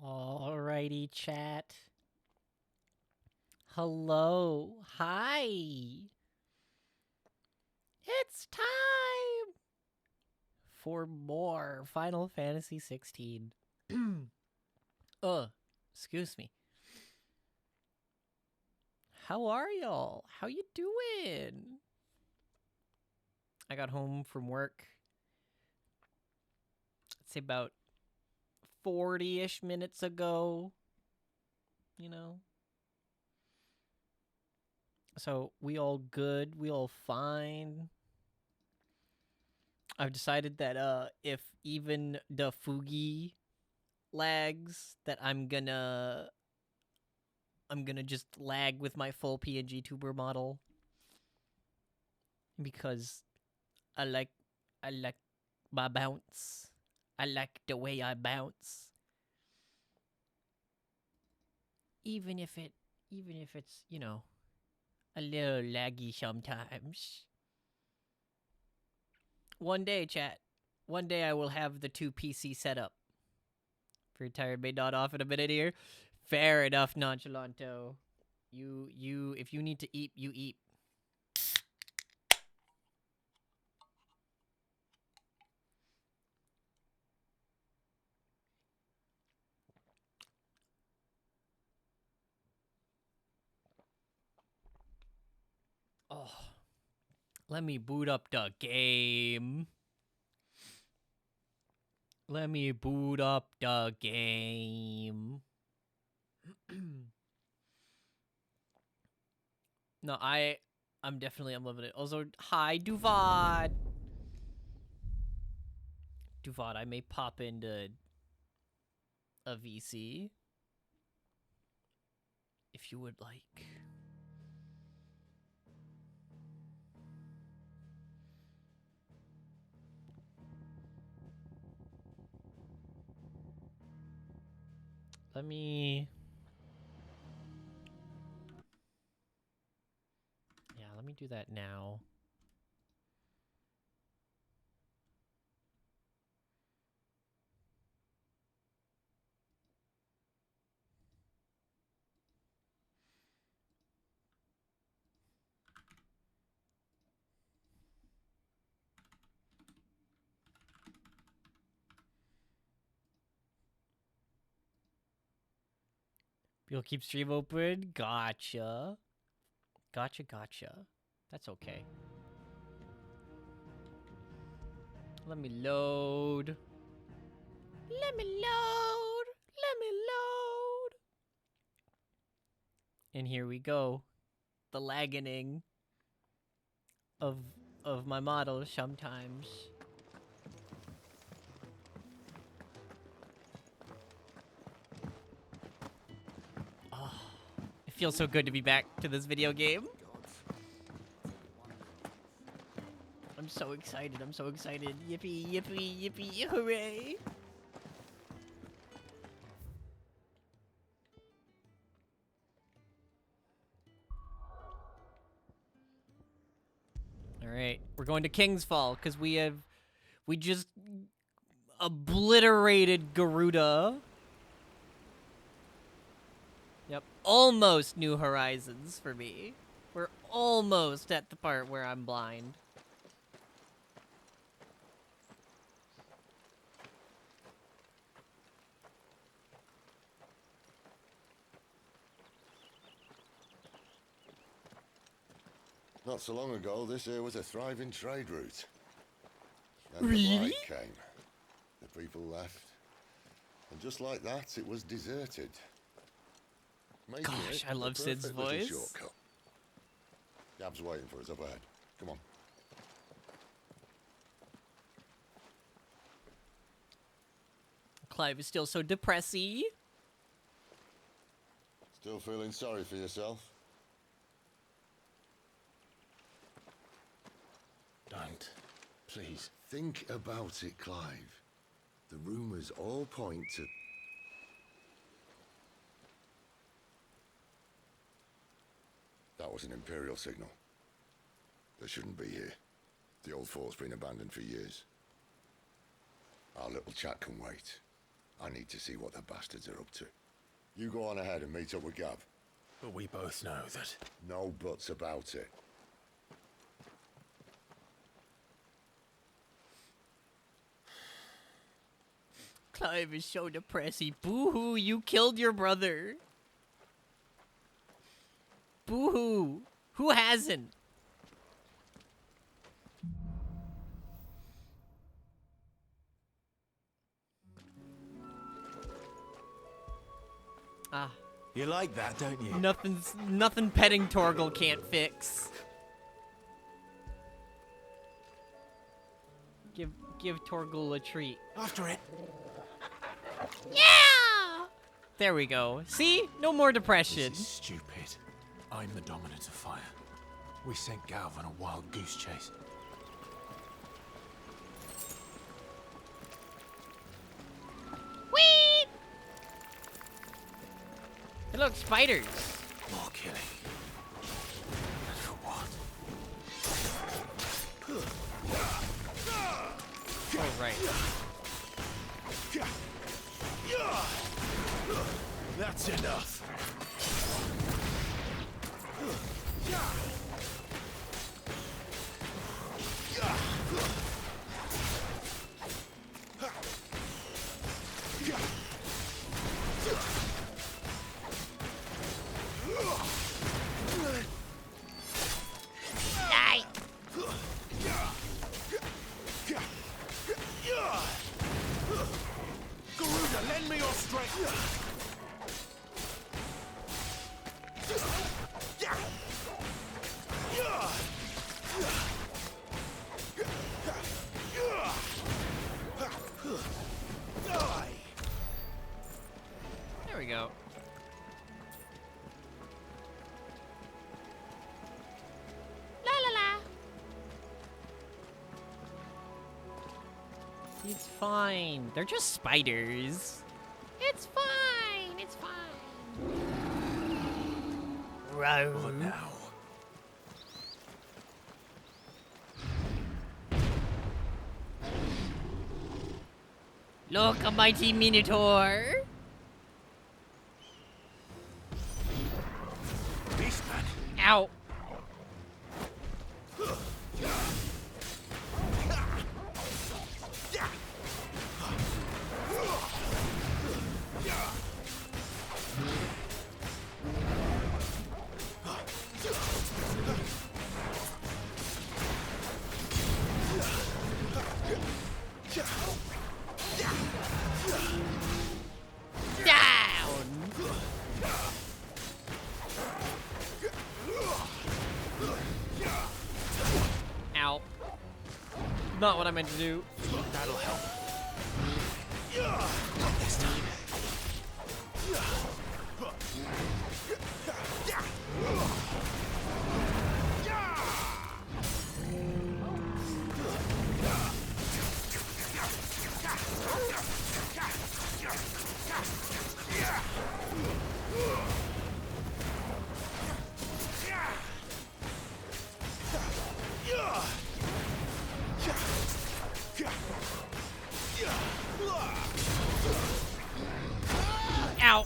Alrighty, chat. Hello. Hi. It's time for more Final Fantasy 16. Excuse me. How are y'all? How you doing? I got home from work. I'd say about 40-ish minutes ago. You know. So we all good. We all fine. I've decided that if even the Fugi lags, that I'm gonna just lag with my full PNG tuber model because I like my bounce. I like the way I bounce. Even if it's, a little laggy sometimes. One day, chat. One day I will have the 2 PC setup. Very tired, may nod off in a minute here. Fair enough, Nonchalanto. If you need to eat, you eat. Oh, let me boot up the game. Let me boot up the game. No, I'm loving it. Also, hi, Duvad. Duvad, I may pop into a VC if you would like. Let me do that now. You'll keep stream open? Gotcha. Gotcha. That's okay. Let me load. And here we go. The lagging of my model sometimes. Oh, it feels so good to be back to this video game. I'm so excited. Yippee, hooray. Alright, we're going to King's Fall, because we just obliterated Garuda. Yep, almost New Horizons for me. We're almost at the part where I'm blind. Not so long ago, this here was a thriving trade route. Then Really? the blight came. The people left. And just like that, it was deserted. Gosh, I love Sid's voice. Shortcut. Gab's waiting for us up ahead. Come on. Clive is still so depressy. Still feeling sorry for yourself? Don't. Please. Think about it, Clive. The rumors all point to... That was an Imperial signal. They shouldn't be here. The old fort's been abandoned for years. Our little chat can wait. I need to see what the bastards are up to. You go on ahead and meet up with Gav. But we both know that... No buts about it. Clive is so depressing. Boo-hoo, you killed your brother. Boo-hoo. Who hasn't? Ah. You like that, don't you? Nothing petting Torgal can't fix. Give Torgal a treat. After it. Yeah! There we go. See? No more depression. This is stupid. I'm the dominant of fire. We sent Gav on a wild goose chase. Whee! Hey, look, spiders. More killing. And for what? Oh, right. That's enough. Die! Garuda, lend me your strength. There we go. La la la. It's fine. They're just spiders. It's fine. It's fine. Row. What now? Look, a mighty minotaur. Beastman. Ow. Down. Ow. Not what I meant to do. That'll help. Not this time. Ow.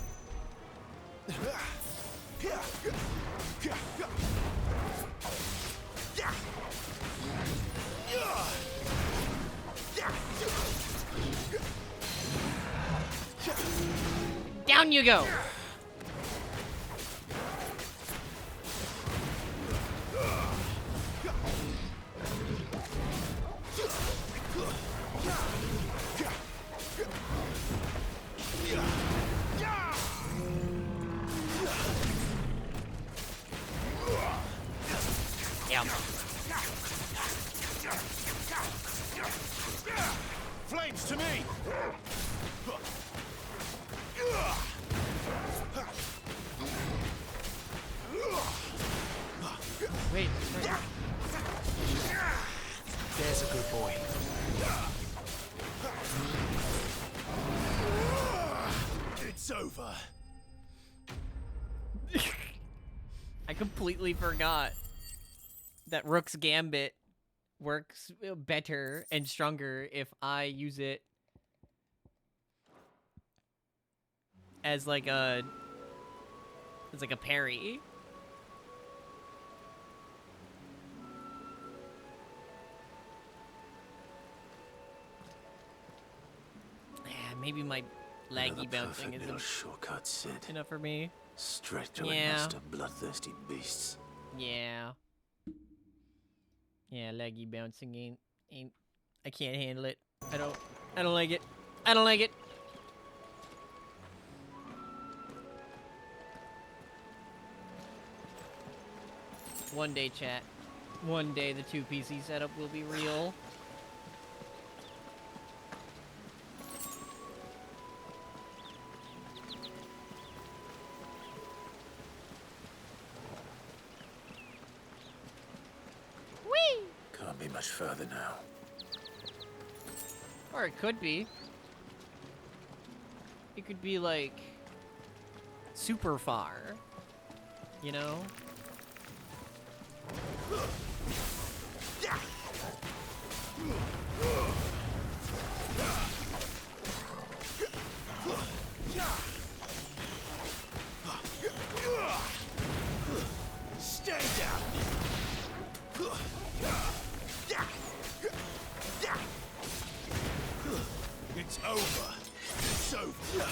Down you go. Damn. Flames to me! Wait. There's a good boy. It's over. I completely forgot that Rook's Gambit works better and stronger if I use it as like a parry. Yeah, maybe my laggy bouncing isn't shortcut, Sid. enough for me. Straight to a Yeah. nest of bloodthirsty beasts. Yeah. Yeah, laggy bouncing ain't I can't handle it. I don't like it. I don't like it. One day, chat. One day the 2 PC setup will be real. Whee! Can't be much further now. Or it could be. It could be like super far. You know? Stay down! It's over. It's over.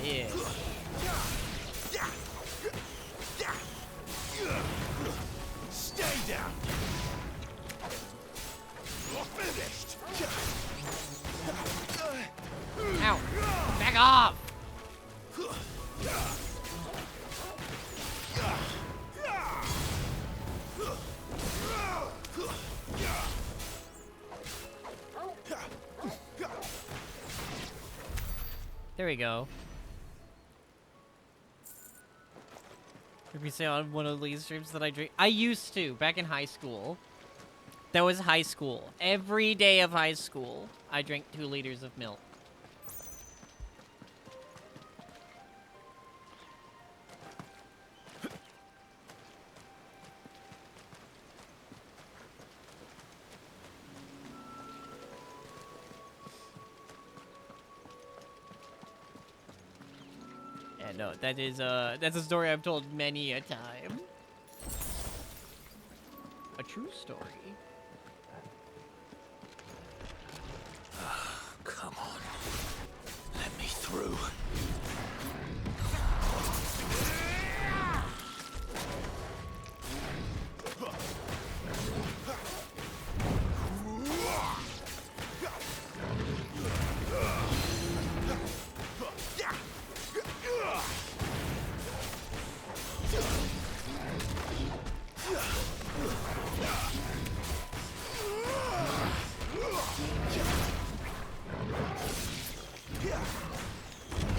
Yeah. Stay down! You're finished! Ow! Back off! There we go. Did we say on one of these streams that I drink? I used to, back in high school. That was high school. Every day of high school, I drank 2 liters of milk. Yeah, no, that's a story I've told many a time. A true story. Come on. Let me through.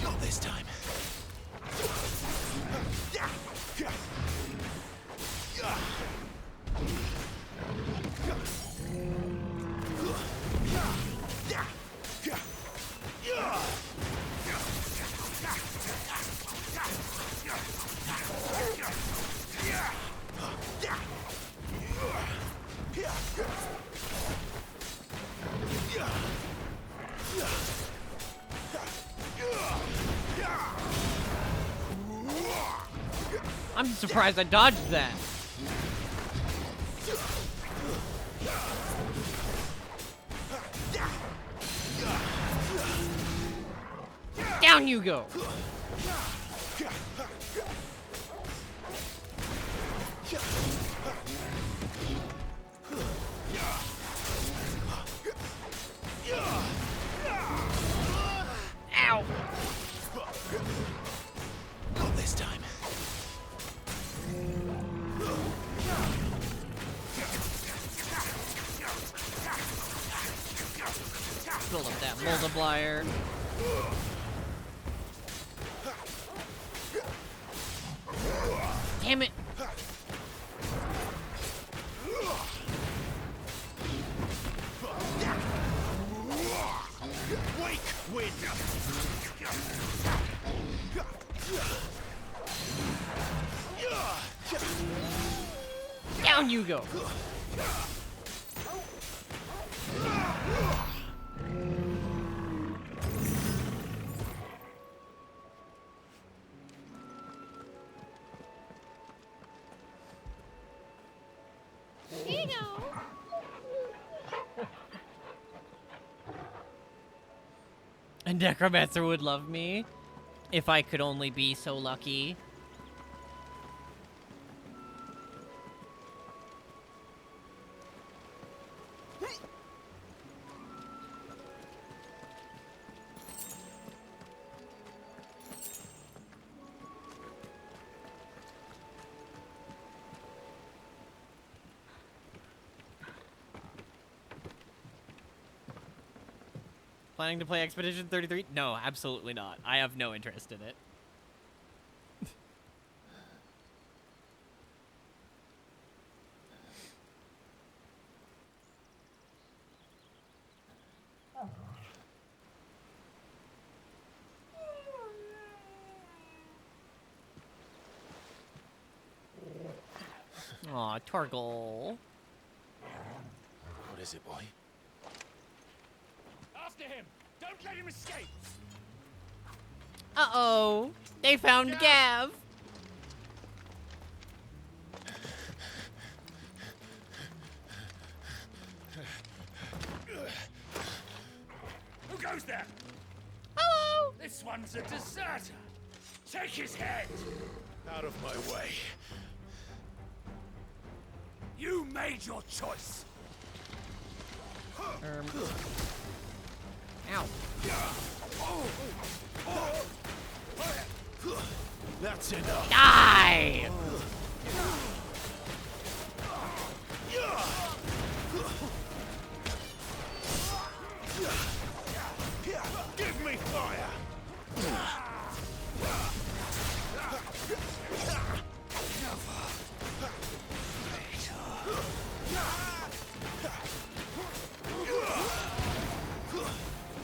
Not this time. I'm surprised I dodged that. Down you go. Ow. Not this time. Build up that multiplier. Damn it. Wake wind. Down you go. Here you go. A necromancer would love me if I could only be so lucky. Planning to play Expedition 33? No, absolutely not. I have no interest in it. Aw, Torgal. What is it, boy? After him! Don't let him escape! Uh-oh. They found Gav. Who goes there? Hello. This one's a deserter! Take his head! Out of my way. You made your choice! Ow. That's enough. Die! Give me fire!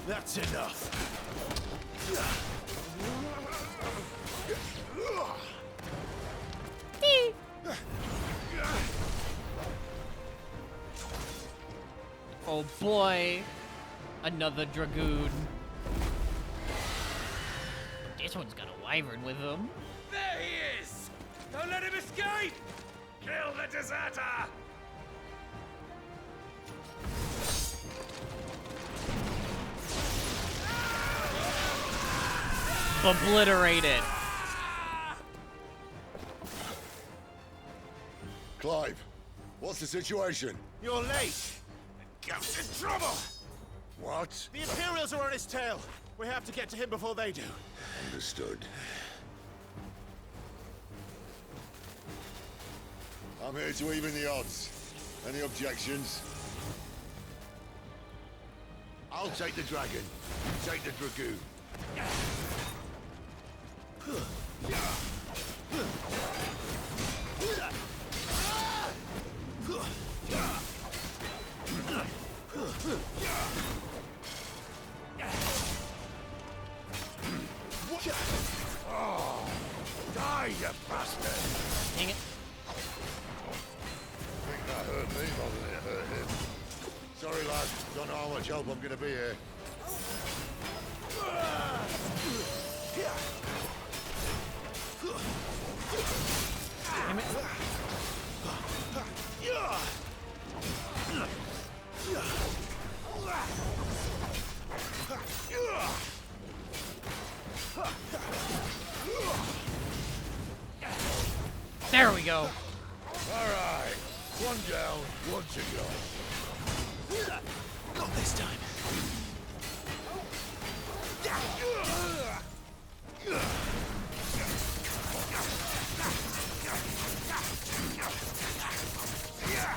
That's enough. Oh boy. Another dragoon. This one's got a wyvern with him. There he is! Don't let him escape! Kill the deserter! Obliterated. Clive, what's the situation? You're late. Ghost in trouble! What? The Imperials are on his tail. We have to get to him before they do. Understood. I'm here to even the odds. Any objections? I'll take the dragon. You take the dragoon. Oh, die, you bastard! Dang it. I think that hurt me more than it hurt him. Sorry, lad. Don't know how much help I'm gonna be here. Damn it. There we go. All right. One down, one to go. Not this time.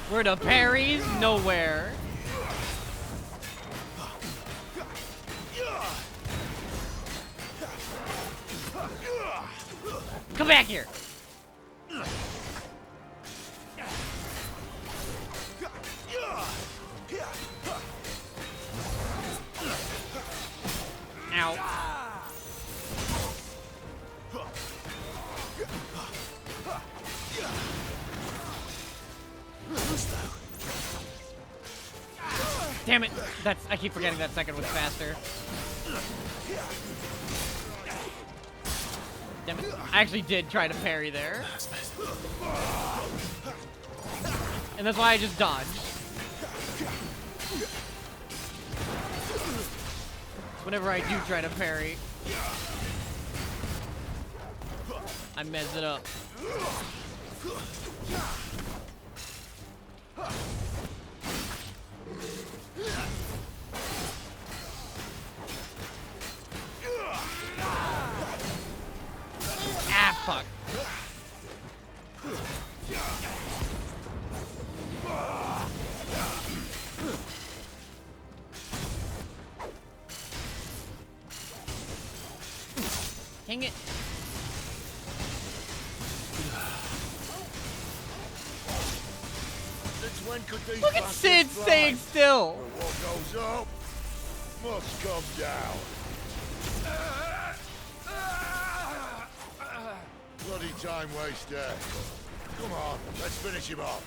Where the parries? Nowhere. Come back here. Ow. Damn it! I keep forgetting that second was faster. Damn it. I actually did try to parry there. And that's why I just dodged. Whenever I do try to parry, I mess it up. Ah, fuck. Dang it. Since when could these Look at bastards Sid fly? staying still. But what goes up must come down. Bloody time waster. Come on, let's finish him off.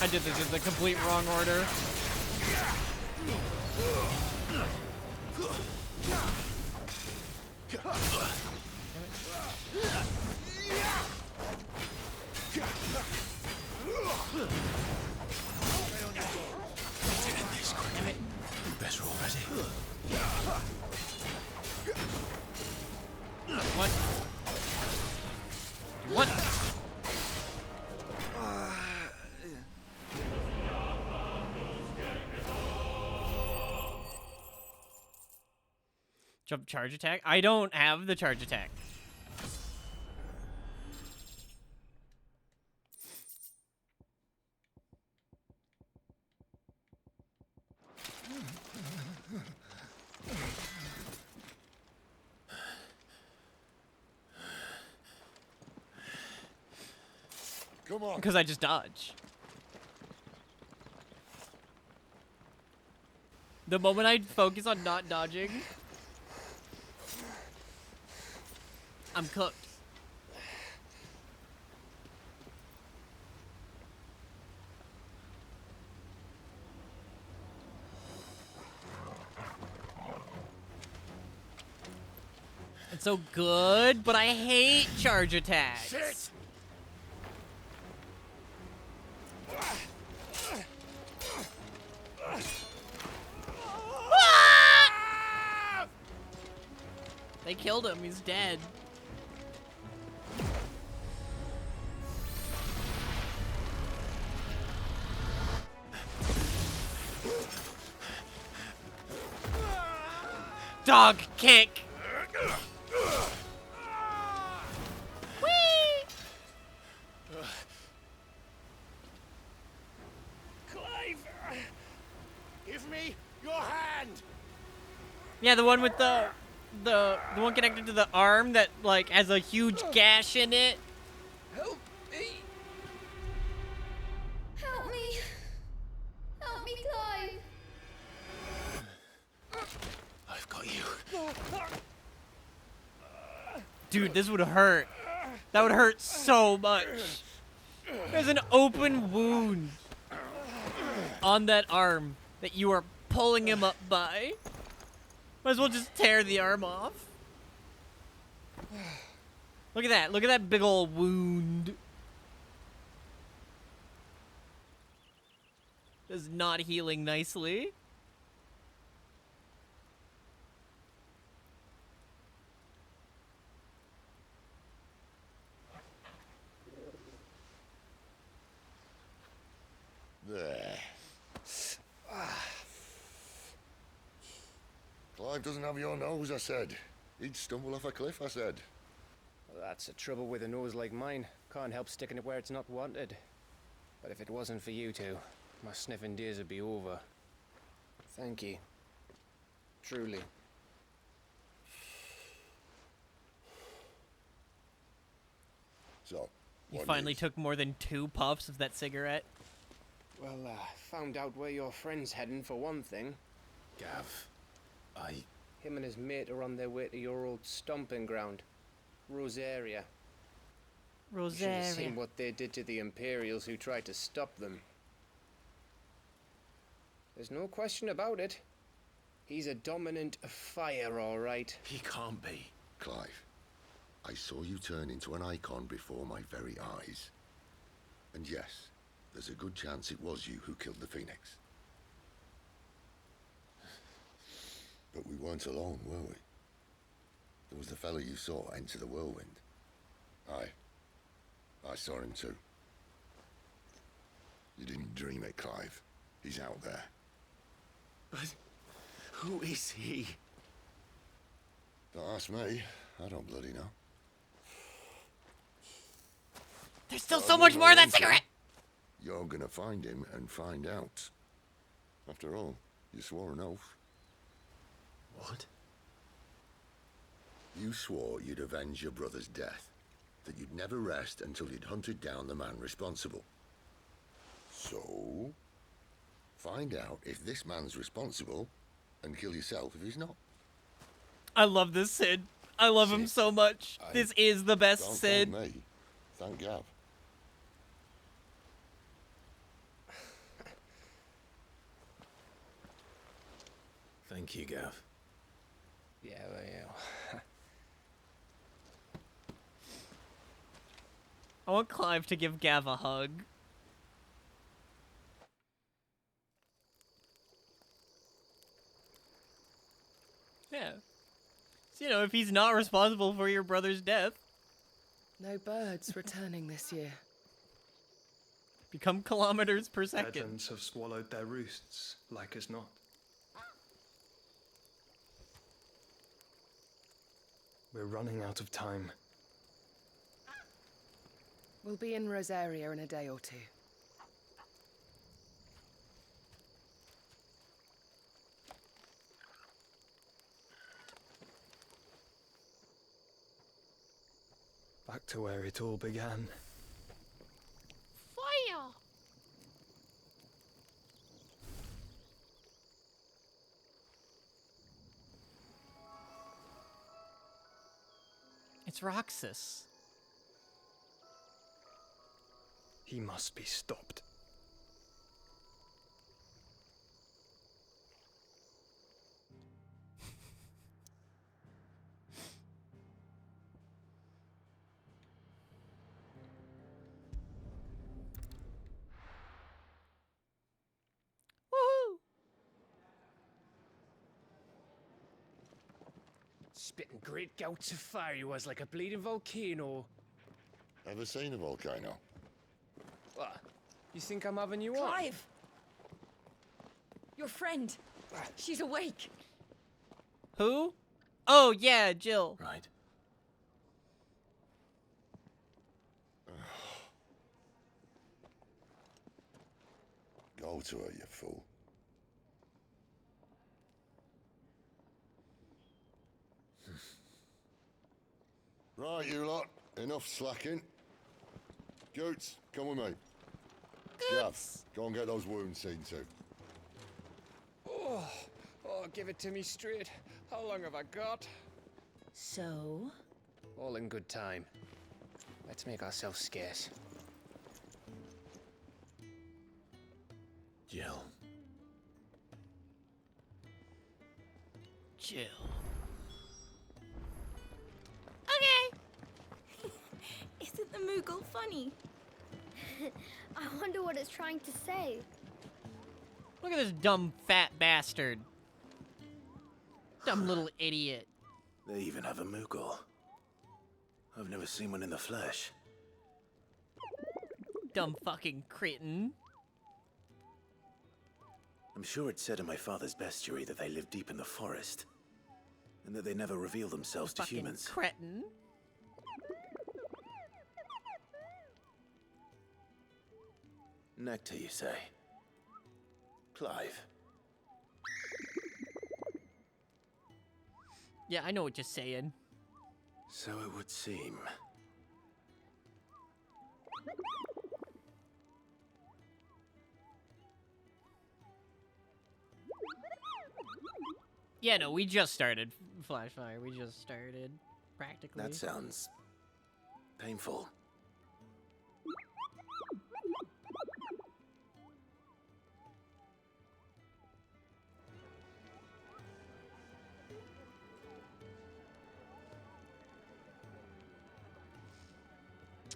I did this in the complete wrong order. Better already. What? What? Jump charge attack? I don't have the charge attack. Come on. Because I just dodge. The moment I focus on not dodging, I'm cooked. It's so good, but I hate charge attacks. Sit. Ah! They killed him. He's dead. Dog kick. Whee! Clive! Give me your hand! Yeah, the one with the one connected to the arm that like has a huge gash in it. Help me! Help me! Help me, Clive! I've got you. Dude, this would hurt. That would hurt so much. There's an open wound on that arm that you are pulling him up by. Might as well just tear the arm off. Look at that. Look at that big old wound. Is not healing nicely. There. Clive doesn't have your nose, I said. He'd stumble off a cliff, I said. Well, that's the trouble with a nose like mine. Can't help sticking it where it's not wanted. But if it wasn't for you two, my sniffing days would be over. Thank you. Truly. So, You what finally news? took more than 2 puffs of that cigarette. Well, found out where your friend's heading for one thing. Gav, Him and his mate are on their way to your old stomping ground, Rosaria. You should have Rosaria. seen what they did to the Imperials who tried to stop them. There's no question about it. He's a dominant fire, all right. He can't be. Clive, I saw you turn into an icon before my very eyes. And yes, there's a good chance it was you who killed the Phoenix. But we weren't alone, were we? There was the fellow you saw enter the whirlwind. I saw him too. You didn't dream it, Clive. He's out there. But who is he? Don't ask me. I don't bloody know. There's still so much more of that cigarette! You're gonna find him and find out. After all, you swore an oath. What? You swore you'd avenge your brother's death. That you'd never rest until you'd hunted down the man responsible. So, find out if this man's responsible and kill yourself if he's not. I love this Sid. I love him so much. This is the best Don't Sid. thank me. Thank Gav. Thank you, Gav. Yeah, well, yeah. I want Clive to give Gav a hug. Yeah. So, you know, if he's not responsible for your brother's death, No birds returning this year. become kilometers per second. Redlands have swallowed their roosts, like as not. We're running out of time. We'll be in Rosaria in a day or two. Back to where it all began. Fire! It's Roxas. He must be stopped. Woohoo! Spitting great gouts of fire he was, like a bleeding volcano. Ever seen a volcano? What? You think I'm having you on? Clive! Your friend. She's awake. Who? Oh, yeah, Jill. Right. Go to her, you fool. Right, you lot. Enough slacking. Goots, come with me. Gav, go and get those wounds seen to. Oh, give it to me straight. How long have I got? So? All in good time. Let's make ourselves scarce. Jill. Jill. Okay. Isn't the Moogle funny? I wonder what it's trying to say. Look at this dumb fat bastard. Dumb little idiot. They even have a Moogle. I've never seen one in the flesh. Dumb fucking cretin. I'm sure it said in my father's bestiary that they live deep in the forest. And that they never reveal themselves to Fucking humans. cretin. Nectar, you say? Clive. Yeah, I know what you're saying. So it would seem. Yeah, no, we just started Flashfire. We just started, practically. That sounds painful.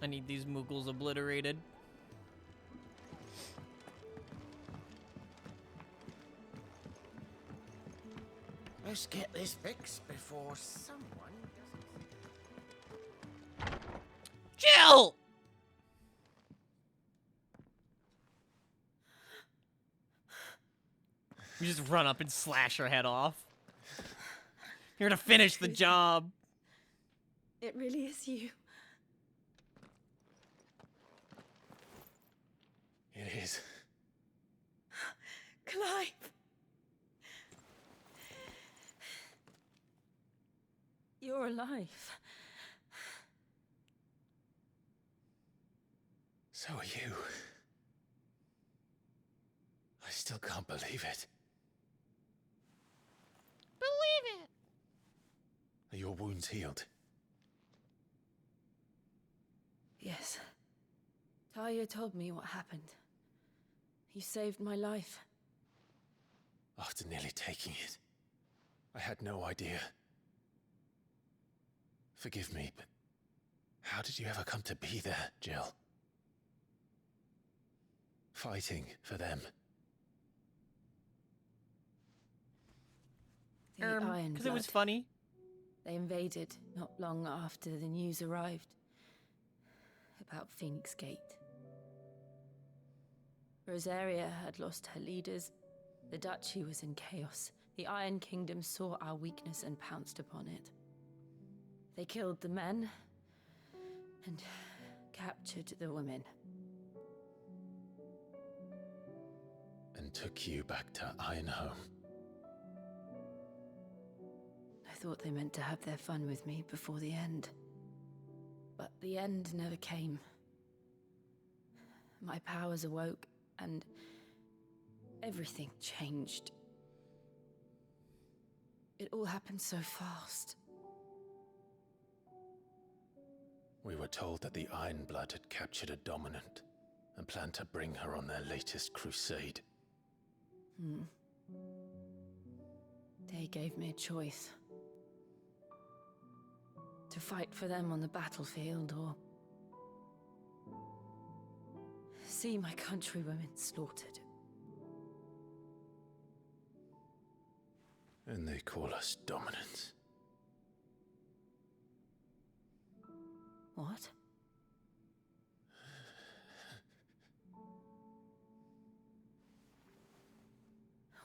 I need these Mughals obliterated. Let's get this fixed before someone doesn't. Jill! We just run up and slash her head off. Here to finish the job. It really is you. It is. Clive! You're alive. So are you. I still can't believe it. Believe it. Are your wounds healed? Yes. Talia told me what happened. You saved my life. After nearly taking it, I had no idea. Forgive me, but how did you ever come to be there, Jill? Fighting for them. The Iron Because it was Blood. funny. They invaded not long after the news arrived about Phoenix Gate. Rosaria had lost her leaders. The duchy was in chaos. The Iron Kingdom saw our weakness and pounced upon it. They killed the men and captured the women. And took you back to Ironhome. I thought they meant to have their fun with me before the end. But the end never came. My powers awoke, and everything changed. It all happened so fast. We were told that the Iron Blood had captured a dominant and planned to bring her on their latest crusade. They gave me a choice. To fight for them on the battlefield, or see my countrywomen slaughtered. And they call us dominants. What?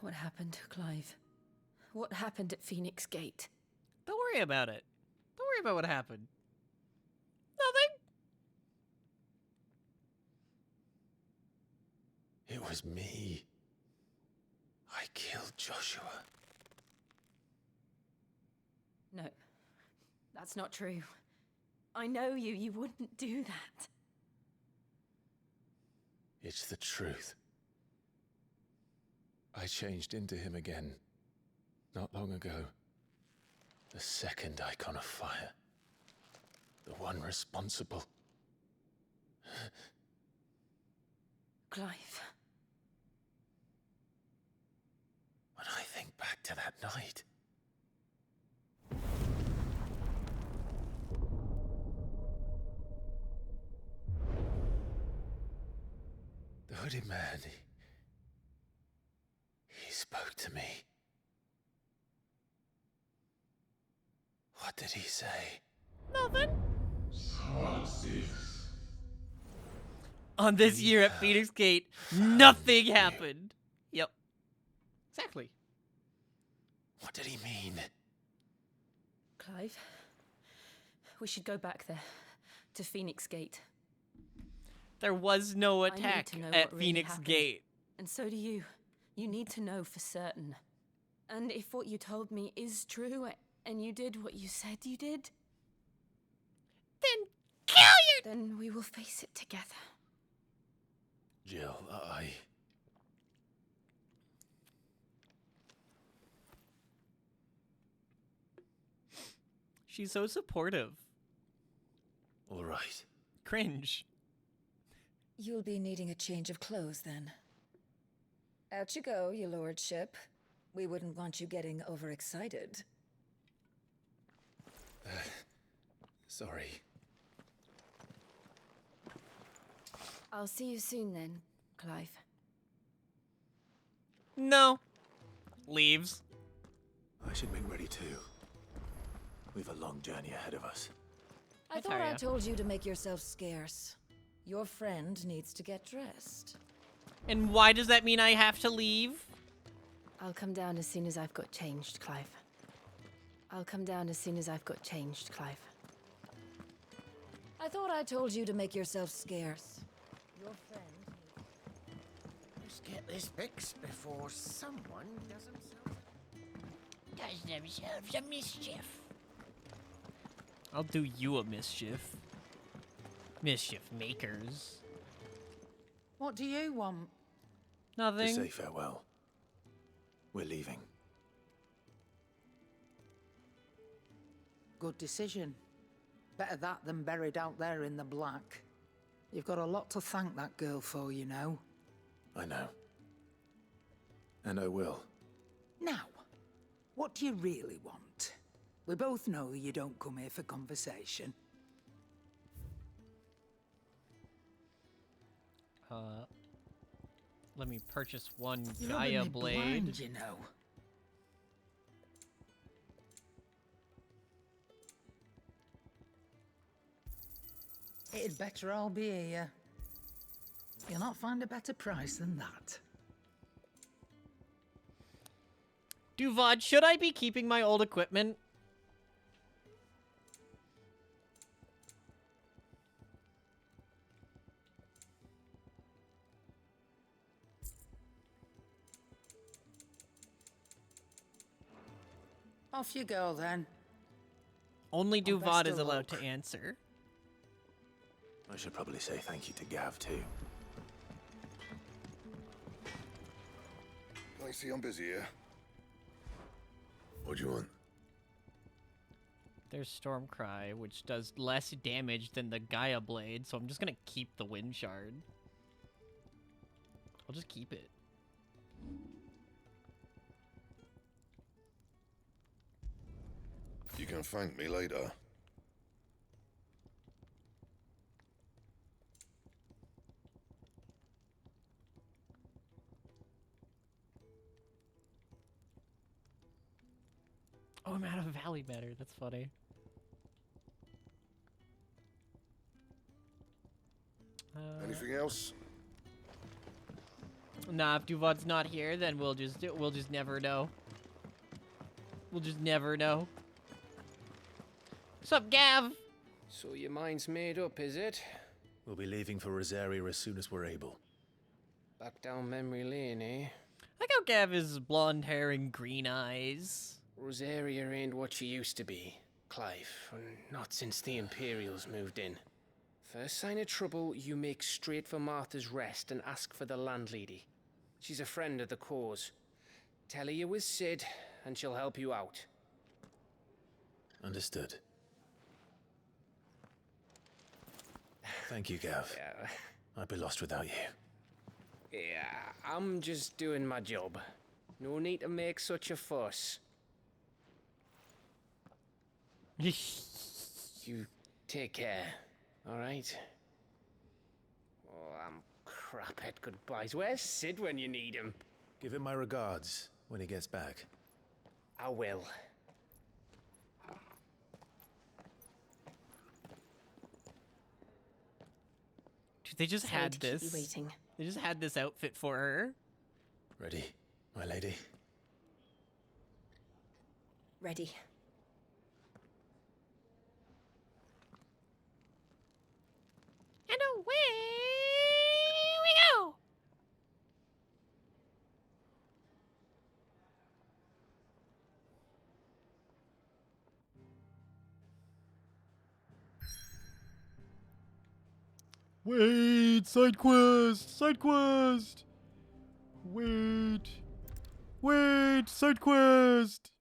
What happened to Clive? What happened at Phoenix Gate? Don't worry about it. Don't worry about what happened. Nothing. It was me. I killed Joshua. No, that's not true. I know you. You wouldn't do that. It's the truth. I changed into him again, not long ago. The second icon of fire. The one responsible. Clive. When I think back to that night, the hooded man, he spoke to me. What did he say? Nothing. On this year at Phoenix Gate, nothing happened. Yep. Exactly. What did he mean? Clive, we should go back there, to Phoenix Gate. There was no I need attack to know at what really Phoenix happened. Gate. And so do you. You need to know for certain. And if what you told me is true, and you did what you said you did, Then kill you! then we will face it together. Jill, She's so supportive. all right. Cringe. You'll be needing a change of clothes then. Out you go, your lordship. We wouldn't want you getting overexcited. Sorry. I'll see you soon then, Clive. No. Leaves. I should make ready too. We've a long journey ahead of us. I thought I told you to make yourself scarce. Your friend needs to get dressed. And why does that mean I have to leave? I'll come down as soon as I've got changed, Clive. I'll come down as soon as I've got changed, Clive. I thought I told you to make yourself scarce. Your friend Let's get this fixed before someone does themselves a mischief. I'll do you a mischief. Mischief makers. What do you want? Nothing. To say farewell. We're leaving. Good decision. Better that than buried out there in the black. You've got a lot to thank that girl for, you know. I know. And I will. Now, what do you really want? We both know you don't come here for conversation. Let me purchase one You're rubbing Gaia me blade. blind, you know. It'd better all be here. You'll not find a better price than that. Duvad, should I be keeping my old equipment? Off you go, then. Only Oh, Duvad best is of allowed luck. to answer. I should probably say thank you to Gav too. I see I'm busy here. What do you want? There's Stormcry, which does less damage than the Gaia blade, so I'm just gonna keep the Wind Shard. I'll just keep it. You can thank me later. Oh, I'm out of Valley Matter. That's funny. Anything else? Nah, if Duvad's not here, then we'll just never know. We'll just never know. What's up, Gav? So your mind's made up, is it? We'll be leaving for Rosaria as soon as we're able. Back down memory lane, eh? I like how Gav is blonde hair and green eyes. Rosaria ain't what she used to be, Clive. Not since the Imperials moved in. First sign of trouble, you make straight for Martha's Rest and ask for the landlady. She's a friend of the cause. Tell her you was Sid, and she'll help you out. Understood. Thank you, Gav. Yeah. I'd be lost without you. Yeah, I'm just doing my job. No need to make such a fuss. You take care, alright? Oh, I'm crap at goodbyes. Where's Sid when you need him? Give him my regards when he gets back. I will. Dude, they just Sorry had to keep you this. waiting. They just had this outfit for her. Ready, my lady? Ready. And away we go! Wait, side quest, side quest. Wait, side quest.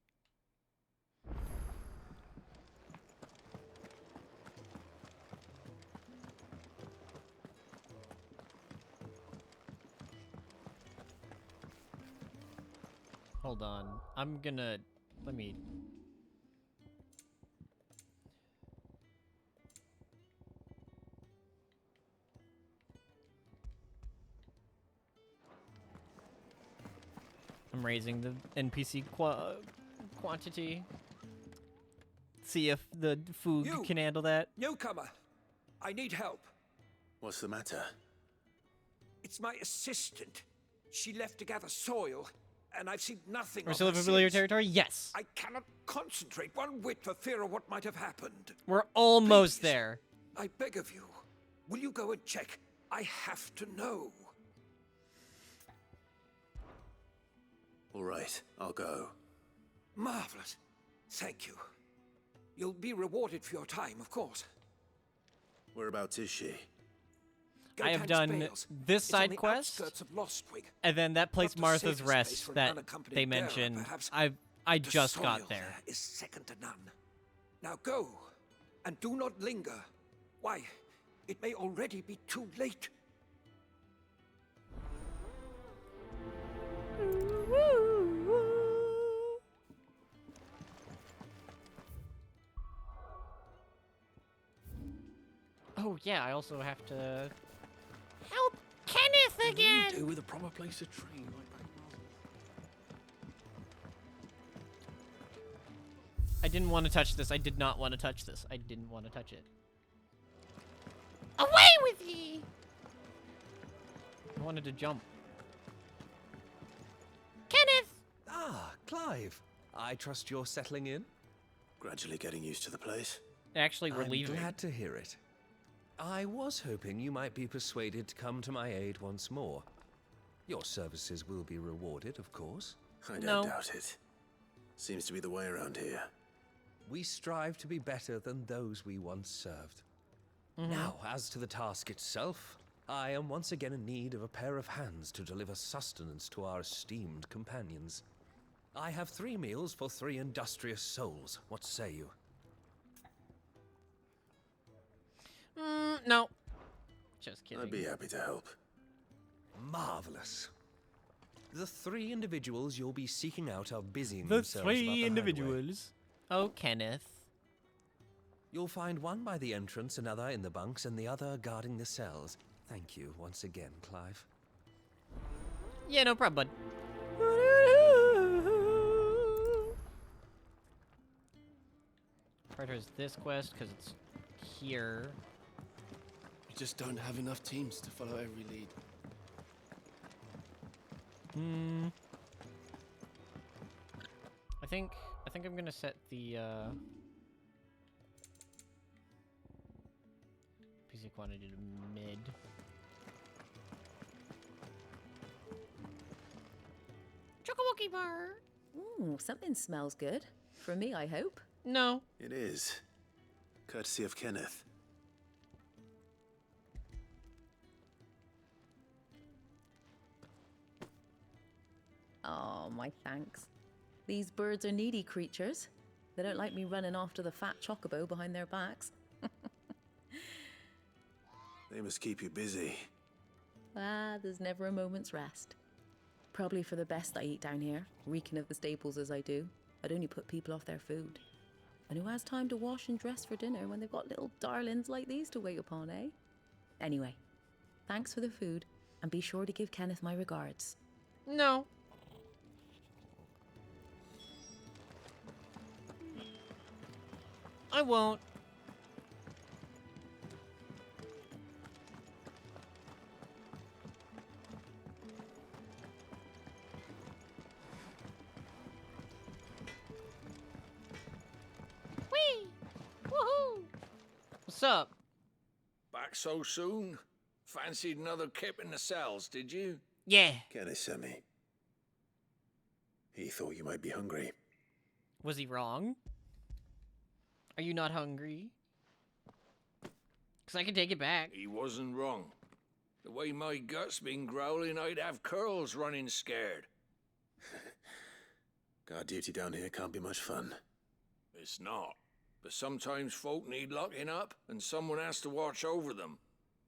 Hold on, I'm gonna, let me. I'm raising the NPC quantity. See if the Foog You! can handle that. Newcomer, I need help. What's the matter? It's my assistant. She left to gather soil, and I've seen nothing We're of still her in familiar since. territory? Yes. I cannot concentrate one whit for fear of what might have happened. We're almost Please, there. I beg of you, will you go and check? I have to know. All right, I'll go. Marvelous. Thank you. You'll be rewarded for your time, of course. Whereabouts is she? I have Gatan's done Bales. this It's on side the quest, outskirts of Lostwing. and then that place Not the Martha's safest place Rest for an that unaccompanied they bearer, mentioned. perhaps. I The just got soil there. Is second to none. Now go, and do not linger. Why, it may already be too late. Oh yeah, I also have to help Kenneth again. Do with a proper place to train, like back I didn't want to touch this. I did not want to touch this. I didn't want to touch it. Away with ye! I wanted to jump. Kenneth! Ah, Clive. I trust you're settling in? Gradually getting used to the place. Actually, we're I'm leaving. glad to hear it. I was hoping you might be persuaded to come to my aid once more. Your services will be rewarded, of course. I don't doubt it. Seems to be the way around here. We strive to be better than those we once served. Now, as to the task itself, I am once again in need of a pair of hands to deliver sustenance to our esteemed companions. I have 3 meals for 3 industrious souls. What say you? No. Just kidding. I'd be happy to help. Marvelous. The 3 individuals you'll be seeking out are busying The themselves about 3 the hideaway. individuals. Oh, Kenneth. You'll find one by the entrance, another in the bunks, and the other guarding the cells. Thank you once again, Clive. Yeah, no problem, bud. Prioritize this quest because it's here. We just don't have enough teams to follow every lead. I think I'm gonna set the PC quantity to mid. Chocowokie bar. Ooh, something smells good. For me, I hope. No. It is. Courtesy of Kenneth. Oh, my thanks. These birds are needy creatures. They don't like me running after the fat chocobo behind their backs. They must keep you busy. There's never a moment's rest. Probably for the best I eat down here, reeking of the staples as I do. I'd only put people off their food. And who has time to wash and dress for dinner when they've got little darlings like these to wait upon, eh? Anyway, thanks for the food, and be sure to give Kenneth my regards. No. I won't. Whee! Woohoo! What's up? Back so soon? Fancied another kip in the cells, did you? Yeah. Kenneth sent me. He thought you might be hungry. Was he wrong? Are you not hungry? Because I can take it back. He wasn't wrong. The way my gut's been growling, I'd have curls running scared. Guard duty down here can't be much fun. It's not. But sometimes folk need locking up, and someone has to watch over them.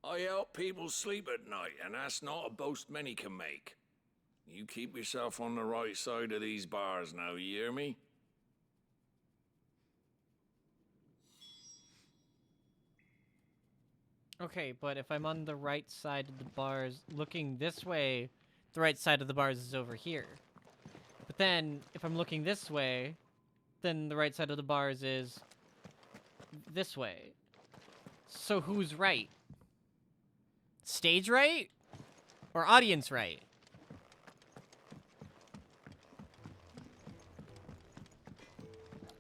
I help people sleep at night, and that's not a boast many can make. You keep yourself on the right side of these bars now, you hear me? Okay, but if I'm on the right side of the bars, looking this way, the right side of the bars is over here. then if I'm looking this way, then the right side of the bars is this way. So who's right? Stage right? Or audience right?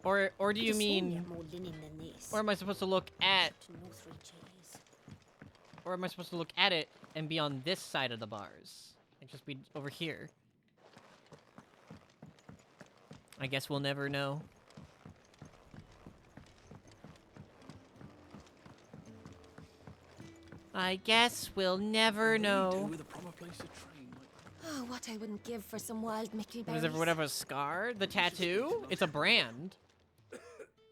Or do you mean... Or am I supposed to look at... Or am I supposed to look at it and be on this side of the bars? And just be over here? I guess we'll never know. I guess we'll never know. Oh, what I wouldn't give for some wild mickleberries. Does everyone have a scar? The tattoo? It's a brand.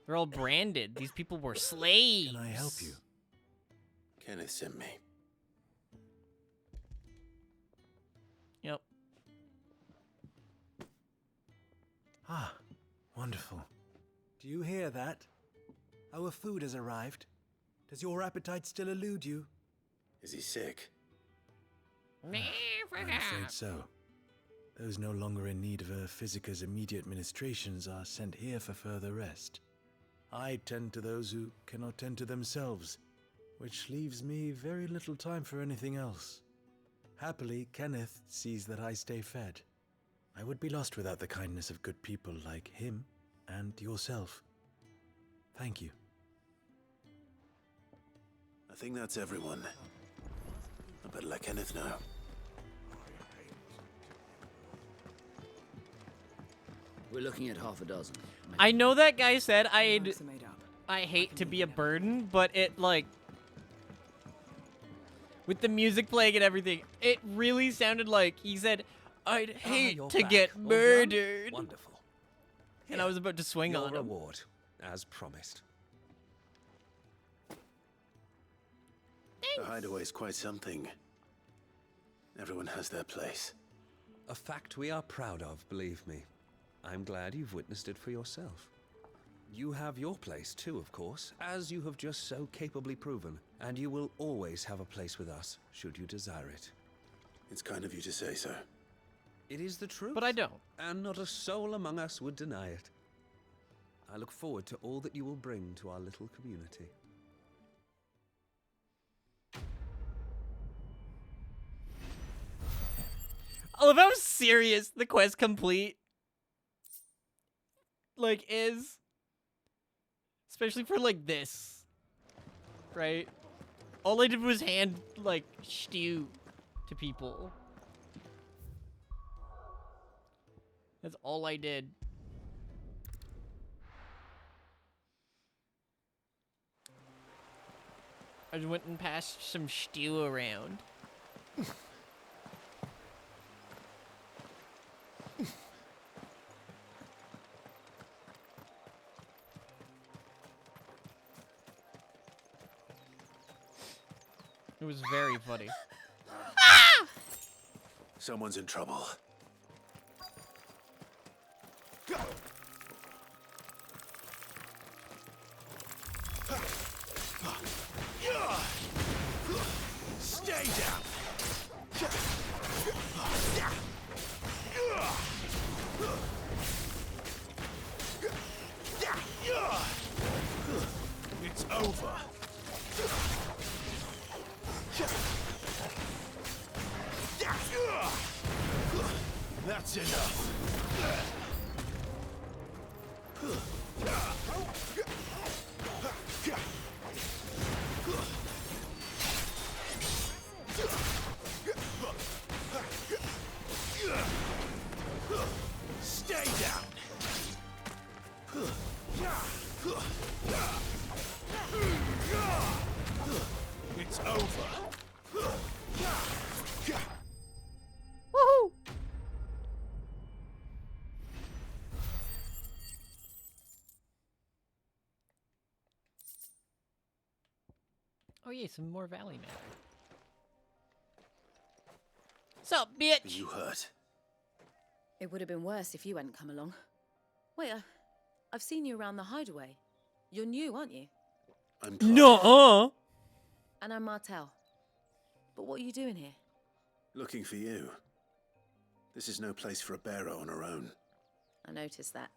They're all branded. These people were slaves. Can I help you? Kenneth sent me. Yep. Ah, wonderful. Do you hear that? Our food has arrived. Does your appetite still elude you? Is he sick? I'm afraid so. Those no longer in need of a physicker's immediate ministrations are sent here for further rest. I tend to those who cannot tend to themselves, which leaves me very little time for anything else. Happily, Kenneth sees that I stay fed. I would be lost without the kindness of good people like him and yourself. Thank you. I think that's everyone. I better let Kenneth know. We're looking at half a dozen. I know that guy said I hate to be a burden, but it, like... With the music playing and everything, it really sounded like he said, I'd hate to get murdered. Wonderful. And I was about to swing Your on him. reward, as promised. The hideaway's quite something. Everyone has their place. A fact we are proud of, believe me. I'm glad you've witnessed it for yourself. You have your place too, of course, as you have just so capably proven, and you will always have a place with us, should you desire it. It's kind of you to say so. It is the truth. But I don't. And not a soul among us would deny it. I look forward to all that you will bring to our little community. I love how serious the quest complete like is. Especially for like this. Right? All I did was hand like stew to people. That's all I did. I just went and passed some stew around. It was very funny. Someone's in trouble. Stay down. It's over. That's enough. Stay down. It's over. Woohoo! Oh yeah, some more Valley matter. Sup, bitch? Are you hurt? It would have been worse if you hadn't come along. Wait, I've seen you around the hideaway. You're new, aren't you? I'm No. And I'm Martel. But what are you doing here? looking for you. This is no place for a bearer on her own. I noticed that.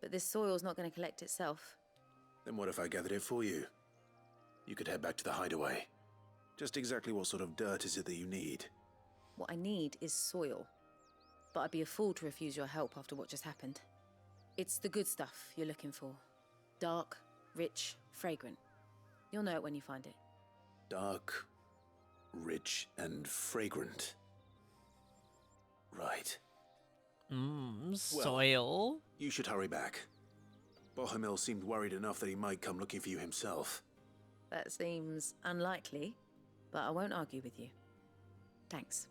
But this soil's not going to collect itself. Then what if I gathered it for you? You could head back to the hideaway. Just exactly what sort of dirt is it that you need? What I need is soil. But I'd be a fool to refuse your help after what just happened. It's the good stuff you're looking for. Dark, rich, fragrant. You'll know it when you find it. Dark, rich, and fragrant. Right. Soil. Well, you should hurry back. Bohemil seemed worried enough that he might come looking for you himself. That seems unlikely, but I won't argue with you. Thanks.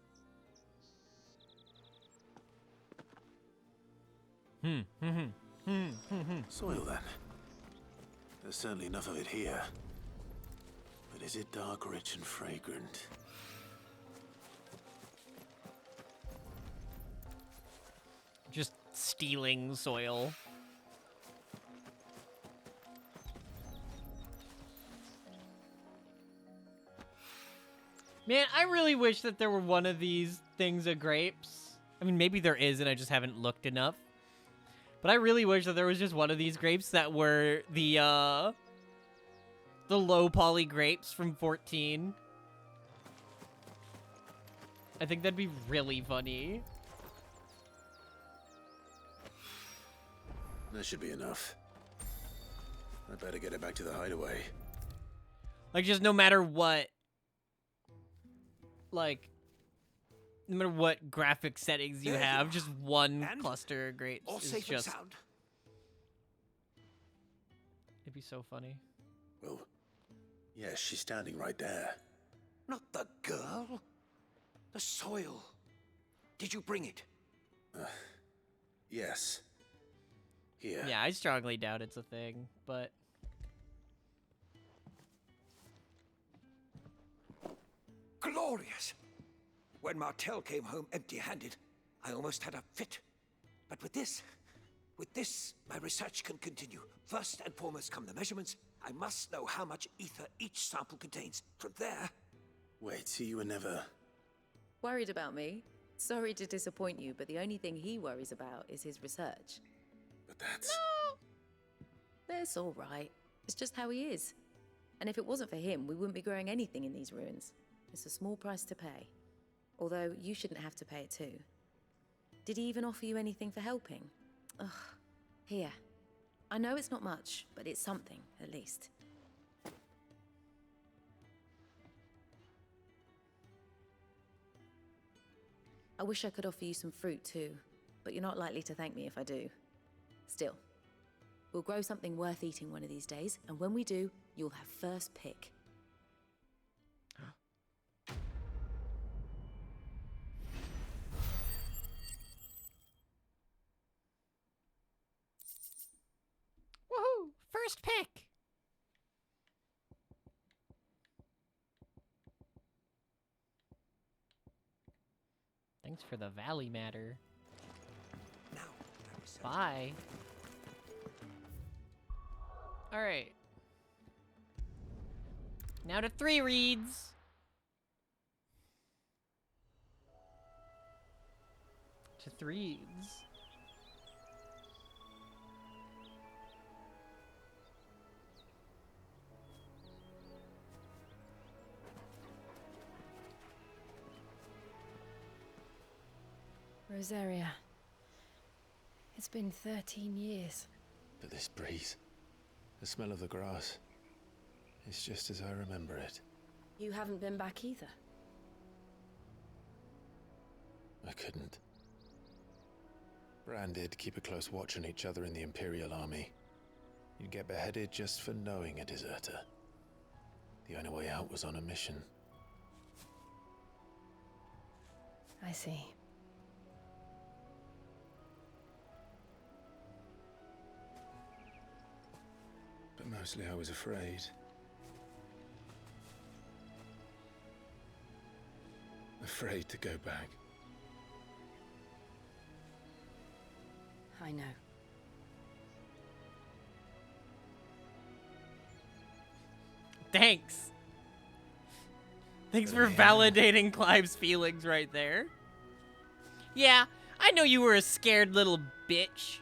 Soil, then. There's certainly enough of it here. But is it dark, rich, and fragrant? Just stealing soil. Man, I really wish that there were one of these things of grapes. I mean, maybe there is and I just haven't looked enough. But I really wish that there was just one of these grapes that were the low poly grapes from 14. I think that'd be really funny. That should be enough. I better get it back to the hideaway. Like, just no matter what, like, no matter what graphic settings you have, just one cluster of grapes All is safe just... and sound. It'd be so funny. Well, yes, she's standing right there. Not the girl. The soil. Did you bring it? Yes. Here. Yeah, I strongly doubt it's a thing, but... Glorious! When Martel came home empty-handed, I almost had a fit. But with this, my research can continue. First and foremost come the measurements. I must know how much ether each sample contains. From there... Wait, so you were never... Worried about me? Sorry to disappoint you, but the only thing he worries about is his research. But that's... No! That's all right. It's just how he is. And if it wasn't for him, we wouldn't be growing anything in these ruins. It's a small price to pay. Although, you shouldn't have to pay it too. Did he even offer you anything for helping? Ugh. Here. I know it's not much, but it's something, at least. I wish I could offer you some fruit too, but you're not likely to thank me if I do. Still, we'll grow something worth eating one of these days, and when we do, you'll have first pick. Woohoo! First pick! Thanks for the valley matter. Bye. Alright. Now to 3 reads. To 3s. Rosaria. It's been 13 years. But this breeze, the smell of the grass, it's just as I remember it. You haven't been back either. I couldn't. Bran did keep a close watch on each other in the Imperial Army. You'd get beheaded just for knowing a deserter. The only way out was on a mission. I see. But mostly I was afraid. Afraid to go back. I know. Thanks. Thanks for validating Clive's feelings right there. Yeah, I know you were a scared little bitch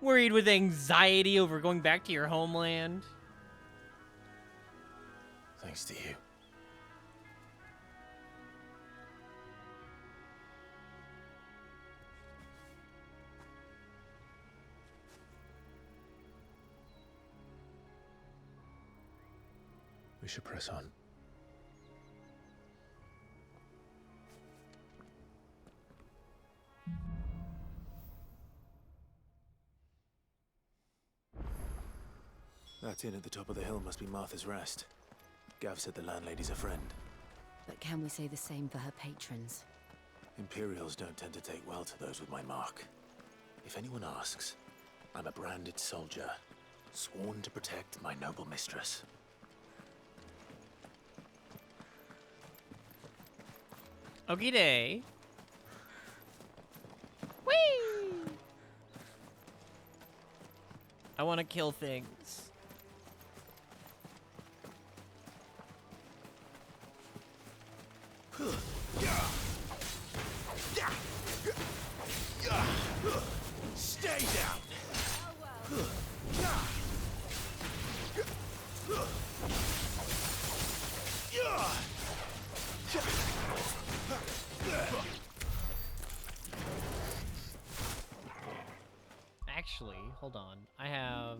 Worried with anxiety over going back to your homeland? Thanks to you. We should press on. That inn at the top of the hill must be Martha's Rest. Gav said the landlady's a friend. But can we say the same for her patrons? Imperials don't tend to take well to those with my mark. If anyone asks, I'm a branded soldier, sworn to protect my noble mistress. Okie day. Whee! I want to kill things. Stay down. Actually, hold on. I have...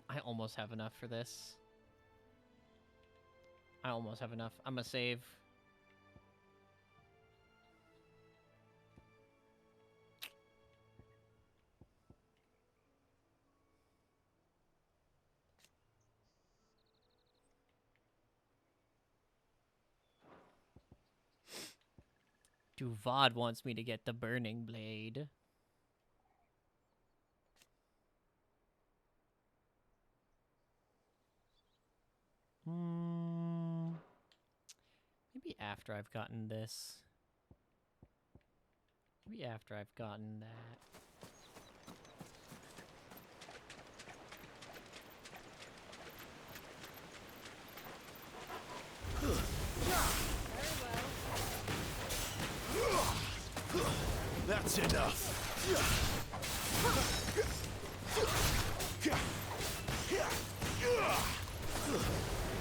I almost have enough for this. I almost have enough. I'm gonna save. Duvad wants me to get the burning blade. Maybe after I've gotten this. Maybe after I've gotten that. That's enough.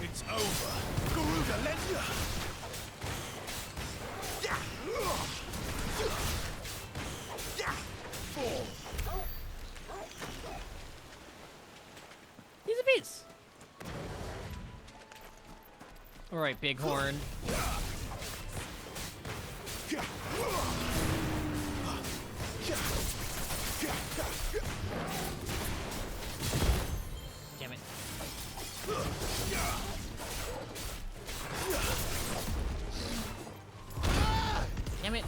It's over. Garuda, Lenya. He's a beast. All right, Bighorn. Damn it. Damn it.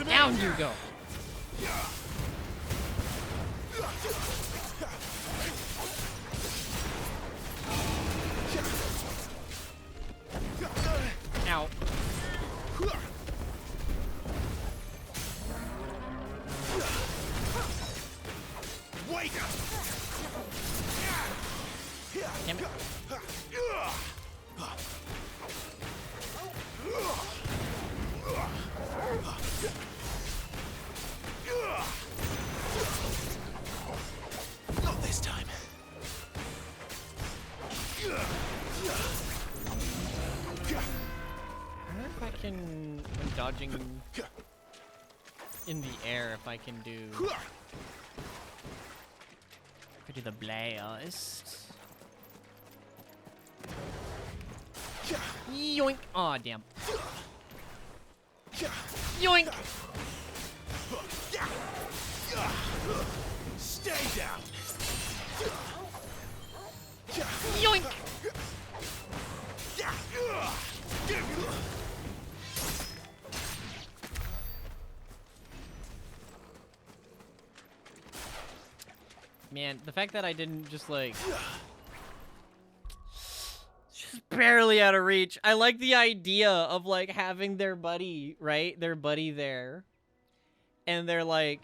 Down you go. Ow. Wait up. Damn it. Not this time. I wonder if I can, when dodging in the air, if I can do... Could do the blast. Yoink! Aw, damn. Yoink! Stay down. Yoink! Man, the fact that I didn't just like... Just barely out of reach. I like the idea of like having their buddy, right? Their buddy there. And they're like,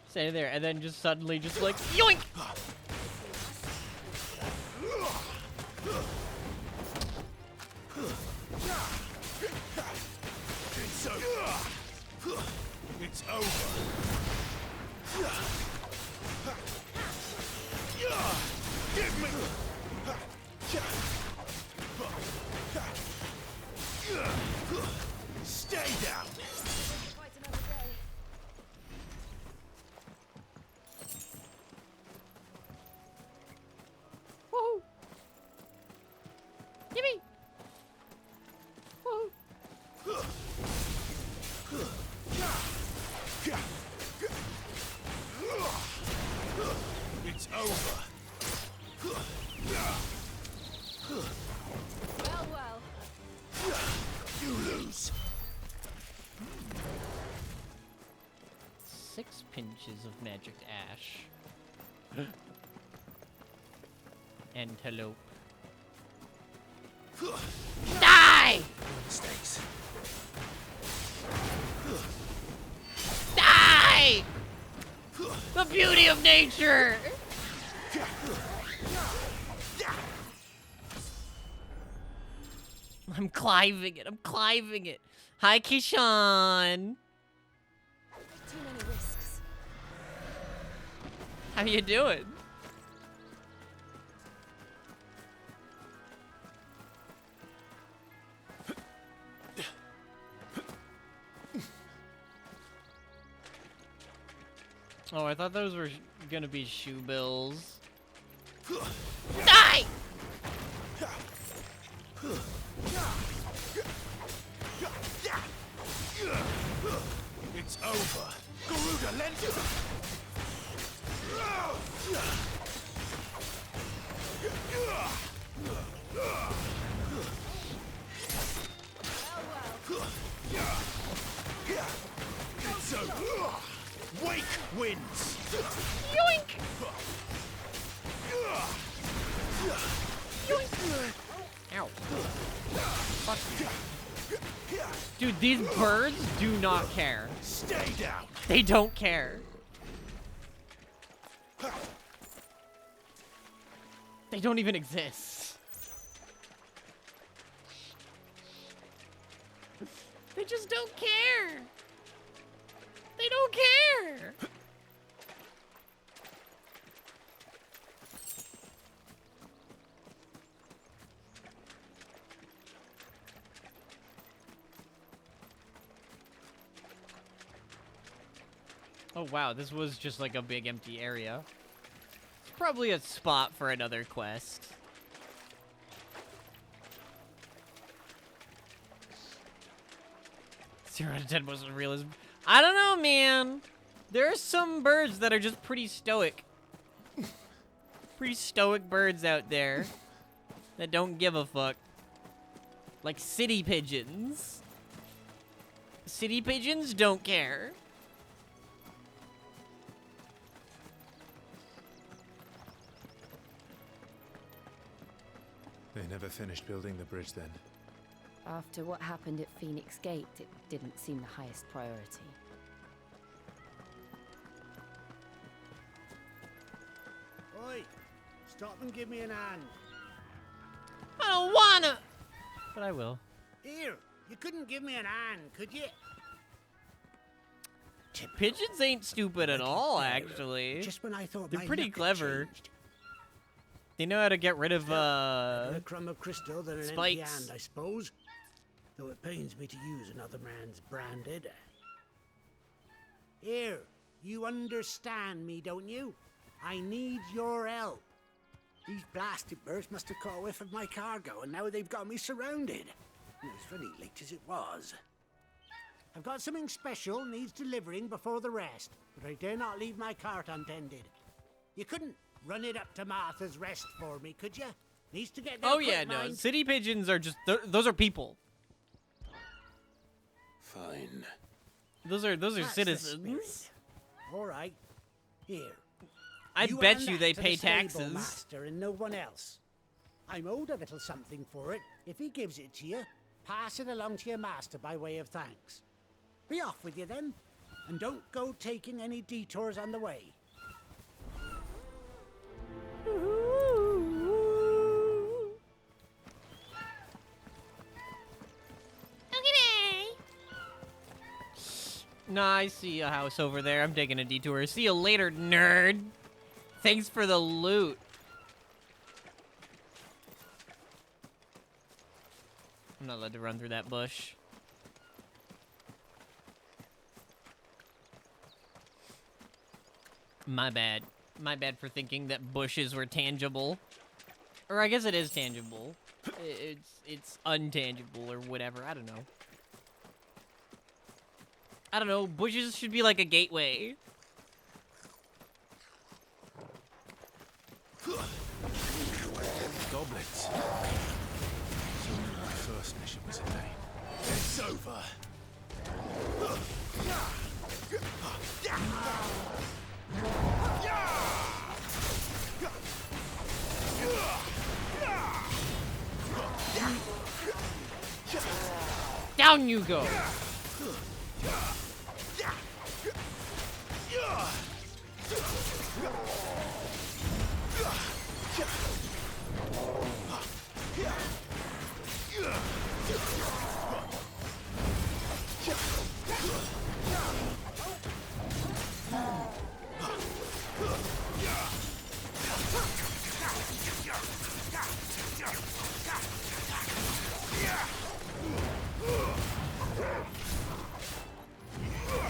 standing there, and then just suddenly just like, yoink! It's over. It's over. Give me. Stay down. Woohoo! Gimme! Woohoo! It's over. Well, well. You lose. 6 pinches of magic ash. Antelope. Die! Mistakes. Die! The beauty of nature! I'm cliving it. I'm cliving it. Hi, Kishan. Too many risks. How you doing? Oh, I thought those were gonna be shoe bills. Die! It's over. Garuda, lend it. It's over. Wake wins. Yoink! Yoink! Ow. Fuck you. Dude, these birds do not care. Stay down. They don't care. They don't even exist. They just don't care. They don't care. Oh wow, this was just like a big empty area. It's probably a spot for another quest. 0 out of 10 wasn't realism. I don't know, man. There are some birds that are just pretty stoic. Pretty stoic birds out there that don't give a fuck. Like city pigeons. City pigeons don't care. They never finished building the bridge then. After what happened at Phoenix Gate, it didn't seem the highest priority. Oi! Stop and give me an hand. I don't wanna! But I will. Here, you couldn't give me an hand, could you? Pigeons ain't stupid at all, actually. Just when I thought they're my pretty luck had clever. changed. They know how to get rid of A crumb of crystal than an empty spikes. hand, I suppose. Though it pains me to use another man's branded. Here, you understand me, don't you? I need your help. These blasted birds must have caught a whiff of my cargo, and now they've got me surrounded. And it was very late as it was. I've got something special needs delivering before the rest, but I dare not leave my cart untended. You couldn't run it up to Martha's Rest for me, could you? Needs to get there Oh quick, yeah, no. mind. City pigeons are just those are people. Fine. Those are That's the citizens. spirit. All right. Here. I You bet earn you that they to pay the stable taxes. master and no one else. I'm owed a little something for it. If he gives it to you, pass it along to your master by way of thanks. Be off with you then, and don't go taking any detours on the way. Nah, I see a house over there. I'm taking a detour. See you later, nerd. Thanks for the loot. I'm not allowed to run through that bush. My bad. My bad for thinking that bushes were tangible. Or I guess it is tangible. It's untangible or whatever. I don't know. I don't know. Bushes should be like a gateway. Goblins. So my first mission was in vain. It's over. Down you go.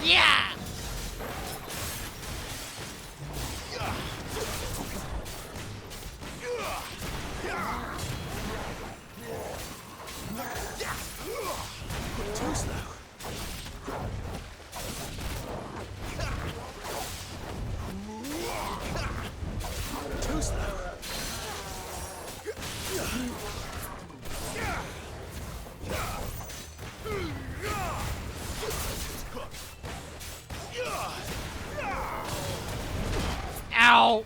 Yeah! Too slow. Too slow. Ow!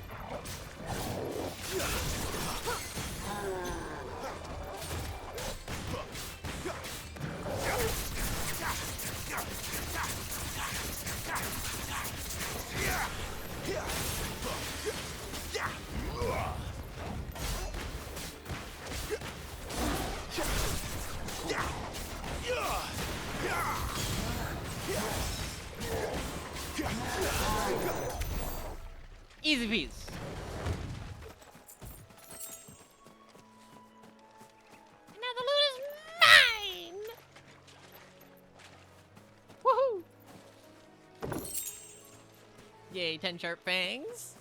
Easy peasy. Now the loot is mine! Woohoo! Yay, 10 sharp fangs.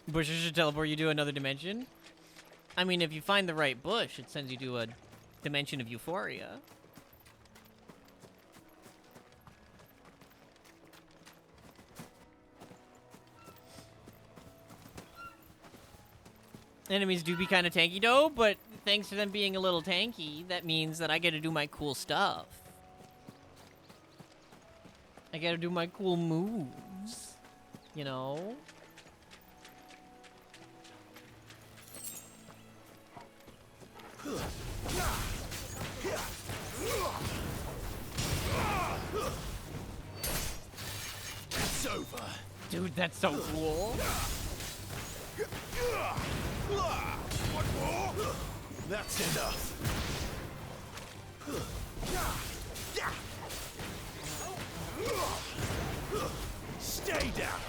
Bushes should teleport you to another dimension. I mean, if you find the right bush, it sends you to a dimension of euphoria. Enemies do be kind of tanky though, but thanks to them being a little tanky, that means that I get to do my cool stuff. I gotta do my cool moves, you know? It's over. Dude, that's so cool. What more? That's enough. Stay down.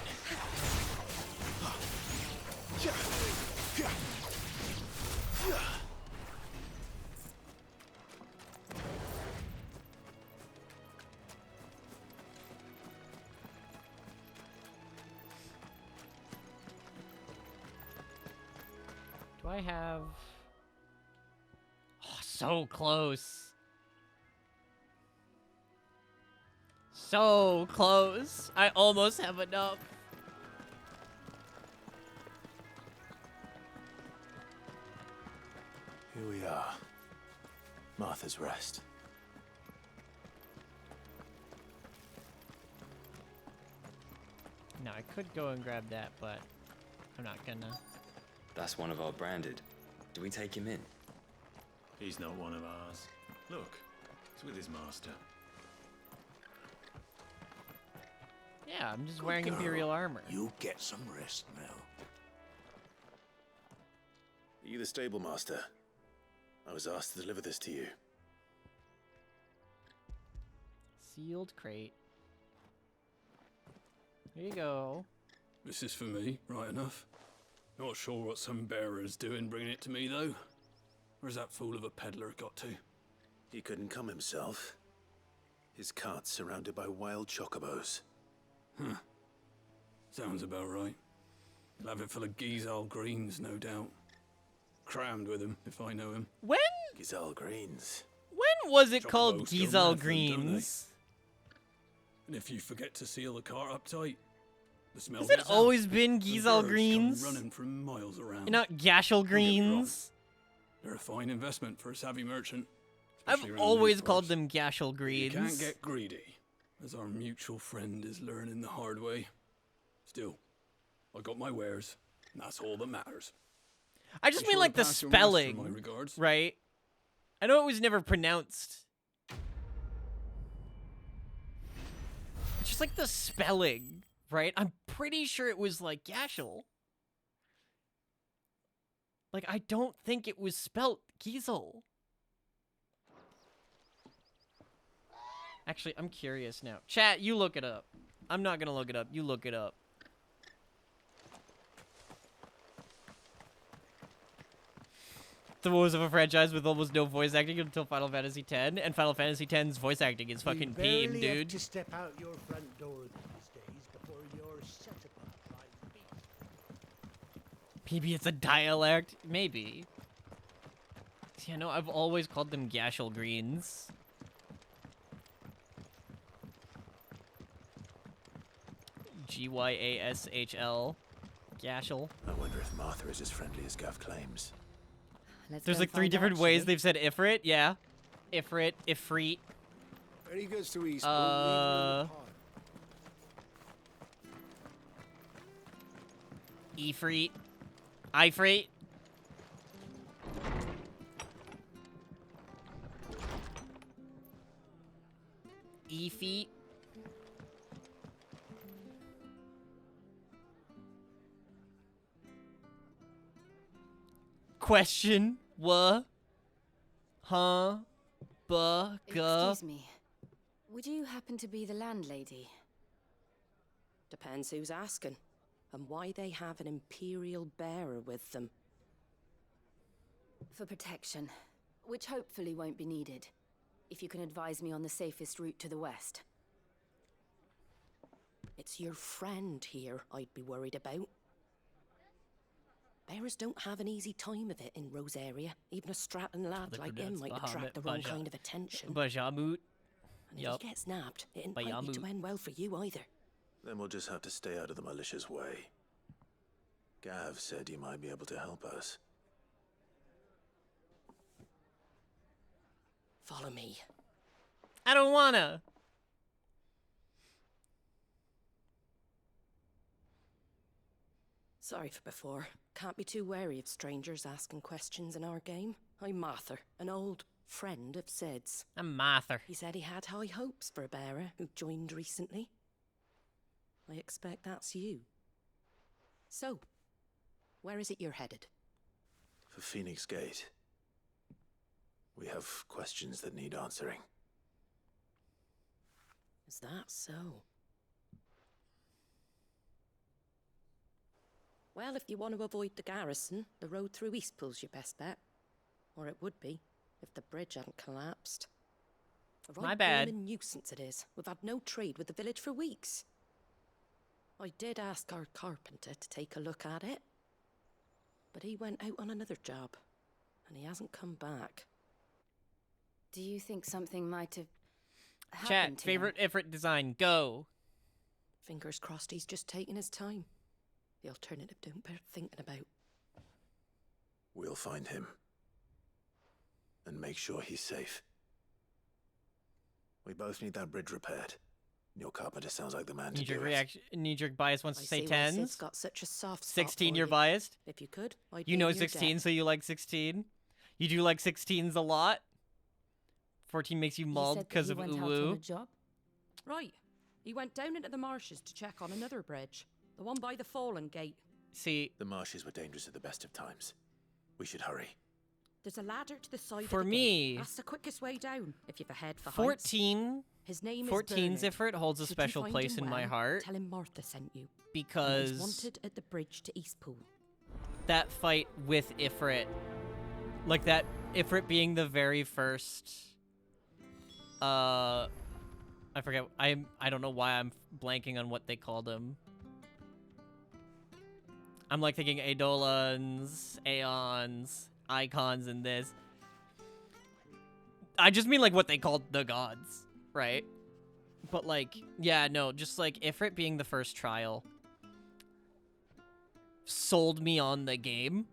Do I have... Oh, so close. So close. I almost have enough. Here we are. Martha's Rest. Now, I could go and grab that, but I'm not gonna. That's one of our branded. Do we take him in? He's not one of ours. Look, he's with his master. Yeah, I'm just Good wearing girl. Imperial armor. You get some rest now. Are you the stable master? I was asked to deliver this to you. Sealed crate. Here you go. This is for me, right enough. Not sure what some bearer's doing bringing it to me, though. Where's that fool of a peddler got to? He couldn't come himself. His cart's surrounded by wild chocobos. Huh. Sounds about right. He'll have it full of Gizal greens, no doubt. Crammed with him, if I know him. When? Gizal greens. When was it called Chocobos go Gizal mad for them, don't Greens? they? And if you forget to seal the cart up tight, the smell Has it gets out, always been and Gizal birds come Greens? running from miles around. You're not Gashel Don't get me wrong, Greens? They're a fine investment for a savvy merchant. I've especially around always these called parts. them Gashel Greens. You can't get greedy, as our mutual friend is learning the hard way. Still, I got my wares, and that's all that matters. I just Be mean sure like to the pass your master my spelling, regards. right? I know it was never pronounced. It's just like the spelling, right? I'm pretty sure it was like Gashel. Like, I don't think it was spelt Giesel. Actually, I'm curious now. Chat, you look it up. I'm not gonna look it up. You look it up. The woes of a franchise with almost no voice acting until Final Fantasy X, and Final Fantasy X's voice acting is fucking You peem, barely have dude. to step out your front door these days before you're set upon by beasts. Maybe it's a dialect. Maybe. See, I know I've always called them Gashel Greens. Gyashl. Gashel. I wonder if Martha is as friendly as Gav claims. There's like 3 different ways they've said Ifrit. Yeah. Ifrit, Ifrit. Any goods to eat? Ifrit. Ifrit. Efeet. Question. Huh? Excuse me. Would you happen to be the landlady? Depends who's asking, and why they have an Imperial bearer with them. For protection, which hopefully won't be needed. If you can advise me on the safest route to the west. It's your friend here I'd be worried about. Bearers don't have an easy time of it in Rosaria. Even a Stratton lad like him might attract the wrong kind of attention. Bahamut. And if he gets nabbed, it ain't likely to end well for you either. Then we'll just have to stay out of the malicious way. Gav said you might be able to help us. Follow me. I don't wanna. Sorry for before. Can't be too wary of strangers asking questions in our game. I'm Martha, an old friend of Sid's. I'm Martha. He said he had high hopes for a bearer who joined recently. I expect that's you. So, where is it you're headed? For Phoenix Gate. We have questions that need answering. Is that so? Well, if you want to avoid the garrison, the road through Eastpool's your best bet. Or it would be, if the bridge hadn't collapsed. A My right bad. bloomin' nuisance it is. We've had no trade with the village for weeks. I did ask our carpenter to take a look at it. but he went out on another job, and he hasn't come back. Do you think something might have happened Chat, to favorite Ifrit design, go. Fingers crossed he's just taking his time. The alternative don't bear thinking about. We'll find him. And make sure he's safe. We both need that bridge repaired. Your carpenter sounds like the man to do it. Knee-jerk bias wants to say I see why Sid's 10s. got such a soft spot 16, for you're you. biased. If you could, I'd You be know in your 16, debt. so you like 16. You do like 16s a lot. 14 makes you mauled because of uwu. Right. He went down into the marshes to check on another bridge. The one by the Fallen Gate. See, the marshes were dangerous at the best of times. We should hurry. There's a ladder to the side For of the me, gate. That's the quickest way down, if you've a head for heights. 14. His name 14 is Bernard. Zifrit holds a Should you special find place him in my well, heart. Tell him Martha sent you. Because He's wanted at the bridge to Eastpool. that fight with Ifrit, like that Ifrit being the very first, I forget. I don't know why I'm blanking on what they called him. I'm like thinking Eidolons, Aeons, Icons in this. I just mean like what they called the gods, right? But like, yeah, no, just like Ifrit being the first trial sold me on the game.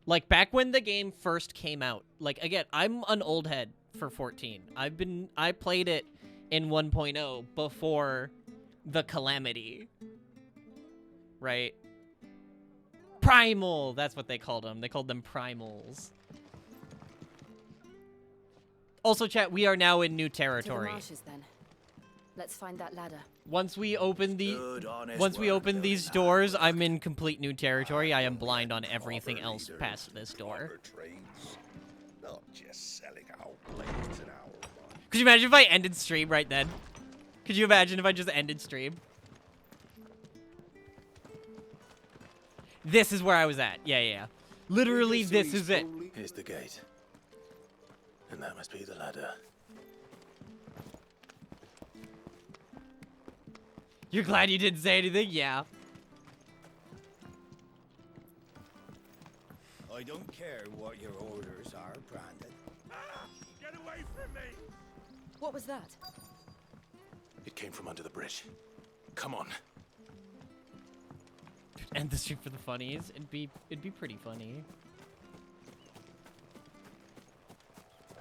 Like back when the game first came out. Like again, I'm an old head for 14. I played it in 1.0 before the calamity. Right? Primal, that's what they called them. They called them primals. Also, chat, we are now in new territory. To the marshes, then. Let's find that ladder. Once we open Good, these doors, I'm in complete new territory. I am blind on everything else past this door. Not just selling out blades and hour. Could you imagine if I ended stream right then? Could you imagine if I just ended stream? This is where I was at. Yeah. Literally, this is it. Here's the gate. And that must be the ladder. You're glad you didn't say anything? Yeah. I don't care what your orders are, Brandon. Get away from me! What was that? It came from under the bridge. Come on. End the stream for the funnies. It'd be pretty funny.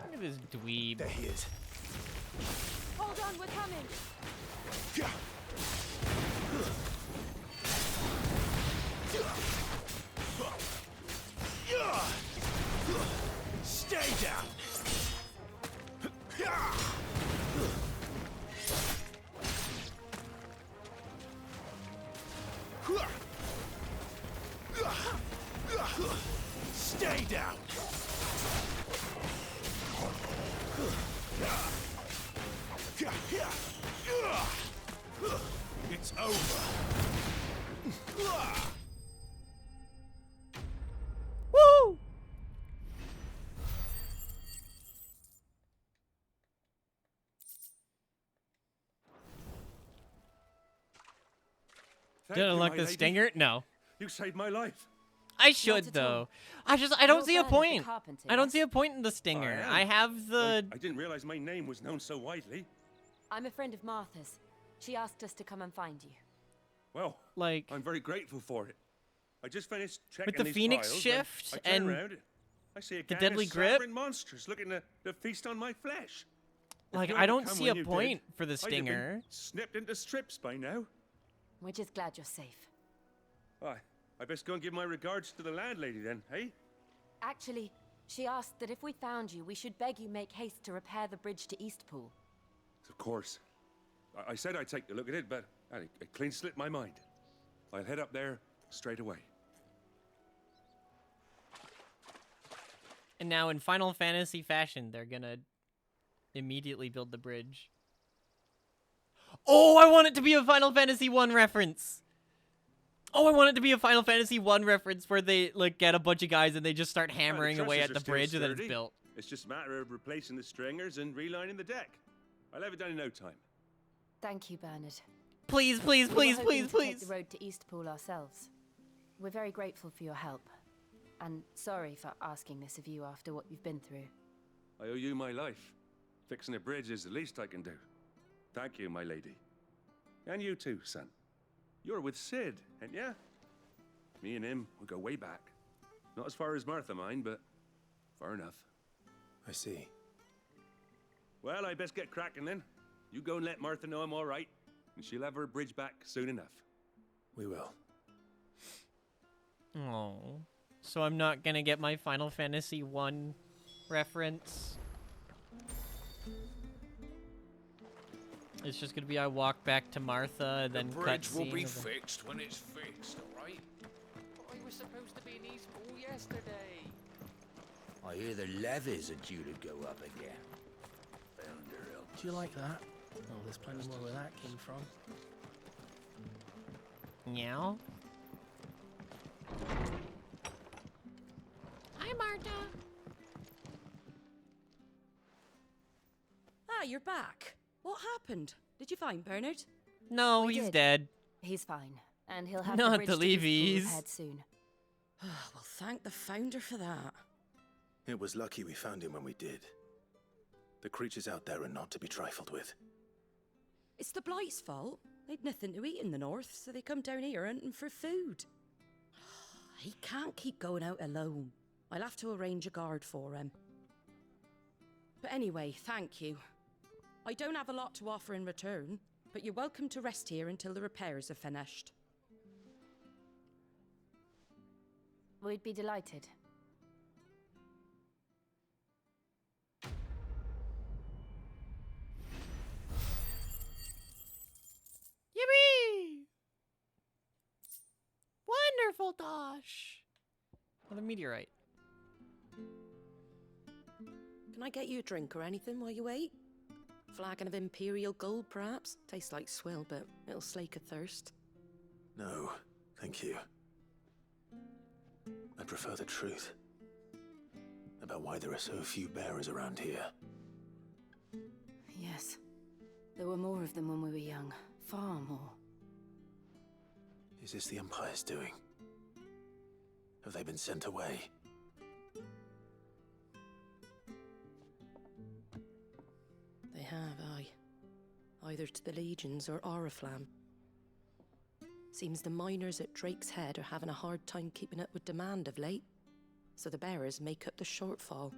Look at this dweeb. There he is. Hold on, we're coming. Stay down. Stay down. It's over. Woo! Did I unlock the stinger? No. You saved my life. I should though. I don't see a point. I don't see a point in the stinger. I have the. I didn't realize my name was known so widely. I'm a friend of Martha's. She asked us to come and find you. Well, like I'm very grateful for it. I just finished checking with the these Phoenix files shift when I turn and around, I see a the gang deadly of grip. savouring monsters looking to feast on my flesh. If Like you I hadn't don't come see when a you did, point for the I'd have been stinger. snipped into strips by now. We're just glad you're safe. Why, I best go and give my regards to the landlady then, hey? Actually, she asked that if we found you, we should beg you make haste to repair the bridge to Eastpool. Of course. I said I'd take a look at it, but it clean slipped my mind. I'll head up there straight away. And now in Final Fantasy fashion, they're gonna immediately build the bridge. Oh, I want it to be a Final Fantasy 1 reference. Oh, I want it to be a Final Fantasy 1 reference where they like get a bunch of guys and they just start hammering away at the bridge and then it's built. It's just a matter of replacing the stringers and relining the deck. I'll have it done in no time. Thank you, Bernard. Please, We were hoping to take the road to Eastpool ourselves. We're very grateful for your help. And sorry for asking this of you after what you've been through. I owe you my life. Fixing a bridge is the least I can do. Thank you, my lady. And you too, son. You're with Sid, ain't ya? Me and him, we go way back. Not as far as Martha, mind, but far enough. I see. Well, I best get cracking then. You go and let Martha know I'm all right, and she'll have her bridge back soon enough. We will. Oh, so I'm not gonna get my Final Fantasy 1 reference. It's just gonna be I walk back to Martha and then the bridge will cutscene be of the- fixed when it's fixed, all right? I was supposed to be in Eastpool yesterday. I hear the levies are due to go up again. Do you like that? Oh, there's plenty more where that came from. Meow. Hi, Marta. Ah, you're back. What happened? Did you find Bernard? No, We he's did. dead. He's fine, and he'll have Not the bridge the to Eastpool Levies. repaired soon. Well, thank the founder for that. It was lucky we found him when we did. The creatures out there are not to be trifled with. It's the Blight's fault. They'd nothing to eat in the north, so they come down here hunting for food. He can't keep going out alone. I'll have to arrange a guard for him. But anyway, thank you. I don't have a lot to offer in return, but you're welcome to rest here until the repairs are finished. We'd be delighted. Yippee! Wonderful, Tosh. Another meteorite. Can I get you a drink or anything while you wait? Flagon of Imperial Gold, perhaps? Tastes like swill, but it'll slake a thirst. No, thank you. I prefer the truth. About why there are so few bearers around here. Yes. There were more of them when we were young. Far more. Is this the Empire's doing? Have they been sent away? They have, aye. Either to the Legions or Oriflamme. Seems the miners at Drake's Head are having a hard time keeping up with demand of late, so the bearers make up the shortfall.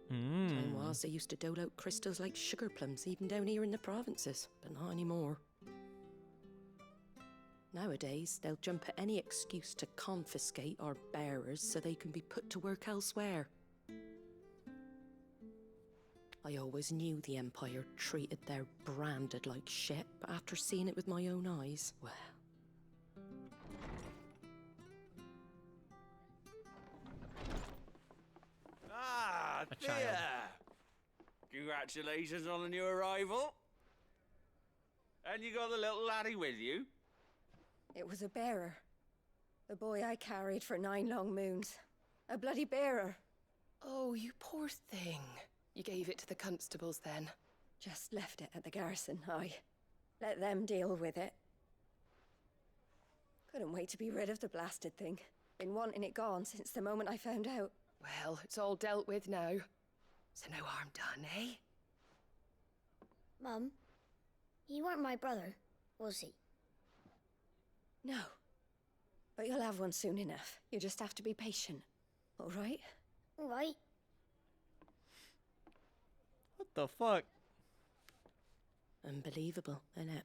Time was they used to dole out crystals like sugar plums even down here in the provinces, but not anymore. Nowadays, they'll jump at any excuse to confiscate our bearers so they can be put to work elsewhere. I always knew the Empire treated their branded like shit, but after seeing it with my own eyes, well... Ah, A child. dear! Congratulations on the new arrival. And you got the little laddie with you? It was a bearer. The boy I carried for 9 long moons. A bloody bearer. Oh, you poor thing. You gave it to the constables then? Just left it at the garrison, aye. Let them deal with it. Couldn't wait to be rid of the blasted thing. Been wanting it gone since the moment I found out. Well, it's all dealt with now. So no harm done, eh? Mum, he weren't my brother, was he? No. But you'll have one soon enough. You just have to be patient. All right? All right. What the fuck? Unbelievable, innit?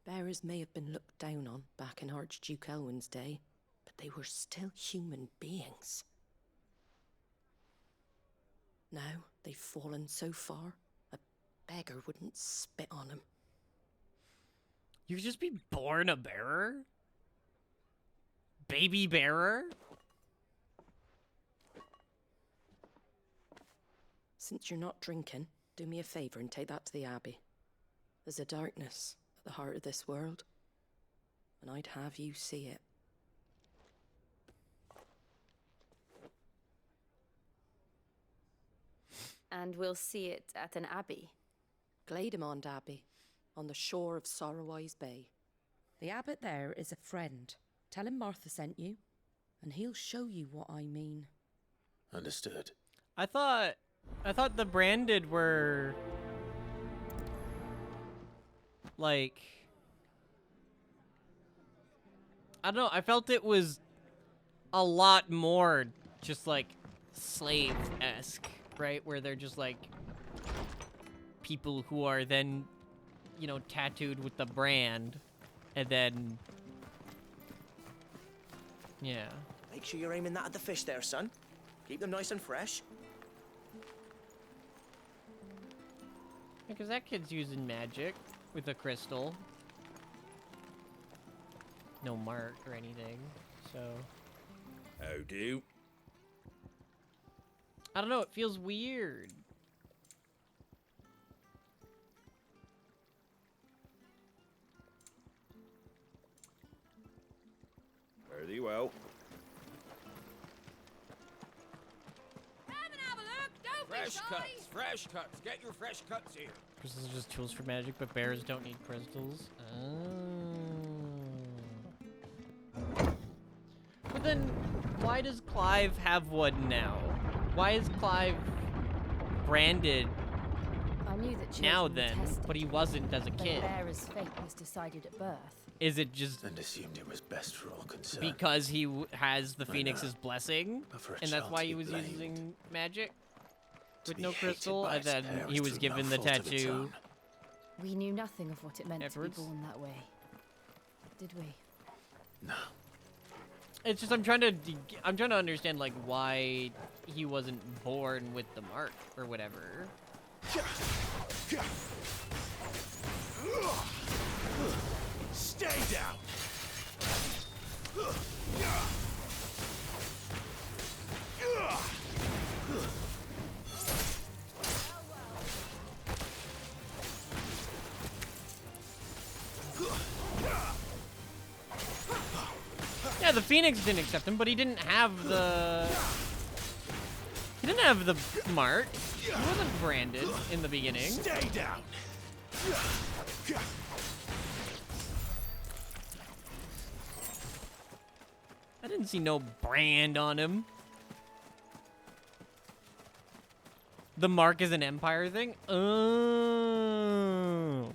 Bearers may have been looked down on back in Archduke Elwin's day, but they were still human beings. Now they've fallen so far, a beggar wouldn't spit on them. You could just be born a bearer? Baby bearer? Since you're not drinking, do me a favour and take that to the Abbey. There's a darkness at the heart of this world, and I'd have you see it. And we'll see it at an abbey. Glademond Abbey, on the shore of Sorrowwise Bay. The abbot there is a friend. Tell him Martha sent you. And he'll show you what I mean. Understood. I thought the branded were like, I don't know, I felt it was a lot more just like slave-esque, right? Where they're just like people who are then, you know, tattooed with the brand and then, yeah. Make sure you're aiming that at the fish there, son. Keep them nice and fresh. Because that kid's using magic with a crystal. No mark or anything, so. How do? I don't know, it feels weird. Fare thee well. Fresh cuts, fresh cuts. Get your fresh cuts here. Crystals are just tools for magic, but bears don't need crystals. Oh. But then, why does Clive have one now? Why is Clive branded I knew that now children then, were tested, but he wasn't as a but kid? Bearer's fate was decided at birth. Is it just And assumed it was best for all concerned. because he has the I Phoenix's know, blessing, but for a and that's child why to he be was blamed, using magic with be no hated crystal, by and his then parents he was through no given the fault of its tattoo? own. We knew nothing of what it meant Afterwards? to be born that way. Did we? No. It's just I'm trying to understand like why he wasn't born with the mark or whatever. Stay down. Yeah, the Phoenix didn't accept him, but he didn't have the mark. He wasn't branded in the beginning. Stay down. I didn't see no brand on him. The mark is an Empire thing? Oh.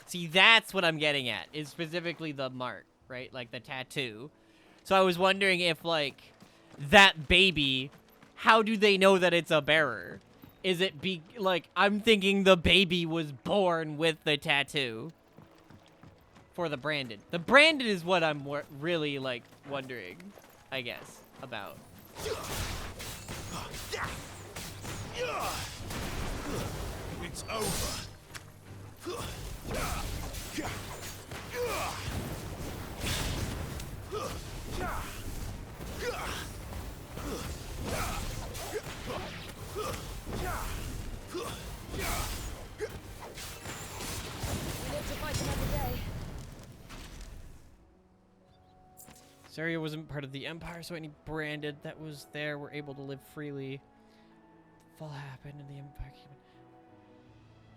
See, that's what I'm getting at, is specifically the mark, right? Like the tattoo. So I was wondering if, like, that baby, how do they know that it's a bearer? Is it like, I'm thinking the baby was born with the tattoo for the branded. The branded is what I'm really, like, wondering, I guess, about. It's over. Saria wasn't part of the Empire, so any branded that was there were able to live freely. The fall happened and the Empire came in.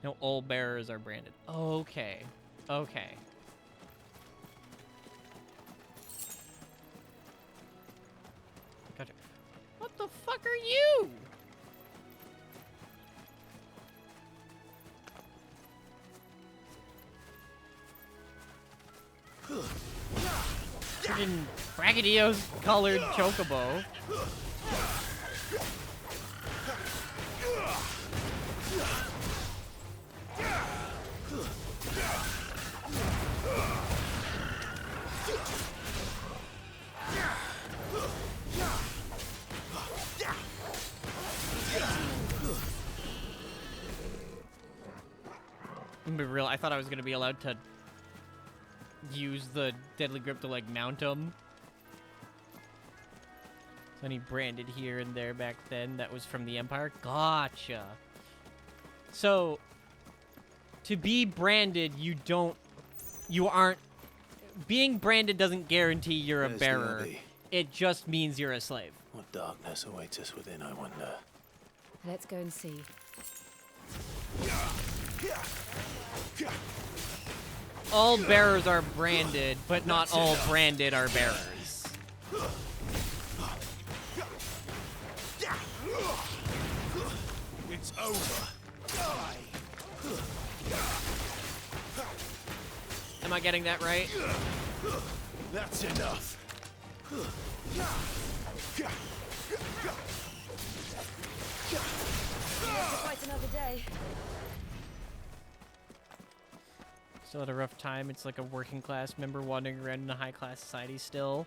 No, all bearers are branded. Okay. Okay. Gotcha. What the fuck are you? Freaking Braggadio's colored chocobo. I'm gonna be real, I thought I was gonna be allowed to use the deadly grip to like mount him. So any branded here and there back then that was from the Empire. Gotcha. So to be branded, you aren't being branded doesn't guarantee you're a There's the bearer. Abbey. It just means you're a slave. What darkness awaits us within, I wonder. Let's go and see. All bearers are branded, but not all branded are bearers. It's over. Die. Am I getting that right? That's enough. Quite another day. Still had a rough time. It's like a working class member wandering around in a high class society still.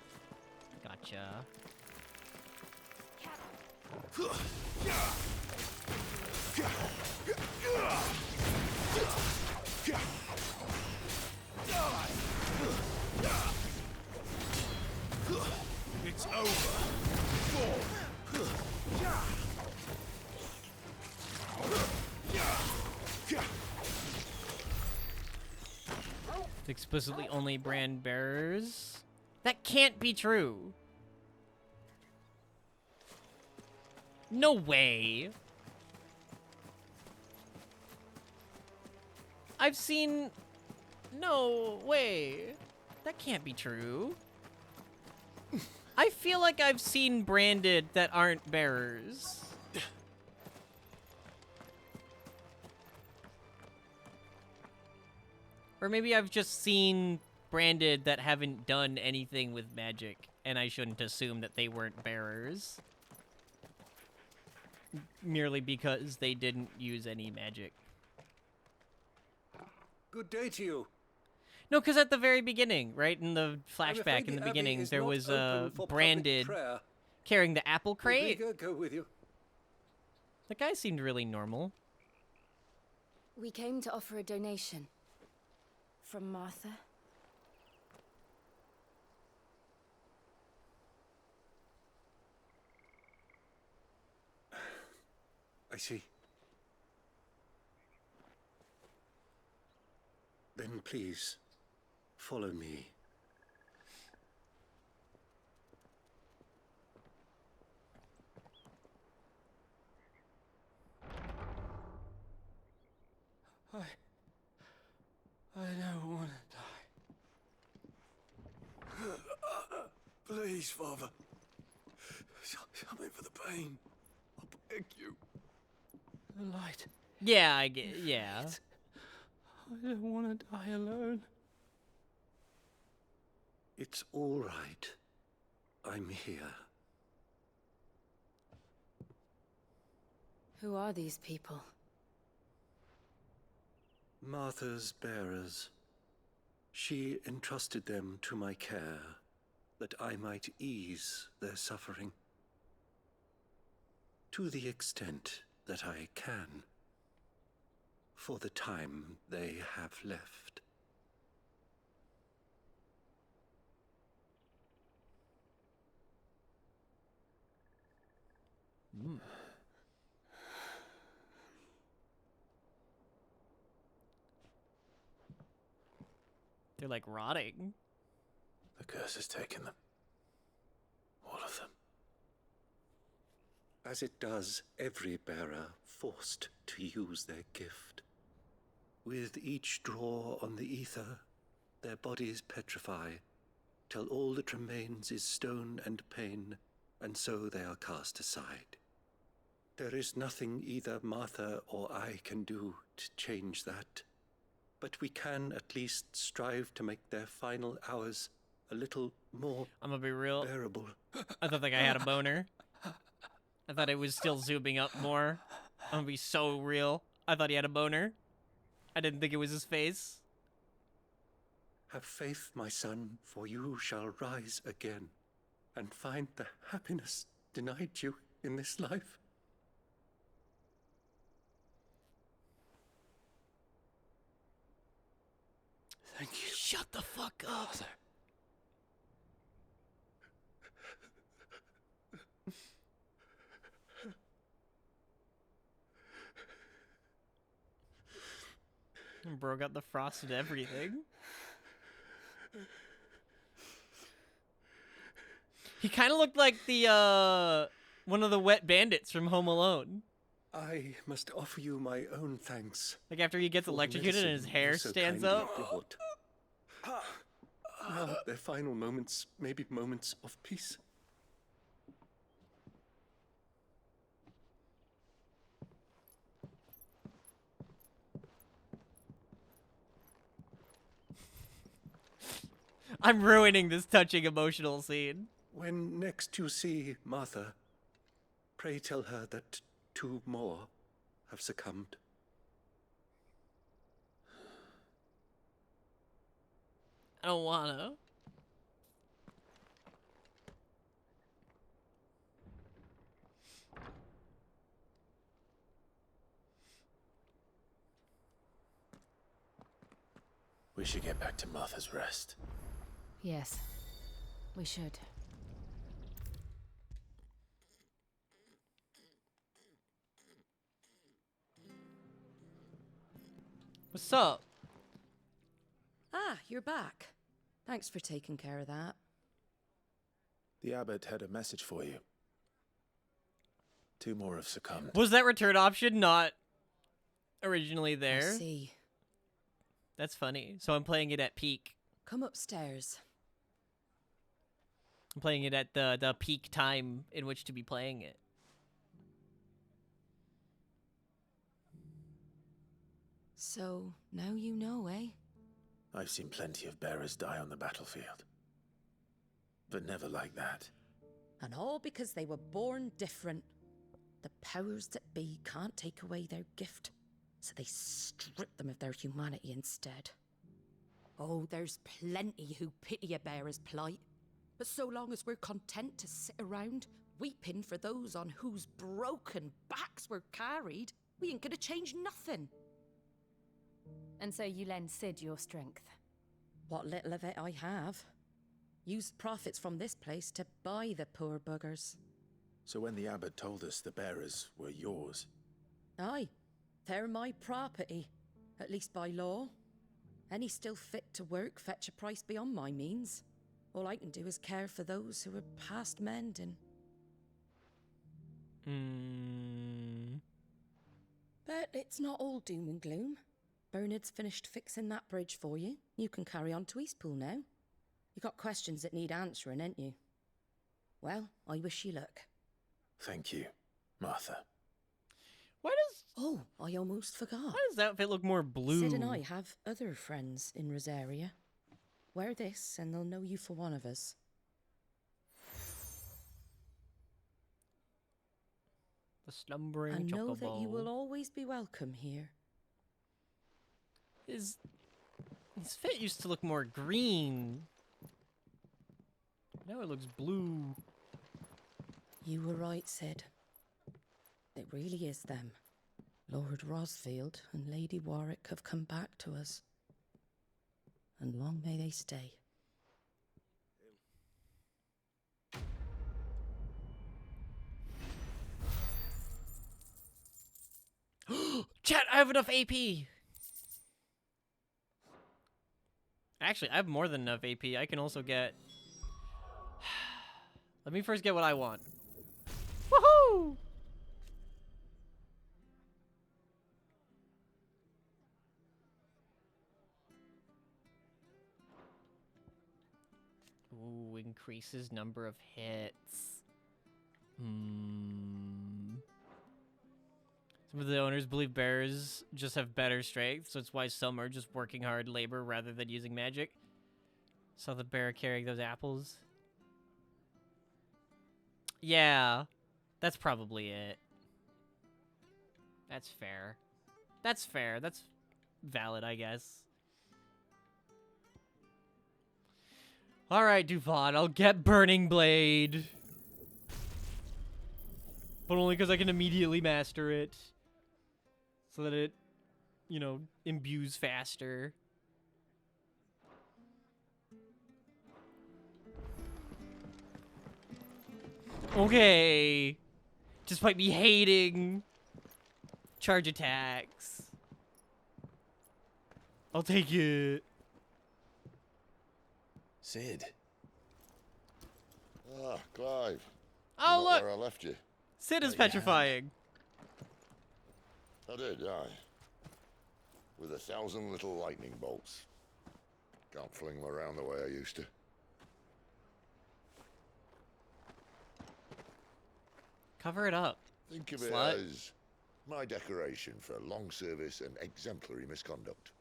Gotcha. It's over. It's explicitly only brand bearers. That can't be true. No way. I've seen... No way. That can't be true. I feel like I've seen branded that aren't bearers. Or maybe I've just seen branded that haven't done anything with magic, and I shouldn't assume that they weren't bearers. Merely because they didn't use any magic. Good day to you. No, because at the very beginning, right, in the I'm flashback afraid in the Abbey beginning, is there not was open for public branded prayer. carrying the apple crate. Rodrigo, go with you. The guy seemed really normal. We came to offer a donation. From Martha. I see. Then please, follow me. I don't want to die. Please, Father. Something for the pain. I beg you. The light. Yeah, I get. Yeah. I don't want to die alone. It's all right. I'm here. Who are these people? Martha's bearers. She entrusted them to my care, that I might ease their suffering. To the extent that I can, for the time they have left. Mm. They're like rotting. The curse has taken them. All of them. As it does every bearer forced to use their gift. With each draw on the ether, their bodies petrify, till all that remains is stone and pain, and so they are cast aside. There is nothing either Martha or I can do to change that, but we can at least strive to make their final hours a little more I'm gonna be real. bearable. I thought the guy had a boner. I thought it was still zooming up more. I'm gonna be so real. I thought he had a boner. I didn't think it was his face. Have faith, my son, for you shall rise again and find the happiness denied you in this life. Thank you. Shut the fuck up. Father. Bro got the frosted everything. He kind of looked like the, one of the wet bandits from Home Alone. I must offer you my own thanks. Like after he gets for electrocuted and his medicine hair you so stands kindly up. brought. Now, their final moments may be moments of peace. I'm ruining this touching emotional scene. When next you see Martha, pray tell her that 2 more have succumbed. I don't wanna. We should get back to Martha's Rest. Yes, we should. What's up? Ah, you're back. Thanks for taking care of that. The abbot had a message for you. 2 more have succumbed. Was that return option not originally there? I see. That's funny. So I'm playing it at peak. Come upstairs. I'm playing it at the peak time in which to be playing it. So, now you know, eh? I've seen plenty of bearers die on the battlefield. But never like that. And all because they were born different. The powers that be can't take away their gift, so they strip them of their humanity instead. Oh, there's plenty who pity a bearer's plight. But so long as we're content to sit around, weeping for those on whose broken backs we're carried, we ain't gonna change nothing. And so you lend Sid your strength? What little of it I have. Used profits from this place to buy the poor buggers. So when the abbot told us the bearers were yours... Aye, they're my property, at least by law. Any still fit to work fetch a price beyond my means. All I can do is care for those who are past mending. But it's not all doom and gloom. Bernard's finished fixing that bridge for you. You can carry on to Eastpool now. You got questions that need answering, ain't you? Well, I wish you luck. Thank you, Martha. Why does... Oh, I almost forgot. Why does that outfit look more blue? Sid and I have other friends in Rosaria. Wear this and they'll know you for one of us. The slumbering and know chocobo. that you will always be welcome here. His fit used to look more green. Now it looks blue. You were right, Sid. It really is them. Lord Rosfield and Lady Warwick have come back to us. And long may they stay. Chat, I have enough AP! Actually, I have more than enough AP. I can also get... Let me first get what I want. Woohoo! Ooh, increases number of hits. Some of the owners believe bears just have better strength, so it's why some are just working hard labor rather than using magic. Saw the bear carrying those apples. Yeah, that's probably it. That's fair. That's fair. That's valid, I guess. Alright, Duvon, I'll get Burning Blade. But only because I can immediately master it. So that it, you know, imbues faster. Okay. Despite me hating charge attacks. I'll take it. Sid. Ah, Clive. Oh, Not look. where I left you. Sid is petrifying. I did, aye. With 1,000 little lightning bolts. Can't fling them around the way I used to. Cover it up. Think of Slut. it as my decoration for long service and exemplary misconduct.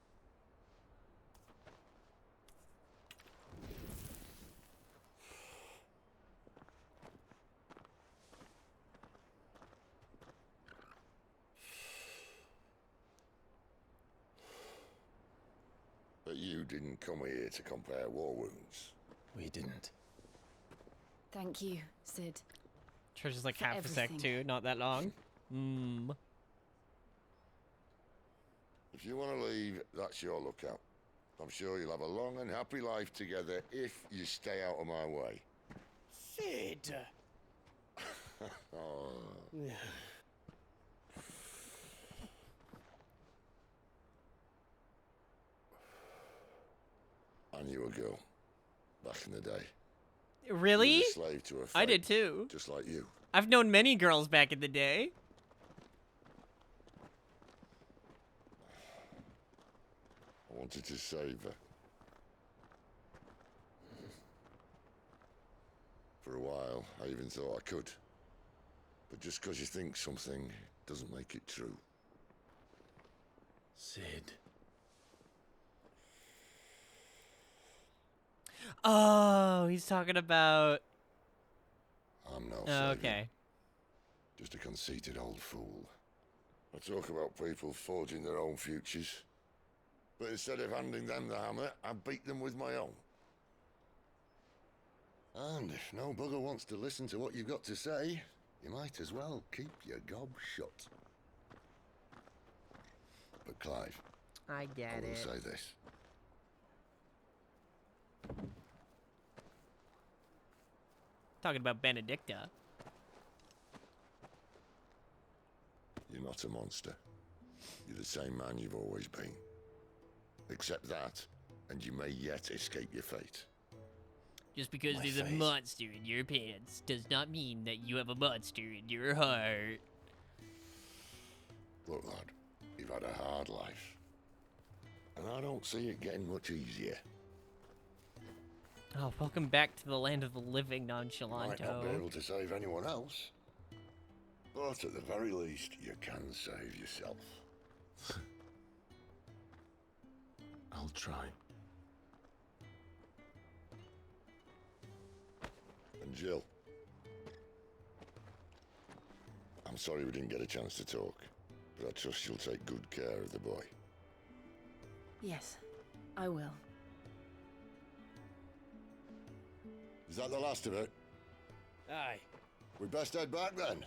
But you didn't come here to compare war wounds. We didn't. Thank you, Sid. Church is like For half a sec everything. too, not that long. If you want to leave, that's your lookout. I'm sure you'll have a long and happy life together if you stay out of my way. Sid! Oh. I knew a girl back in the day. Really? She was a slave to her I fate, did too. just like you. I've known many girls back in the day. I wanted to save her. For a while, I even thought I could. But just because you think something doesn't make it true. Sid. Oh, he's talking about. I'm no Oh, savior. okay. Just a conceited old fool. I talk about people forging their own futures. But instead of handing them the hammer, I beat them with my own. And if no bugger wants to listen to what you've got to say, you might as well keep your gob shut. But Clive, I get I will it. say this. Talking about Benedicta. You're not a monster. You're the same man you've always been. Accept that, and you may yet escape your fate. Just because My there's a faith. monster in your pants does not mean that you have a monster in your heart. Look, lad, you've had a hard life. And I don't see it getting much easier. Oh, welcome back to the land of the living, Might not be Nonchalanto. able to save anyone else. But at the very least, you can save yourself. I'll try. And Jill. I'm sorry we didn't get a chance to talk, but I trust you'll take good care of the boy. Yes, I will. Is that the last of it? Aye. We best head back then.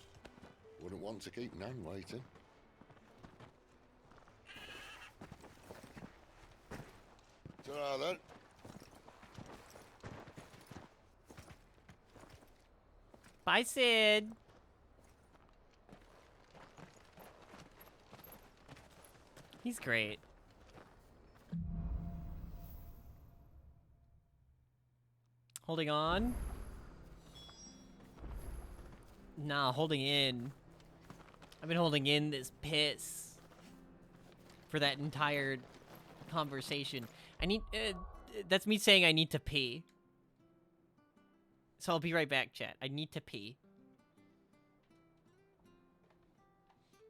Wouldn't want to keep Nan waiting. Ta-ra then. Bye, Sid. He's great. Holding on. Nah, holding in. I've been holding in this piss for that entire conversation. I need, that's me saying I need to pee. So I'll be right back, chat. I need to pee.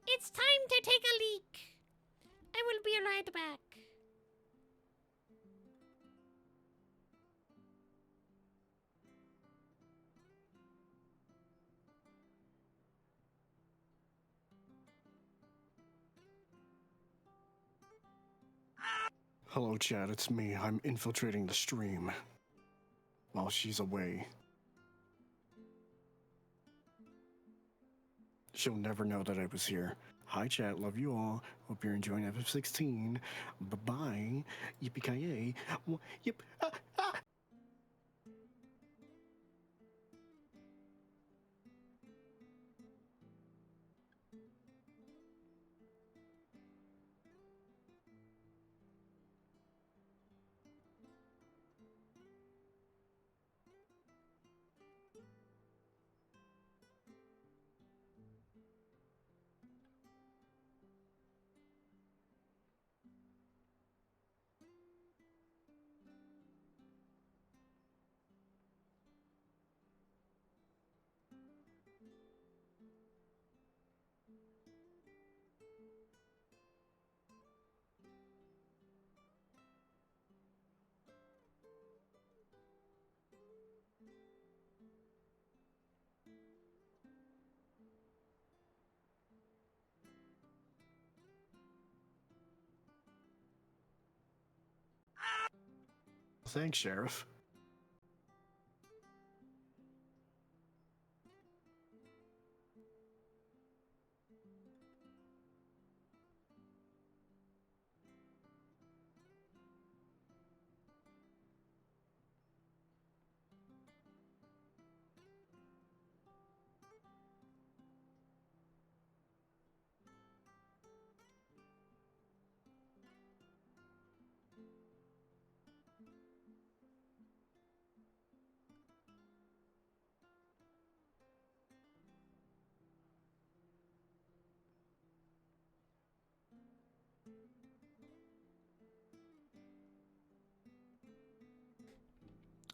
It's time to take a leak. I will be right back. Hello, Chad. It's me. I'm infiltrating the stream while she's away. She'll never know that I was here. Hi, chat. Love you all. Hope you're enjoying FF16. Bye-bye. Yippee-ki-yay. Yip. Ah, ah. Thanks, Sheriff.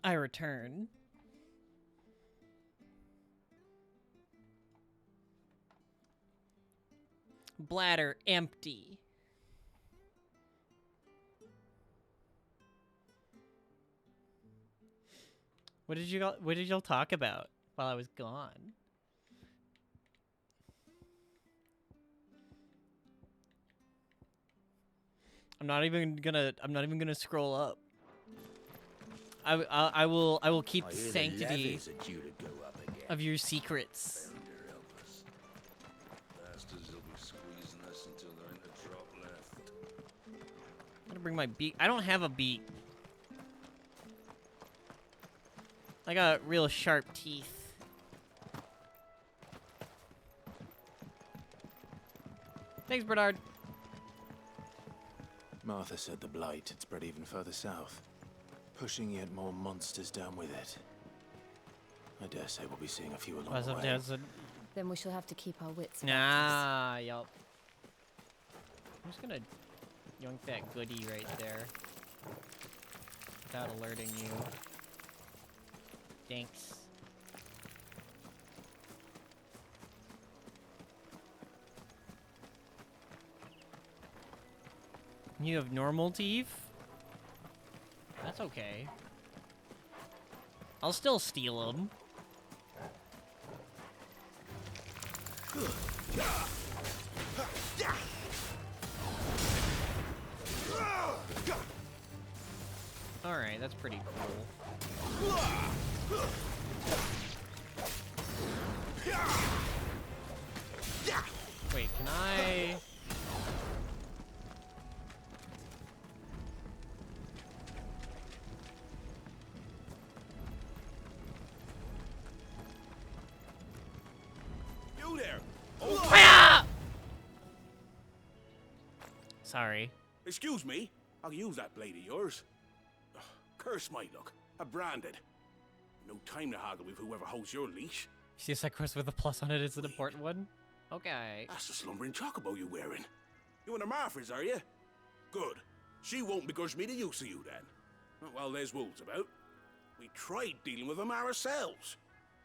I return. Bladder empty. What did y'all talk about while I was gone? I'm not even gonna scroll up. I will keep the sanctity of your secrets. Bastards will be squeezing us until there ain't a drop left. I'm gonna bring my beak. I don't have a beak. I got real sharp teeth. Thanks, Bernard. Martha said the blight had spread even further south, pushing yet more monsters down with it. I dare say we'll be seeing a few along the way. Then we shall have to keep our wits about Nah, yup. I'm just gonna yoink that goodie right there without alerting you. Thanks. You have normal teeth? That's okay. I'll still steal them. Alright, that's pretty cool. Wait, can I... You there! Sorry. Excuse me. I'll use that blade of yours. Ugh, curse my luck. I'm branded. No time to haggle with whoever holds your leash. See a side quest with a plus on it is an important one? Okay. That's the slumbering chocobo you're wearing. You and the Marfors, are you? Good. She won't begrudge me the use of you then. Well, there's wolves about. We tried dealing with them ourselves.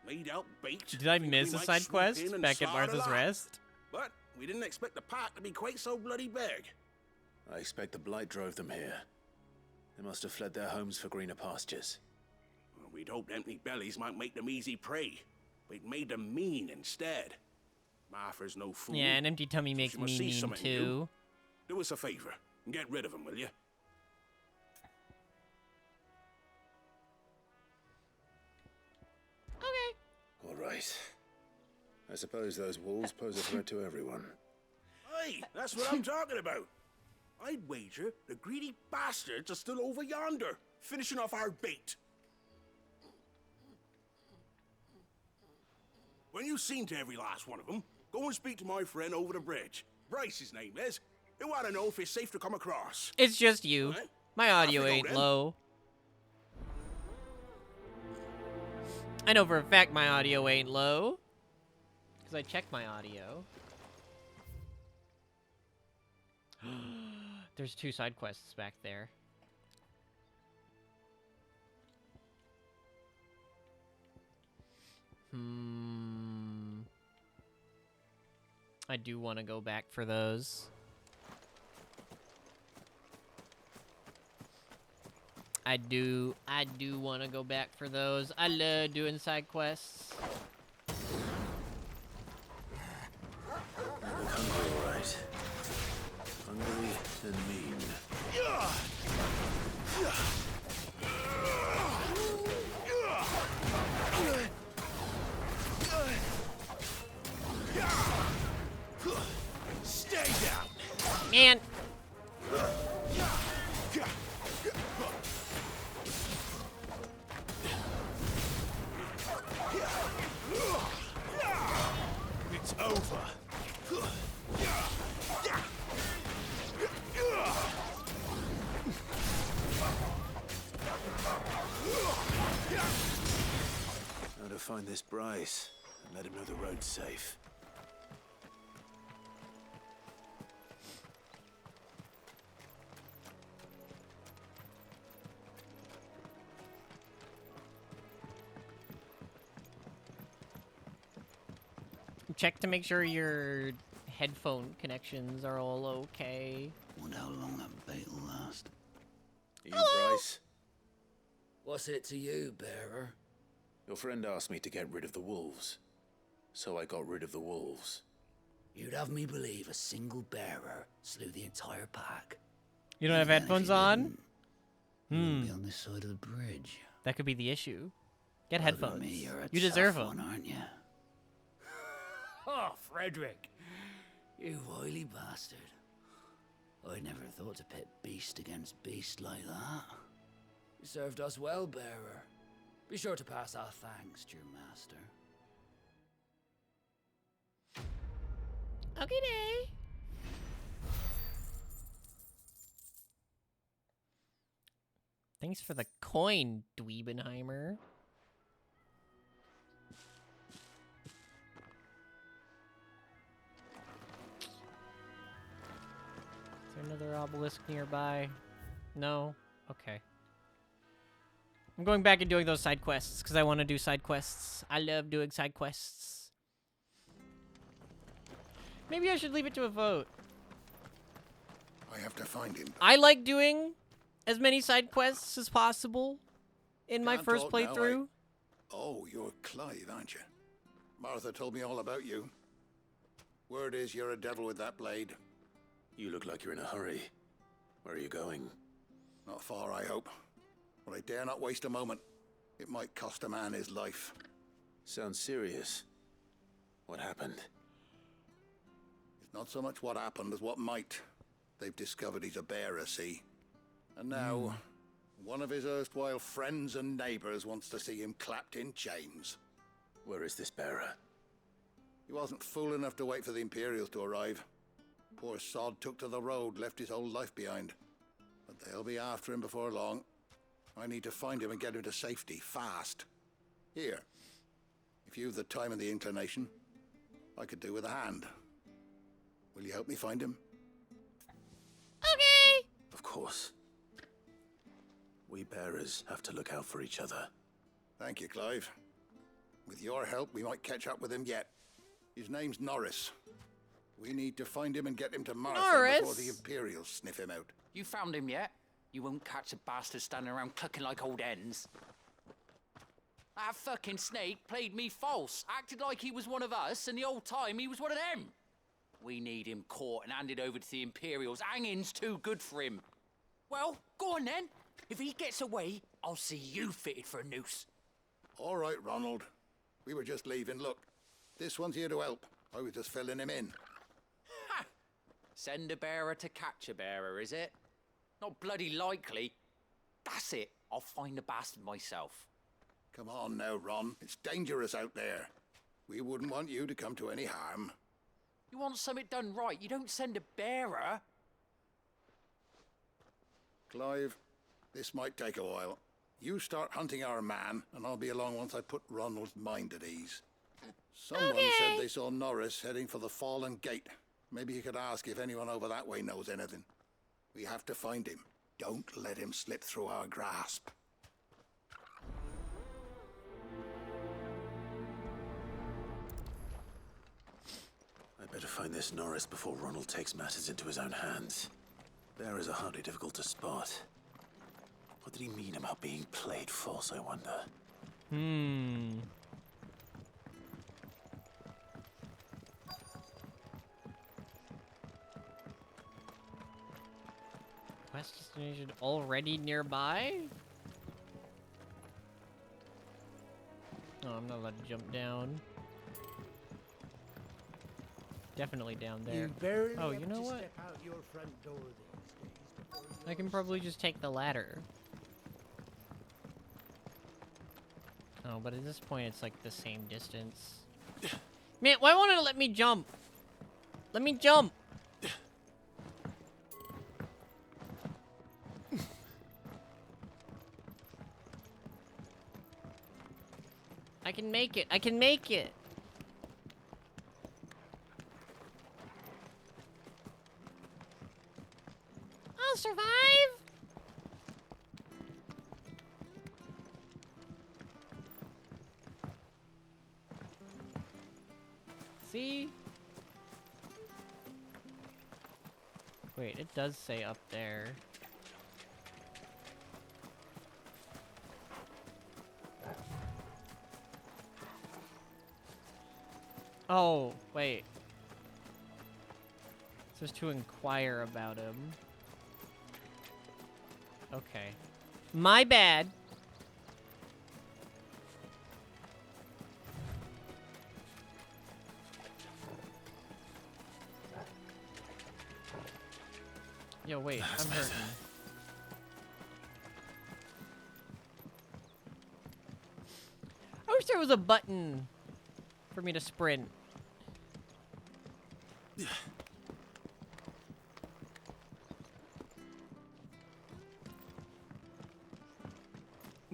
Laid out bait. Did I miss a side quest back at Martha's Rest? But we didn't expect the pack to be quite so bloody big. I expect the blight drove them here. They must have fled their homes for greener pastures. Well, we'd hoped empty bellies might make them easy prey. But it made them mean instead. Martha's no fool. Yeah, an empty tummy makes me mean too. Do us a favor and get rid of them, will you? Okay. All right. I suppose those wolves pose a threat to everyone. Hey, that's what I'm talking about. I'd wager the greedy bastards are still over yonder, finishing off our bait. When you've seen to every last one of them, go and speak to my friend over the bridge. Bryce, his name is. He want to know if it's safe to come across. It's just you. Right? My audio ain't low. I know for a fact my audio ain't low. Because I checked my audio. There's 2 side quests back there. I do want to go back for those. I do want to go back for those. I love doing side quests. Look hungry, all right. Hungry and mean. Man. It's over. Now to find this Bryce and let him know the road's safe. Check to make sure your headphone connections are all okay. Wonder how long that bait will last. You, Bryce? What's it to you, bearer? Your friend asked me to get rid of the wolves, so I got rid of the wolves. You'd have me believe a single bearer slew the entire pack. You don't have headphones on? You wouldn't be on this side of the bridge. That could be the issue. Get Other than headphones. me, you're a You deserve tough them. one, aren't you? Oh, Frederick. You wily bastard. I never thought to pit beast against beast like that. You served us well, bearer. Be sure to pass our thanks to your master. Okay, day. Thanks for the coin, Dweebenheimer. Is there another obelisk nearby? No? Okay. I'm going back and doing those side quests, because I want to do side quests. I love doing side quests. Maybe I should leave it to a vote. I have to find him. I like doing as many side quests as possible in my Can't first talk now, playthrough. Oh, you're Clive, aren't you? Martha told me all about you. Word is you're a devil with that blade. You look like you're in a hurry. Where are you going? Not far, I hope. But I dare not waste a moment. It might cost a man his life. Sounds serious. What happened? It's not so much what happened as what might. They've discovered he's a bearer, see? And now, one of his erstwhile friends and neighbors wants to see him clapped in chains. Where is this bearer? He wasn't fool enough to wait for the Imperials to arrive. Poor sod took to the road, left his whole life behind. But they'll be after him before long. I need to find him and get him to safety, fast. Here, if you've the time and the inclination, I could do with a hand. Will you help me find him? Okay. Of course. We bearers have to look out for each other. Thank you, Clive. With your help, we might catch up with him yet. His name's Norris. We need to find him and get him to Martha before the Imperials sniff him out. You found him yet? You won't catch a bastard standing around clucking like old hens. That fucking snake played me false, acted like he was one of us, and the whole time he was one of them. We need him caught and handed over to the Imperials. Hanging's too good for him. Well, go on then. If he gets away, I'll see you fitted for a noose. All right, Ronald. We were just leaving. Look, this one's here to help. I was just filling him in. Ha! Send a bearer to catch a bearer, is it? Not bloody likely. That's it. I'll find the bastard myself. Come on now, Ron. It's dangerous out there. We wouldn't want you to come to any harm. You want something done right, you don't send a bearer. Clive, this might take a while. You start hunting our man, and I'll be along once I put Ronald's mind at ease. Someone said they saw Norris heading for the Fallen Gate. Maybe you could ask if anyone over that way knows anything. We have to find him. Don't let him slip through our grasp. I'd better find this Norris before Ronald takes matters into his own hands. Bearers are hardly difficult to spot. What did he mean about being played false, I wonder? Quest destination already nearby? Oh, I'm not allowed to jump down. definitely down there. You barely Oh, have you know to what? step out your front door these days before I can probably just take the ladder. Oh, but at this point, it's like the same distance. Man, why won't it let me jump? Let me jump! I can make it. I can make it. I'll survive. See? Wait, it does say up there. Oh, wait. It says to inquire about him. Okay. My bad. Yo, wait, I'm hurting. I wish there was a button for me to sprint.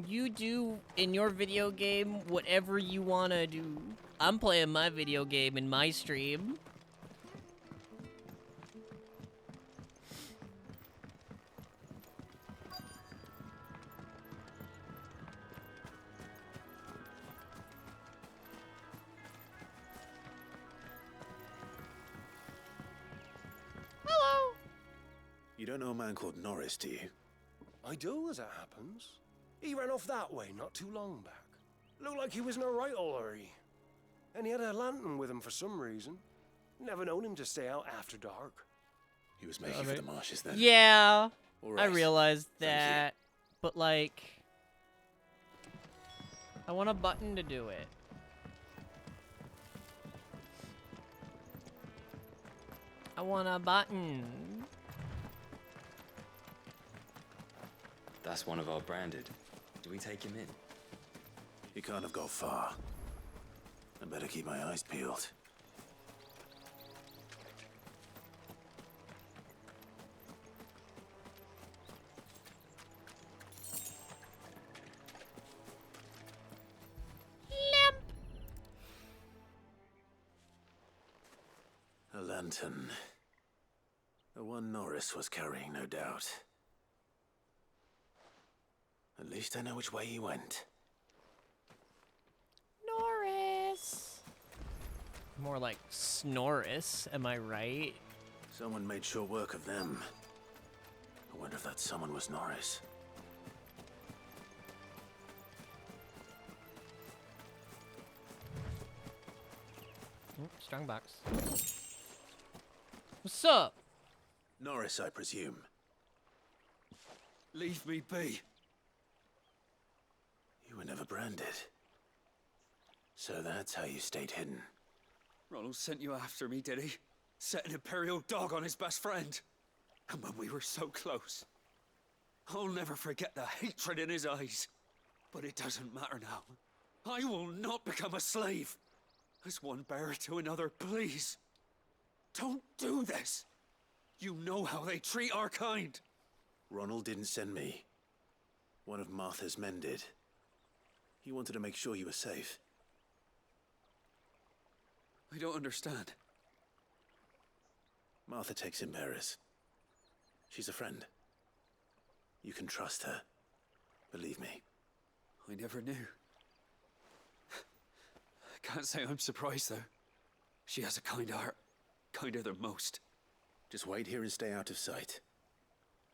You do in your video game whatever you wanna do. I'm playing my video game in my stream. Hello. You don't know a man called Norris, do you? I do, as it happens. He ran off that way not too long back. Looked like he was in a right old hurry. And he had a lantern with him for some reason. Never known him to stay out after dark. He was making for the marshes then. Yeah, All I right. realized Thank you. that, but like, I want a button to do it. I want a button. That's one of our branded. Do we take him in? He can't have got far. I better keep my eyes peeled. A lantern. The one Norris was carrying, no doubt. At least I know which way he went. Norris. More like Snorris, am I right? Someone made short work of them. I wonder if that someone was Norris. Strong box. What's up? Norris, I presume. Leave me be. You were never branded. So that's how you stayed hidden. Ronald sent you after me, did he? Set an Imperial dog on his best friend. And when we were so close. I'll never forget the hatred in his eyes. But it doesn't matter now. I will not become a slave. As one bearer to another, please. Don't do this. You know how they treat our kind. Ronald didn't send me. One of Martha's men did. He wanted to make sure you were safe. I don't understand. Martha takes in bearers. She's a friend. You can trust her. Believe me. I never knew. I can't say I'm surprised, though. She has a kind heart. Kinder than most. Just wait here and stay out of sight.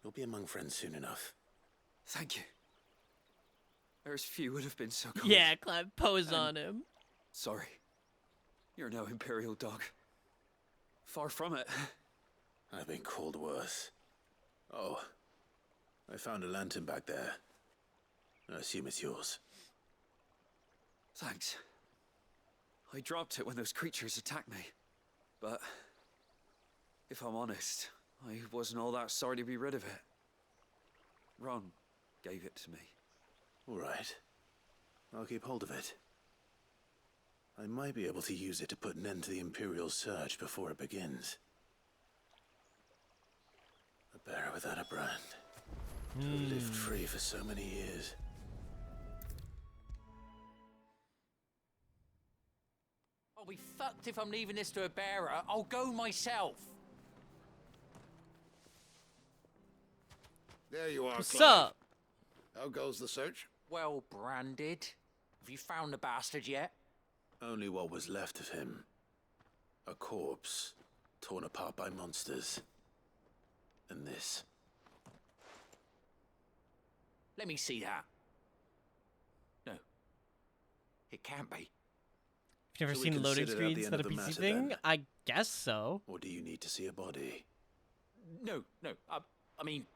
You'll be among friends soon enough. Thank you. There's few would have been so kind. Yeah, Clive, pose on him. Sorry. You're no Imperial dog. Far from it. I've been called worse. Oh, I found a lantern back there. I assume it's yours. Thanks. I dropped it when those creatures attacked me. But if I'm honest, I wasn't all that sorry to be rid of it. Ron gave it to me. All right. I'll keep hold of it. I might be able to use it to put an end to the Imperial Surge before it begins. A bearer without a brand. To have lived free for so many years. I'll be fucked if I'm leaving this to a bearer. I'll go myself. There you are, What's Clive. up? How goes the search? Well branded. Have you found the bastard yet? Only what was left of him. A corpse, torn apart by monsters. And this. Let me see that. No. It can't be. You've never Shall we seen loading consider that the screens end that of a the PC matter, thing? then? I guess so. Or do you need to see a body? No. I mean,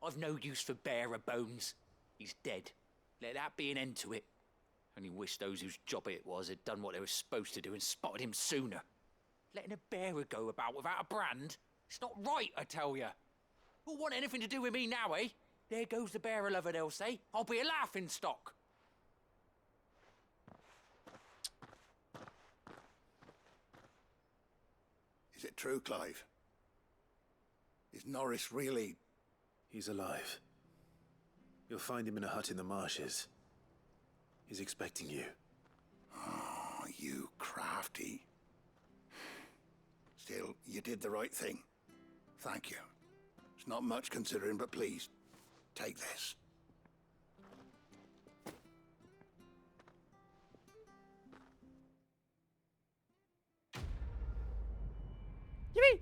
I've no use for bearer bones. He's dead. Let that be an end to it. Only wish those whose job it was had done what they were supposed to do and spotted him sooner. Letting a bearer go about without a brand? It's not right, I tell ya. Who'll want anything to do with me now, eh? There goes the bearer lover, they'll say. I'll be a laughing stock. Is it true, Clive? Is Norris really... He's alive. You'll find him in a hut in the marshes. He's expecting you. Oh, you crafty. Still, you did the right thing. Thank you. It's not much considering, but please, take this. Yippee!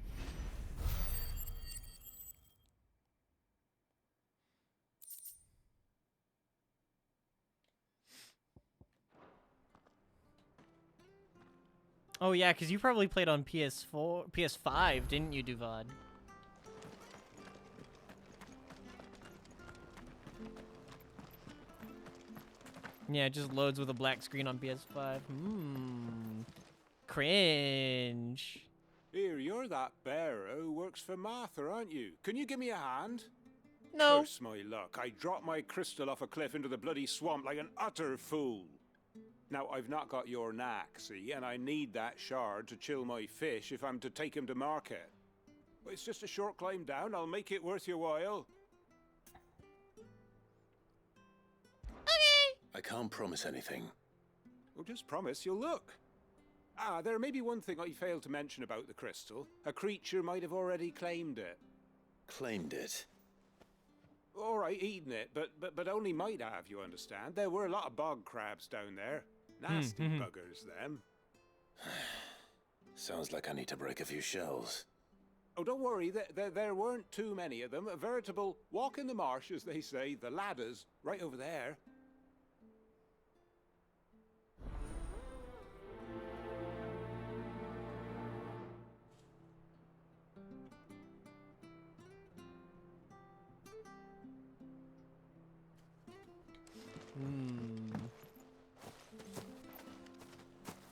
Oh yeah, because you probably played on PS4, PS5, didn't you, Duvad? Yeah, it just loads with a black screen on PS5. Cringe. Here, you're that bearer who works for Martha, aren't you? Can you give me a hand? No. Curse my luck. I dropped my crystal off a cliff into the bloody swamp like an utter fool. Now, I've not got your knack, see, and I need that shard to chill my fish if I'm to take him to market. But it's just a short climb down. I'll make it worth your while. I can't promise anything. Well, just promise you'll look. Ah, there may be one thing I failed to mention about the crystal. A creature might have already claimed it. Claimed it? All right, eaten it, but only might have, you understand. There were a lot of bog crabs down there. Nasty buggers, them. Sounds like I need to break a few shells. Oh, don't worry, there weren't too many of them. A veritable walk in the marsh, as they say, the ladders, right over there.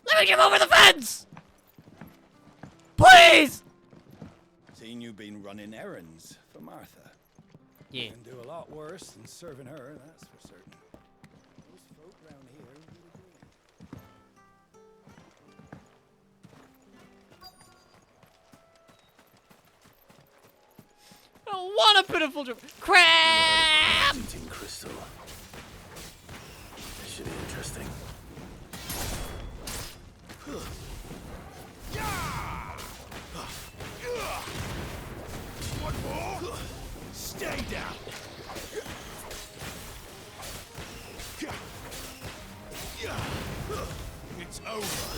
Let me get over the fence! Please! Seen you been running errands for Martha. Yeah. You can do a lot worse than serving her, that's for certain. Most folk round here would agree. Oh, what a pitiful joke. Crab! Eating crystal. This should be interesting. One more. Stay down. It's over.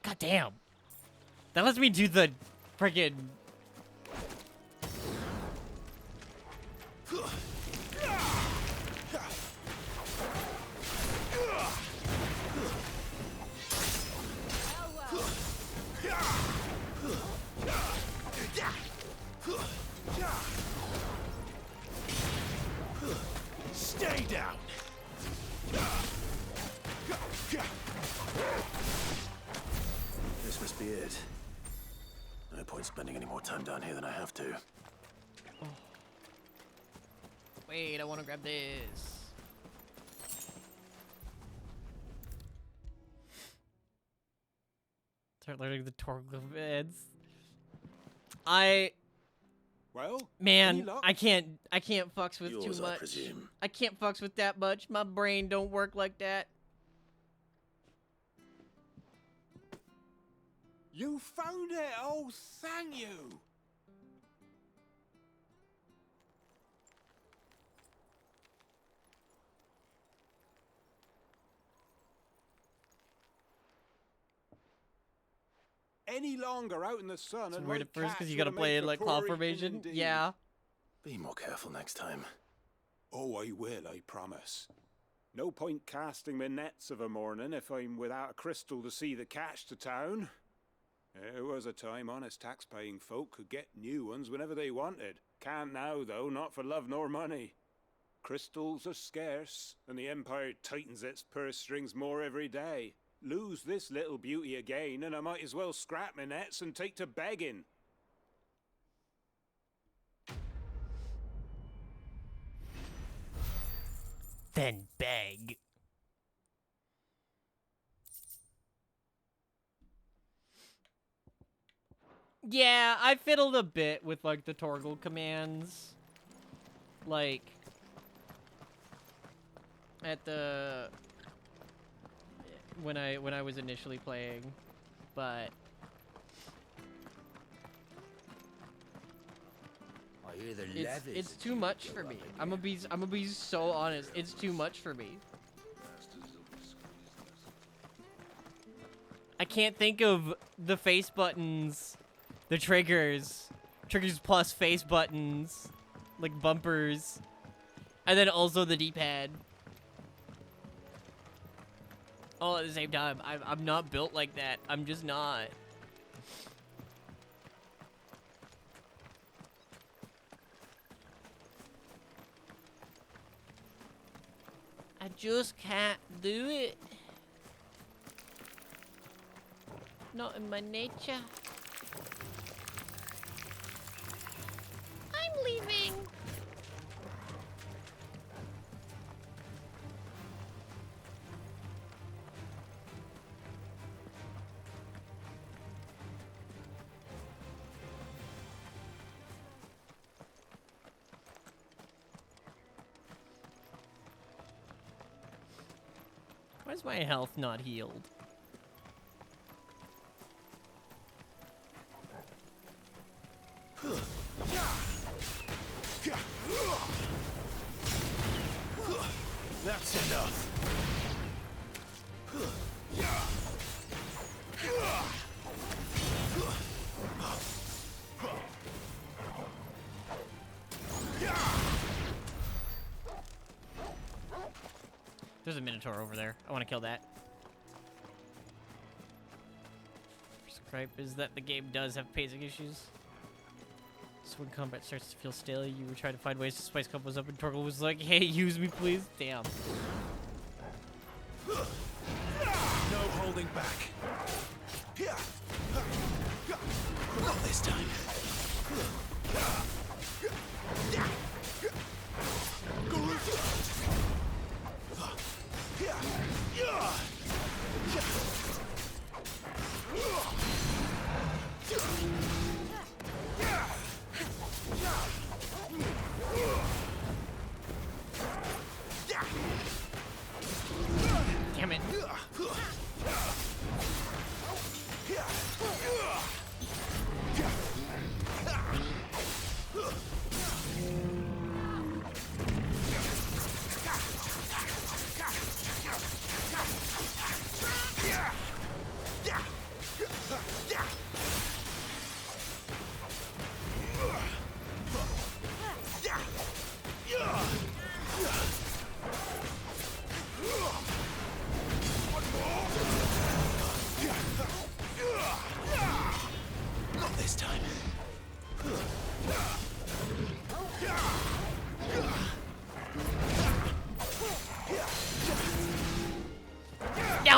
God damn. That lets me do the friggin' This must be it. No point spending any more time down here than I have to. Wait, I want to grab this. Start learning the Torgal commands. Well, Man, I can't fucks with Yours, too I much. presume. I can't fucks with that much. My brain don't work like that. You found it! Oh, thank you! Any longer out in the sun, It's and weird my at first cats because you would gotta have play made in for like poor claw eating formation. indeed. Yeah. Be more careful next time. Oh, I will, I promise. No point casting my nets of a morning if I'm without a crystal to see the catch to town. There was a time honest tax-paying folk could get new ones whenever they wanted. Can't now, though, not for love nor money. Crystals are scarce, and the Empire tightens its purse strings more every day. Lose this little beauty again, and I might as well scrap my nets and take to begging. Then beg. Yeah, I fiddled a bit with like the Torgal commands. Like at the when I was initially playing, but I hear the levies. it's too much for me. I'm gonna be so honest. It's too much for me. I can't think of the face buttons, the triggers plus face buttons, like bumpers, and then also the D-pad. All at the same time. I'm not built like that. I'm just not. I just can't do it. Not in my nature. I'm leaving. Why is my health not healed? That's enough. There's a Minotaur over there. I want to kill that. First gripe is that the game does have pacing issues. So when combat starts to feel stale, you were trying to find ways to spice combos up, and Torgal was like, "Hey, use me, please." Damn. No holding back. Not this time. Damn it.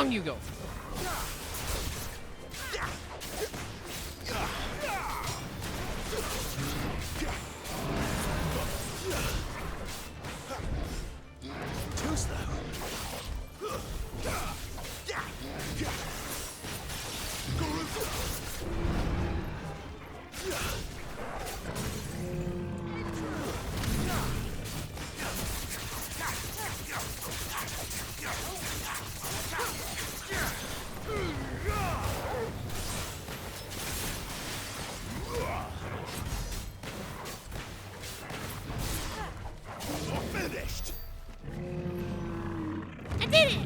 Down you go. Too slow. Finished. I did it.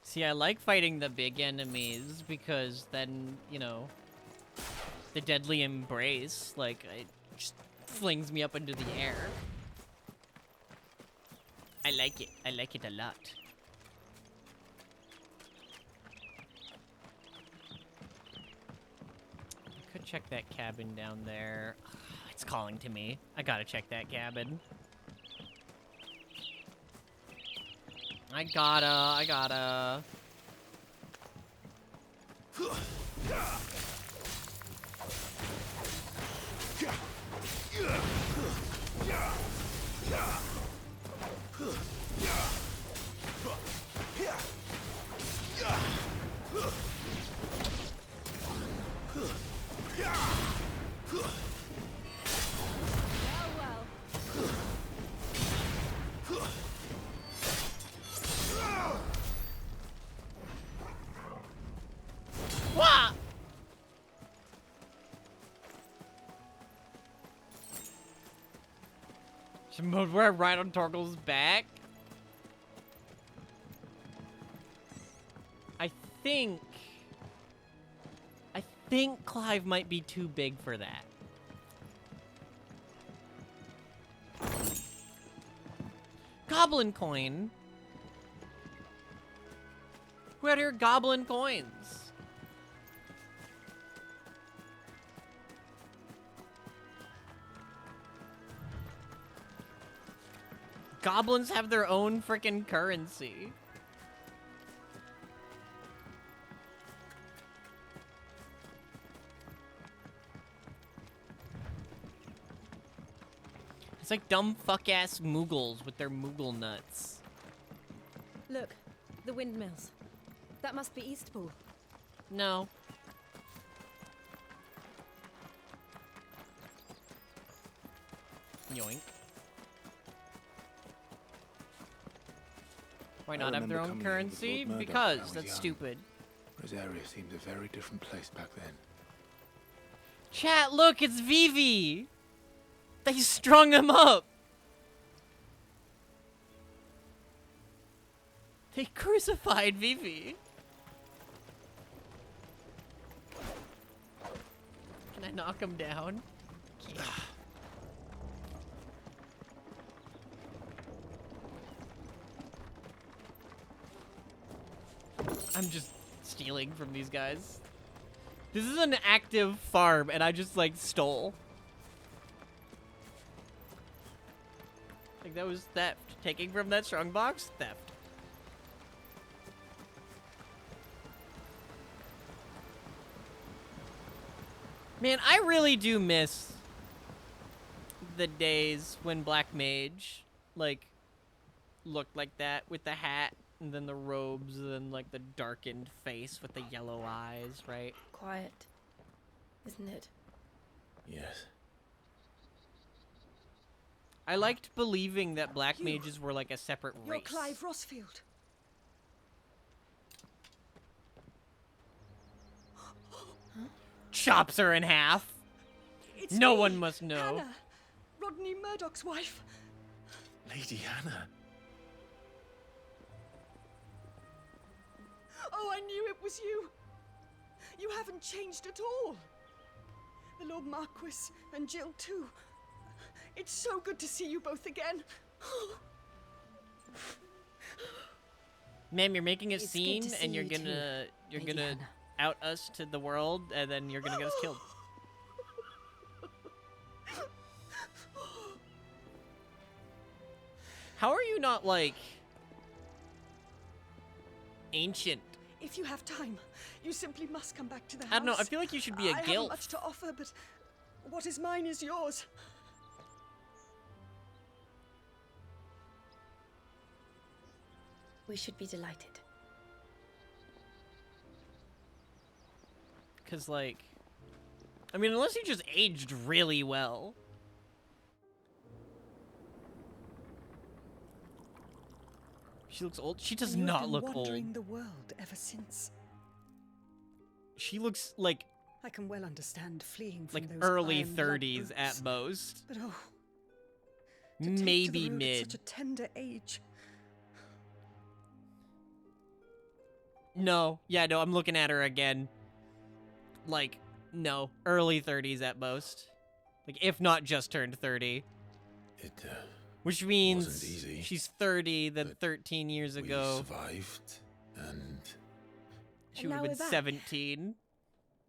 See, I like fighting the big enemies because then, you know, the deadly embrace, like, it just flings me up into the air. I like it. I like it a lot. I could check that cabin down there. It's calling to me. I gotta check that cabin. I gotta. Wah! We're right on Torgal's back. I think Clive might be too big for that. Goblin coin. Who had here goblin coins? Goblins have their own frickin' currency. It's like dumb fuck-ass Moogles with their Moogle nuts. Look, the windmills. That must be Eastpool. No. Yoink. Why not have their own currency? Because that's stupid. This area seemed a very different place back then. Chat, look, it's Vivi! They strung him up! They crucified Vivi. Can I knock him down? Yeah. I'm just stealing from these guys. This is an active farm, and I just, like, stole. Like, that was theft. Taking from that strongbox? Theft. Man, I really do miss the days when Black Mage, like, looked like that with the hat and then the robes and then, like, the darkened face with the yellow eyes, right? Quiet, isn't it? Yes. I liked believing that Black Mages were, like, a separate race. You're Clive Rossfield. Chops her in half. It's No me, one must know. Hannah, Rodney Murdoch's wife. Lady Hannah. Oh, I knew it was you. You haven't changed at all. The Lord Marquis and Jill too. It's so good to see you both again. Ma'am, you're making a It's good scene to see and you're you gonna too, Lady Hannah. out us to the world and then you're gonna get us killed. How are you not, like, ancient? If you have time, you simply must come back to the house. I don't know, I feel like you should be a I gilf. haven't much to offer, but what is mine is yours. We should be delighted. Because, like, I mean, unless you just aged really well. She looks old. She does And you have not been look old. wandering the world ever since. She looks like I can well understand fleeing from those early iron blood 30s roots. at most. But oh, to take to Maybe the road mid. at such a tender age. No, yeah, no, I'm looking at her again. Like, no, early 30s at most. Like, if not just turned 30. Which means wasn't easy, she's 30, then 13 years ago. We survived, and She would have now been we're back. 17.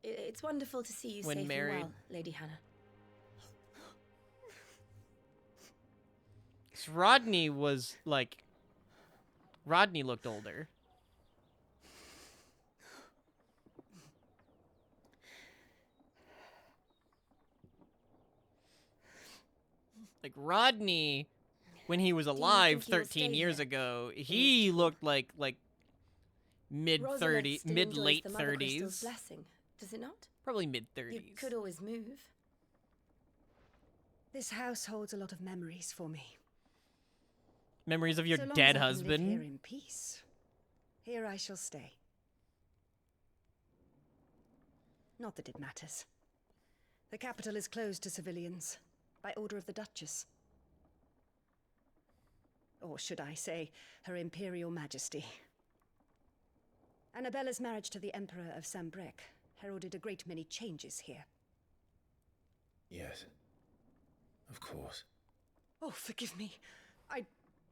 It's wonderful to see you When safe married. and well, Lady Hannah. 'Cause Rodney was, like... Rodney looked older. Like, Rodney, when he was alive think you'll 13 stay years here? ago, he looked like mid Rosalind 30, still mid enjoys late the Mother Crystal's 30s. blessing, does it not? Probably mid You 30s. could always move. This house holds a lot of memories for me. Memories of your So long dead as I can live husband. here in peace, here I shall stay. Not that it matters. The capital is closed to civilians by order of the Duchess. Or should I say, Her Imperial Majesty. Annabella's marriage to the Emperor of Sambrec heralded a great many changes here. yes, of course. Oh, forgive me.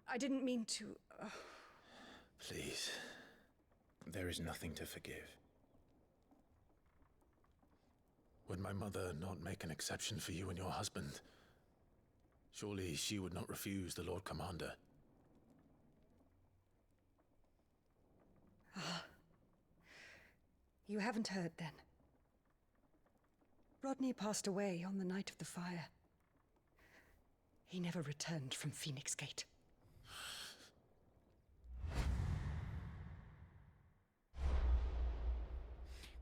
I didn't mean to... Please, there is nothing to forgive. Would my mother not make an exception for you and your husband? Surely she would not refuse the Lord Commander. You haven't heard, then. Rodney passed away on the night of the fire. He never returned from Phoenix Gate.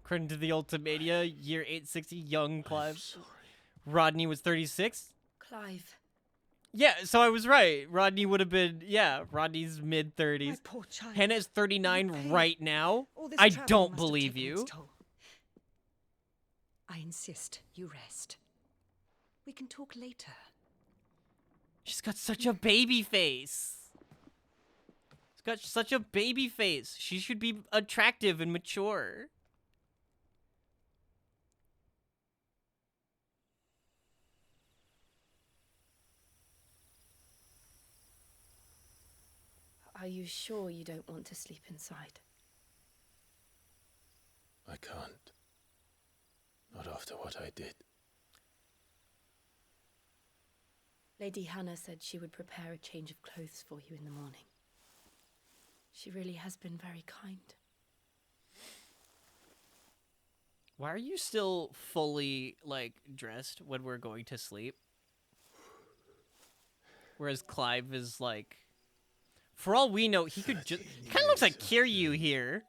According to the Ultimania, year 860, young Clive. Rodney was 36? Clive. Yeah, so I was right. Rodney would have been, yeah, Rodney's mid 30s. My poor child. Hannah's 39 right now. All this I travelling don't must have believe taken its you. toll. I insist you rest. We can talk later. She's got such a baby face. She's got such a baby face. She should be attractive and mature. Are you sure you don't want to sleep inside? I can't. Not after what I did. Lady Hannah said she would prepare a change of clothes for you in the morning. She really has been very kind. Why are you still fully, like, dressed when we're going to sleep? Whereas Clive is, like... For all we know, he could just... He kind of looks like Kiryu here.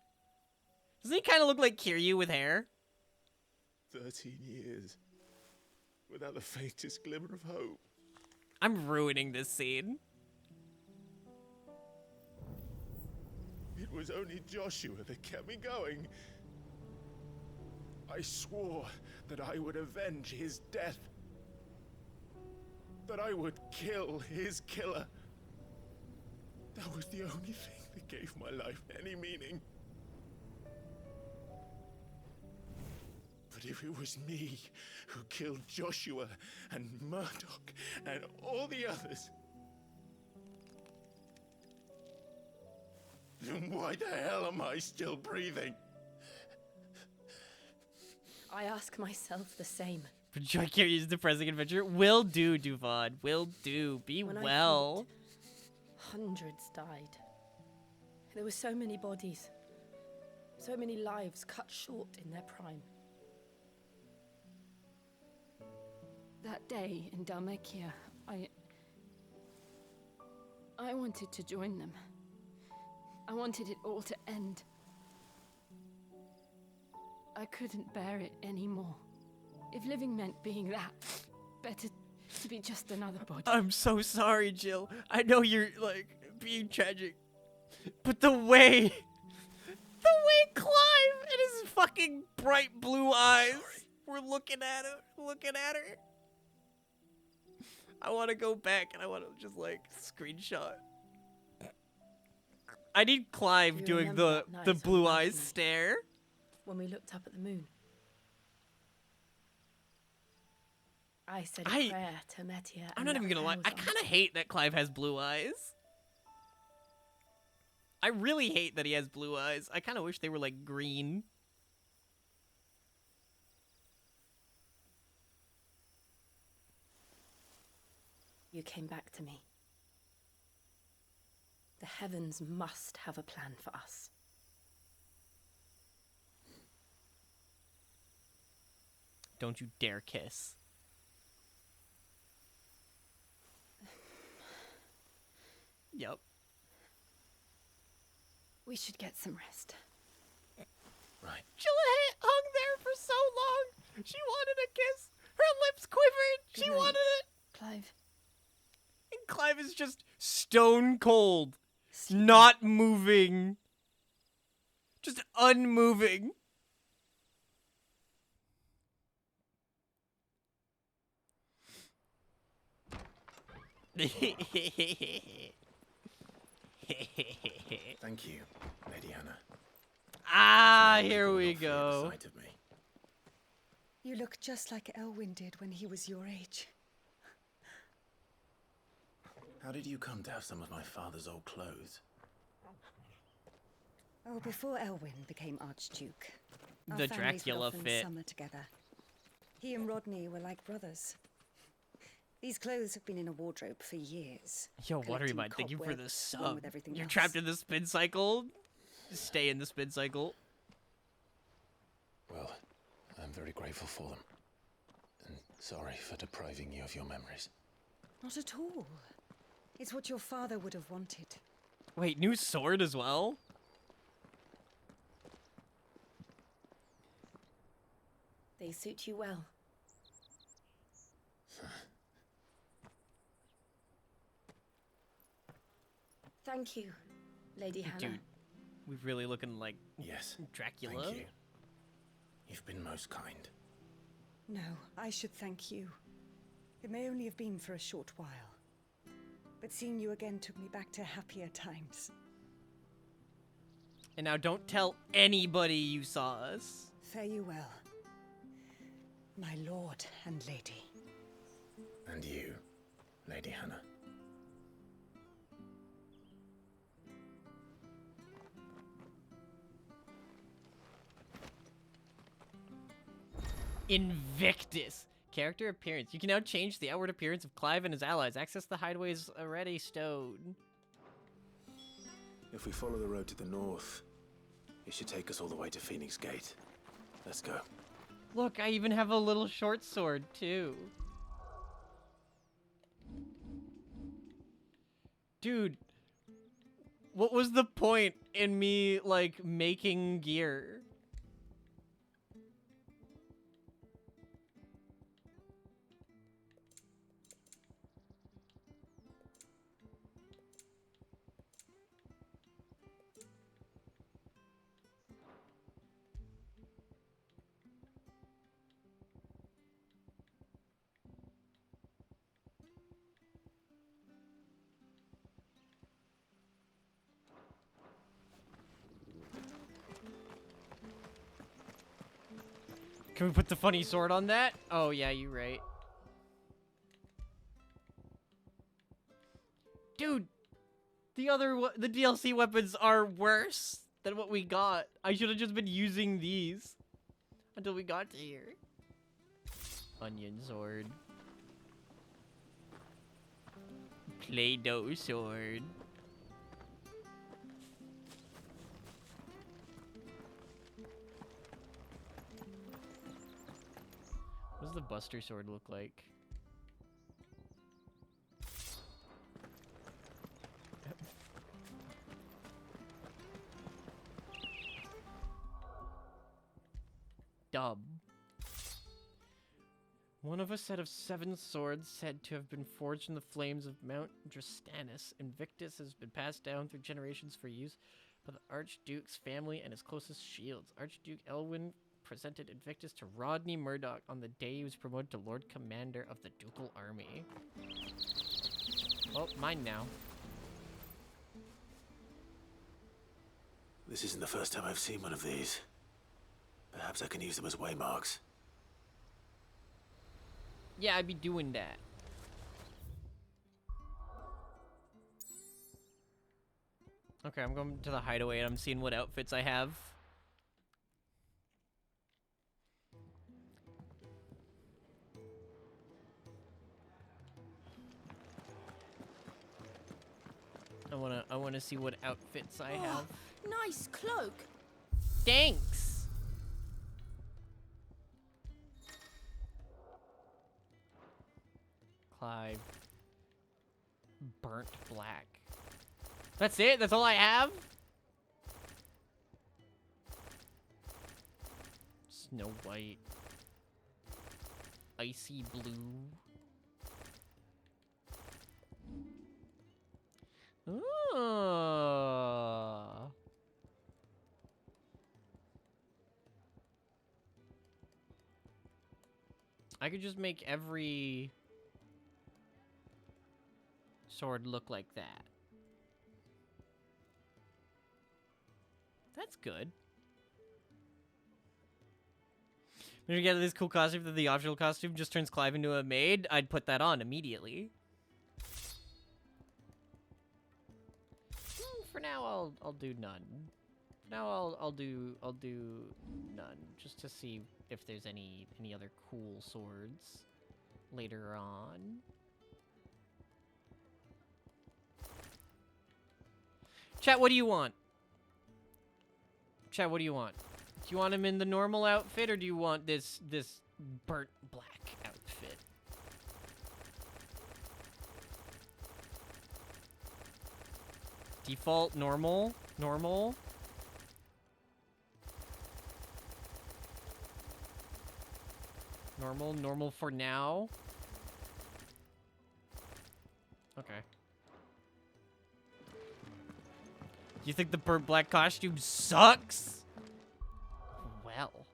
Doesn't he kind of look like Kiryu with hair? 13 years. Without the faintest glimmer of hope. I'm ruining this scene. It was only Joshua that kept me going. I swore that I would avenge his death. That I would kill his killer. That was the only thing that gave my life any meaning. But if it was me who killed Joshua and Murdoch and all the others, then why the hell am I still breathing? I ask myself the same. Enjoy Kiryu's depressing adventure. Will do, Duvon. Will do. Be When I well. Hundreds died. There were so many bodies. So many lives cut short in their prime. That day in Dalmekia, I wanted to join them. I wanted it all to end. I couldn't bear it anymore. If living meant being that, better to be just another body. I'm so sorry, Jill. I know you're, like, being tragic. But the way Clive and his fucking bright blue eyes were looking at her. I want to go back and I want to just, like, screenshot. I need Clive You doing remember the that night on blue the eyes balcony? stare. When we looked up at the moon. I said a I- prayer to Metia. I'm not even gonna lie. I kind of hate that Clive has blue eyes. I really hate that he has blue eyes. I kind of wish they were, like, green. You came back to me. The heavens must have a plan for us. Don't you dare kiss. Yep. We should get some rest. Right. Jill hung there for so long. She wanted a kiss. Her lips quivered. She Good night, wanted it. Clive. And Clive is just stone cold. Not moving. Just unmoving. Thank you, Lady Hannah. Ah, Some here people we not fear the go. sight of me. You look just like Elwyn did when he was your age. How did you come to have some of my father's old clothes? Oh, before Elwyn became Archduke, our The families would Dracula often fit. summer together. He and Rodney were like brothers. These clothes have been in a wardrobe for years. Yo, collecting Waterymine, thank you for the cobwebs along sub. with everything You're else. trapped in the spin cycle. Stay in the spin cycle. Well, I'm very grateful for them. And sorry for depriving you of your memories. Not at all. It's what your father would have wanted. Wait, new sword as well? They suit you well. Thank you, Lady Hannah. Dude, we're really looking like Yes. Dracula. Thank you. You've been most kind. No, I should thank you. It may only have been for a short while. But seeing you again took me back to happier times. And now don't tell anybody you saw us. Fare you well, my lord and lady. And you, Lady Hannah. Invictus. Character appearance. You can now change the outward appearance of Clive and his allies. Access the hideaways already stowed. If we follow the road to the north, it should take us all the way to Phoenix Gate. Let's go. Look, I even have a little short sword, too. Dude, what was the point in me, like, making gear? Can we put the funny sword on that? Oh, yeah, you're right. Dude, the DLC weapons are worse than what we got. I should have just been using these until we got to here. Onion sword. Play-Doh sword. Buster sword look like? Dub. One of a set of 7 swords said to have been forged in the flames of Mount Drastanus. Invictus has been passed down through generations for use by the Archduke's family and his closest shields. Archduke Elwyn presented Invictus to Rodney Murdoch on the day he was promoted to Lord Commander of the Ducal Army. Well, mine now. This isn't the first time I've seen one of these. Perhaps I can use them as waymarks. Yeah, I'd be doing that. Okay, I'm going to the hideaway and I'm seeing what outfits I have. I wanna see what outfits I have. Nice cloak. Thanks. Clive. Burnt black. That's it? That's all I have? Snow White. Icy blue. Oh. I could just make every sword look like that. That's good. When you get this cool costume, then the optional costume just turns Clive into a maid, I'd put that on immediately. For now, I'll do none. For now, I'll do none, just to see if there's any other cool swords later on. Chat, what do you want? Chat, what do you want? Do you want him in the normal outfit, or do you want this burnt black outfit? Default normal. Normal. Normal for now. Okay. You think the burnt black costume sucks? Well.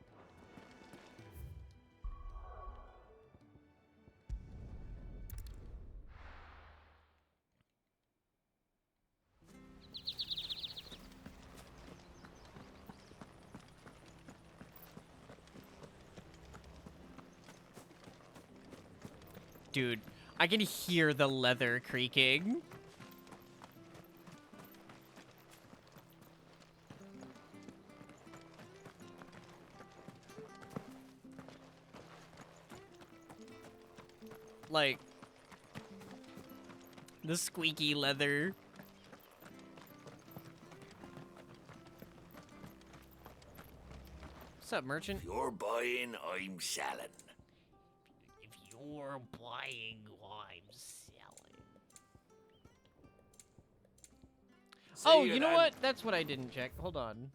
Dude, I can hear the leather creaking. Like, the squeaky leather. What's up, merchant? If you're buying, I'm selling. If you're buying, I'm selling. Oh, you know what? That's what I didn't check. Hold on.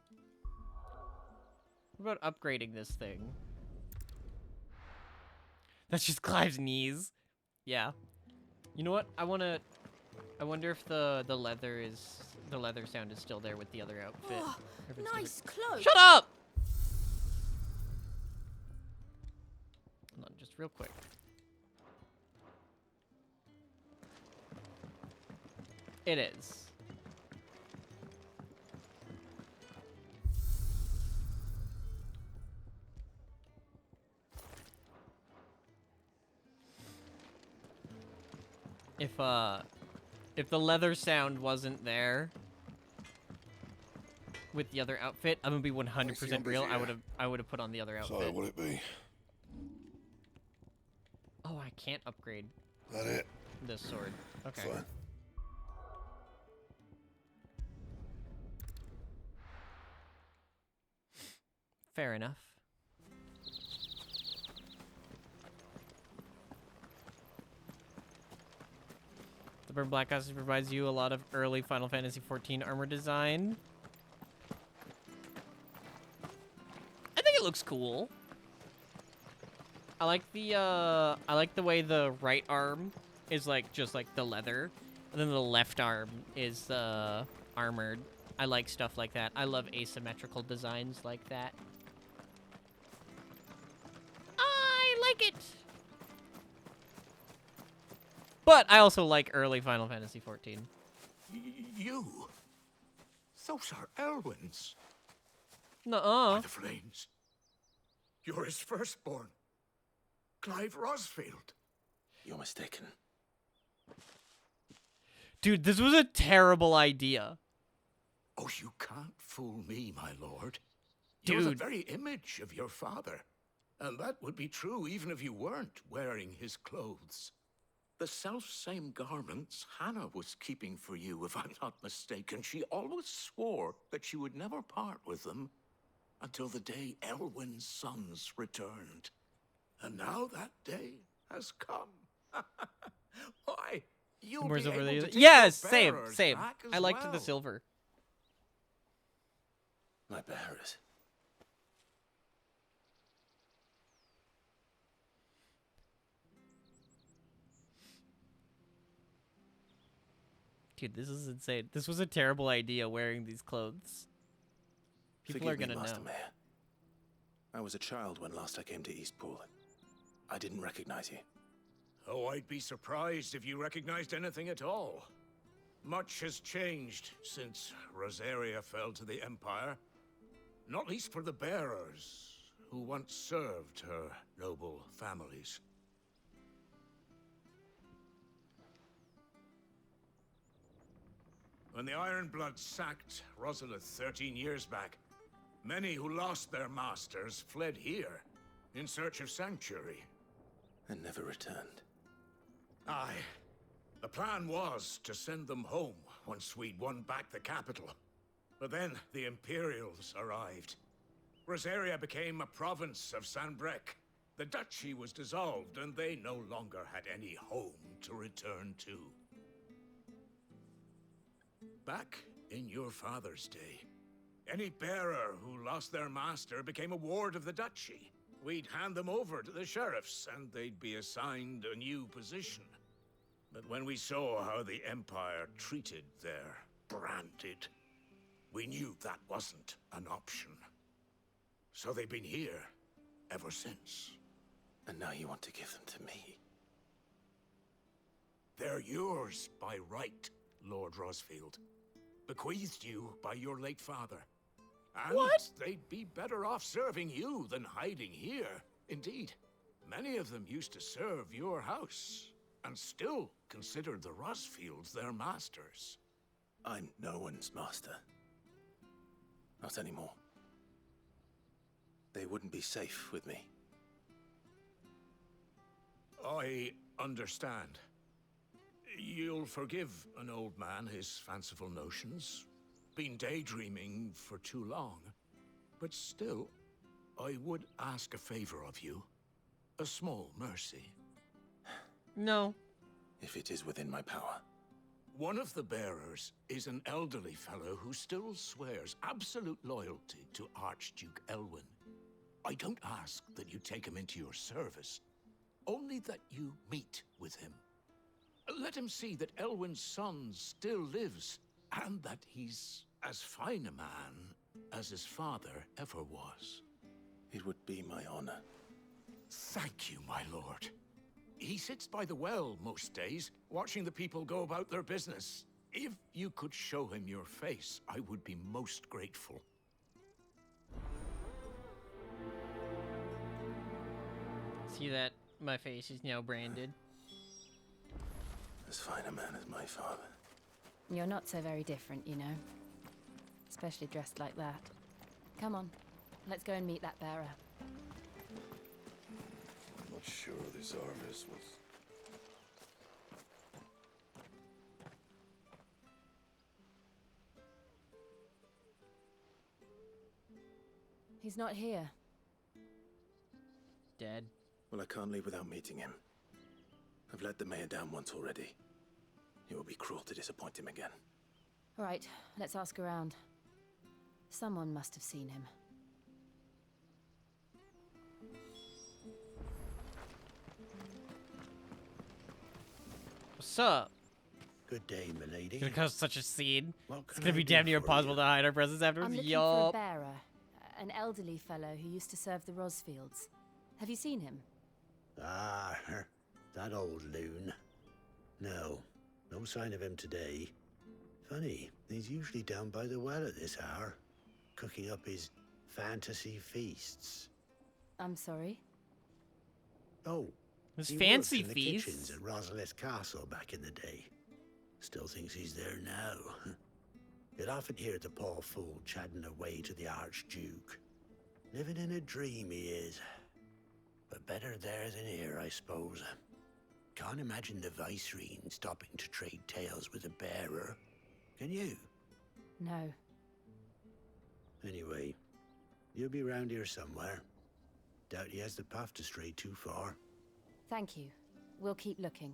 What about upgrading this thing? That's just Clive's knees. Yeah. You know what? I wonder if the leather sound is still there with the other outfit. Oh, nice cloak. Shut up! Hold on, just real quick. It is. If the leather sound wasn't there with the other outfit, I'm gonna be 100% real. I would have put on the other outfit. So would it be? Oh, I can't upgrade. That it? This sword. Okay. Fine. Fair enough. Suburban Black Ops provides you a lot of early Final Fantasy XIV armor design. I think it looks cool. I like the way the right arm is like just like the leather, and then the left arm is armored. I like stuff like that. I love asymmetrical designs like that. I like it. But I also like early Final Fantasy XIV. You? Those are Elwyn's. Nuh-uh. By the flames. You're his firstborn. Clive Rosfield. You're mistaken. Dude, this was a terrible idea. Oh, you can't fool me, my lord. You're the very image of your father. And that would be true even if you weren't wearing his clothes. The self-same garments Hannah was keeping for you, if I'm not mistaken. She always swore that she would never part with them until the day Elwyn's sons returned. And now that day has come. Why, you'll be able to take Yes, your same, bearers same. back as I liked well. the silver. My bearers. Dude, this is insane. This was a terrible idea, wearing these clothes. People Forgive are gonna me, Master know. Mayor. I was a child when last I came to Eastpool. I didn't recognize you. Oh, I'd be surprised if you recognized anything at all. Much has changed since Rosaria fell to the Empire. Not least for the bearers, who once served her noble families. When the Ironbloods sacked Rosalith 13 years back, many who lost their masters fled here in search of sanctuary. And never returned. Aye. The plan was to send them home once we'd won back the capital. But then the Imperials arrived. Rosaria became a province of Sanbreque. The duchy was dissolved, and they no longer had any home to return to. Back in your father's day, any bearer who lost their master became a ward of the duchy. We'd hand them over to the sheriffs, and they'd be assigned a new position. But when we saw how the Empire treated their branded, we knew that wasn't an option. So they've been here ever since. And now you want to give them to me? They're yours by right, Lord Rosfield. Bequeathed you by your late father. And they'd be better off serving you than hiding here. Indeed, many of them used to serve your house, and still consider the Rosfields their masters. I'm no one's master. Not anymore. They wouldn't be safe with me. I understand. You'll forgive an old man his fanciful notions. Been daydreaming for too long. But still, I would ask a favor of you. A small mercy. No. If it is within my power. One of the bearers is an elderly fellow who still swears absolute loyalty to Archduke Elwyn. I don't ask that you take him into your service, only that you meet with him. Let him see that Elwyn's son still lives, and that he's as fine a man as his father ever was. It would be my honor. Thank you, my lord. He sits by the well most days, watching the people go about their business. If you could show him your face, I would be most grateful. See that? My face is now branded. As fine a man as my father. You're not so very different, you know. Especially dressed like that. Come on, let's go and meet that bearer. I'm not sure this Arvis was... He's not here. Dead. Well, I can't leave without meeting him. I've let the mayor down once already. It will be cruel to disappoint him again. Right, let's ask around. Someone must have seen him. What's up? Good day, milady. It's gonna cause such a scene. What It's can gonna I be do damn near for impossible you? to hide our presence afterwards. I'm looking for a Yup. bearer, an elderly fellow who used to serve the Rosfields. Have you seen him? Ah, that old loon. No, no sign of him today. Funny, he's usually down by the well at this hour, cooking up his fantasy feasts. I'm sorry? Oh, His he fancy worked in the feasts? kitchens at Rosalith Castle back in the day. Still thinks he's there now. You'd often hear the poor fool chatting away to the Archduke. Living in a dream he is. But better there than here, I suppose. Can't imagine the Viceroy stopping to trade tales with a bearer. Can you? No. Anyway, you'll be round here somewhere. Doubt he has the path to stray too far. Thank you. We'll keep looking.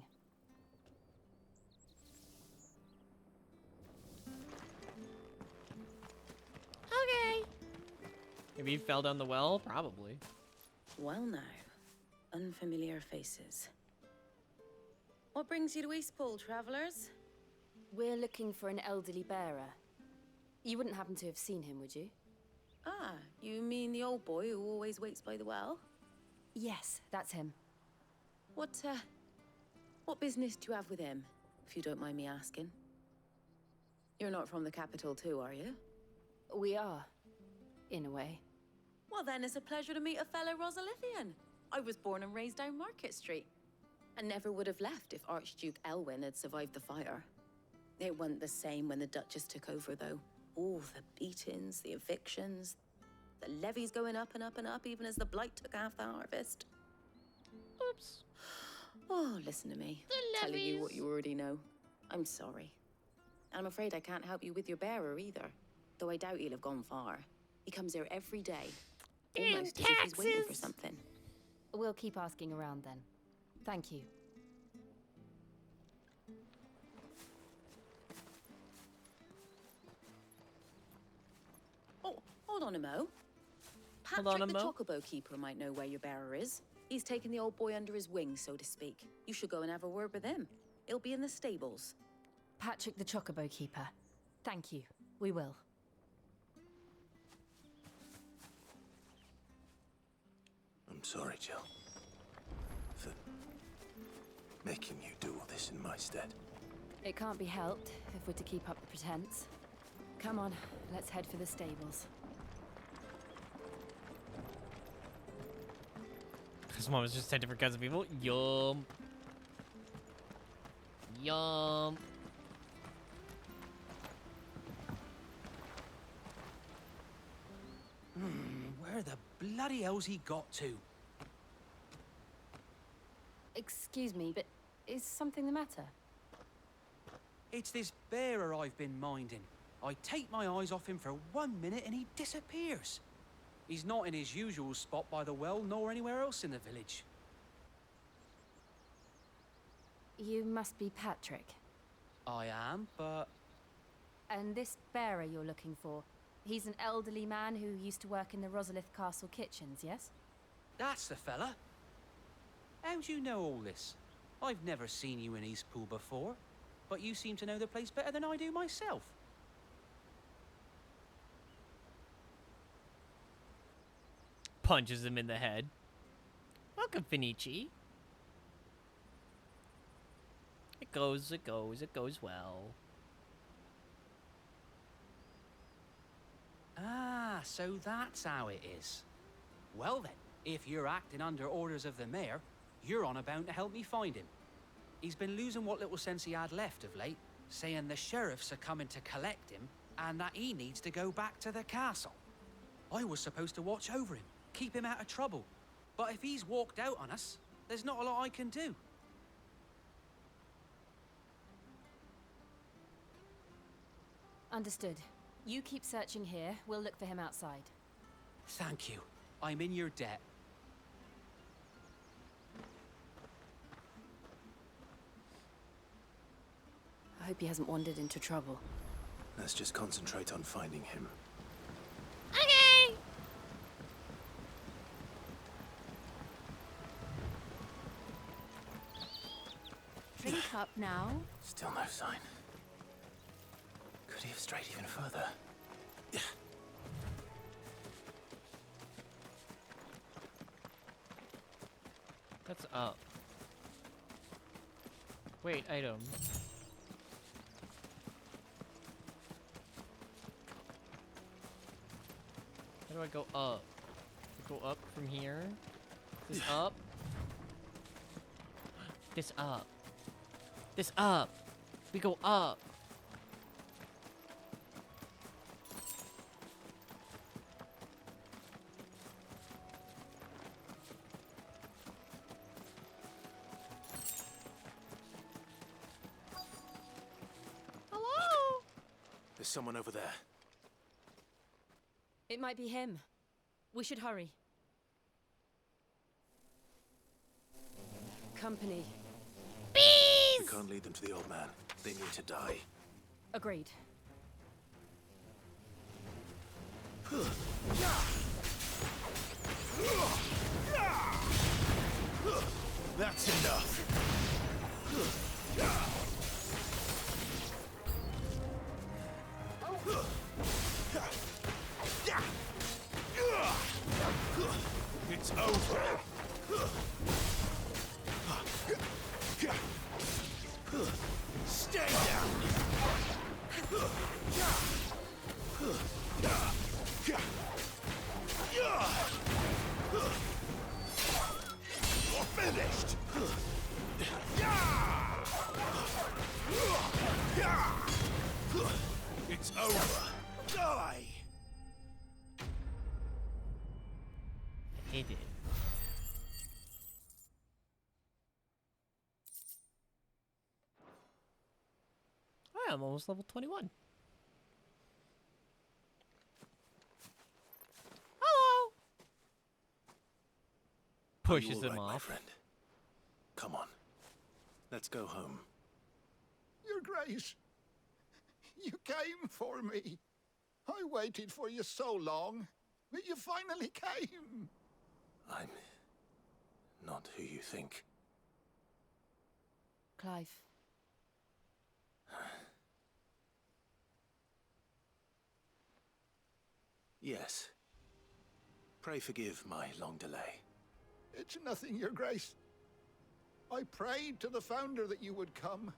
Okay. Maybe he fell down the well? Probably. Well now, unfamiliar faces. What brings you to Eastpool, travelers? We're looking for an elderly bearer. You wouldn't happen to have seen him, would you? Ah, you mean the old boy who always waits by the well? Yes, that's him. What business do you have with him, if you don't mind me asking? You're not from the capital too, are you? We are, in a way. Well then, it's a pleasure to meet a fellow Rosalithian. I was born and raised down Market Street, and never would have left if Archduke Elwyn had survived the fire. It wasn't the same when the Duchess took over, though. All the beatings, the evictions, the levies going up and up and up, even as the blight took half the harvest. Oops. Oh, listen to me. Telling you what you already know. I'm sorry. I'm afraid I can't help you with your bearer either, though I doubt he'll have gone far. He comes here every day, almost as if he's waiting for something. We'll keep asking around then. Thank you. Oh, hold on a mo. Hold on Patrick a the mo. Chocobo Keeper might know where your bearer is. He's taken the old boy under his wing, so to speak. You should go and have a word with him. He'll be in the stables. Patrick the Chocobo Keeper. Thank you. We will. I'm sorry, Jill, for making you do all this in my stead. It can't be helped if we're to keep up the pretense. Come on, let's head for the stables. His mom was just 10 different kinds of people. Yum. Yum. Where the bloody hell's he got to? Excuse me, but is something the matter? It's this bearer I've been minding. I take my eyes off him for 1 minute and he disappears. He's not in his usual spot by the well, nor anywhere else in the village. You must be Patrick. I am, but... And this bearer you're looking for, he's an elderly man who used to work in the Rosalith Castle kitchens, yes? That's the fella. How do you know all this? I've never seen you in Eastpool before, but you seem to know the place better than I do myself. Punches him in the head. Welcome, Finici. It goes well. Ah, so that's how it is. Well then, if you're acting under orders of the mayor, you're on about to help me find him. He's been losing what little sense he had left of late, saying the sheriffs are coming to collect him and that he needs to go back to the castle. I was supposed to watch over him, keep him out of trouble. But if he's walked out on us, there's not a lot I can do. Understood. You keep searching here, we'll look for him outside. Thank you. I'm in your debt. hope he hasn't wandered into trouble. Let's just concentrate on finding him. Okay. Drink up now. Still no sign. Could he have strayed even further? That's up. Wait, item. How do I go up? Go up from here? This up? This up. This up. We go up. Hello? There's someone over there. It might be him. We should hurry. Company. We can't lead them to the old man. They need to die. Agreed. That's enough. It's over. Stay down. You're finished. It's over. Die. Hit it. I'm almost level 21. Hello. Pushes Are you him all right, my off. friend? Come on. Let's go home. Your Grace, you came for me. I waited for you so long, but you finally came. I'm not who you think. Clive. Yes. Pray forgive my long delay. It's nothing, Your Grace. I prayed to the Founder that you would come,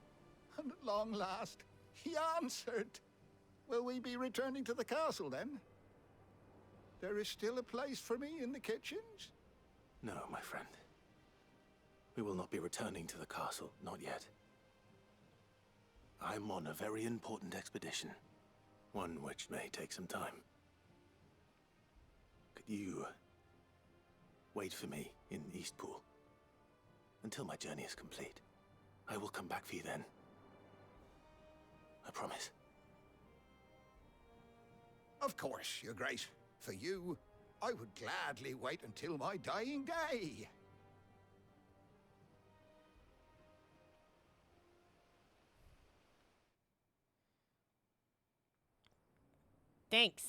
and at long last, he answered. Will we be returning to the castle, then? There is still a place for me in the kitchens? No, my friend. We will not be returning to the castle, not yet. I'm on a very important expedition, one which may take some time. Could you wait for me in Eastpool until my journey is complete? I will come back for you then. I promise. Of course, Your Grace. For you, I would gladly wait until my dying day. Thanks.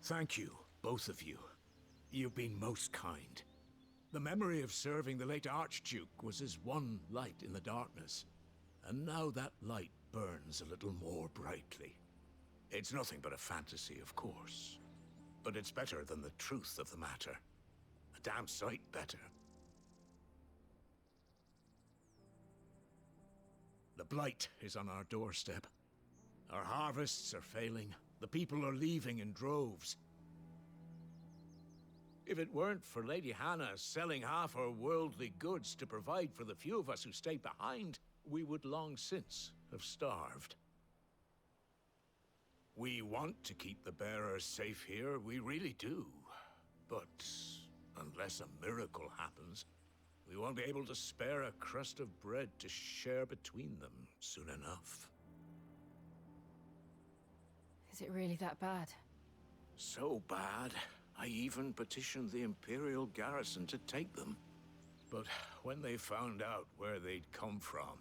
Thank you, both of you. You've been most kind. The memory of serving the late Archduke was as one light in the darkness, and now that light burns a little more brightly. It's nothing but a fantasy, of course, but it's better than the truth of the matter. A damn sight better. The blight is on our doorstep. Our harvests are failing. The people are leaving in droves. If it weren't for Lady Hannah selling half her worldly goods to provide for the few of us who stayed behind, we would long since have starved. We want to keep the bearers safe here, we really do. But unless a miracle happens, we won't be able to spare a crust of bread to share between them soon enough. Is it really that bad? So bad I even petitioned the Imperial garrison to take them. But when they found out where they'd come from,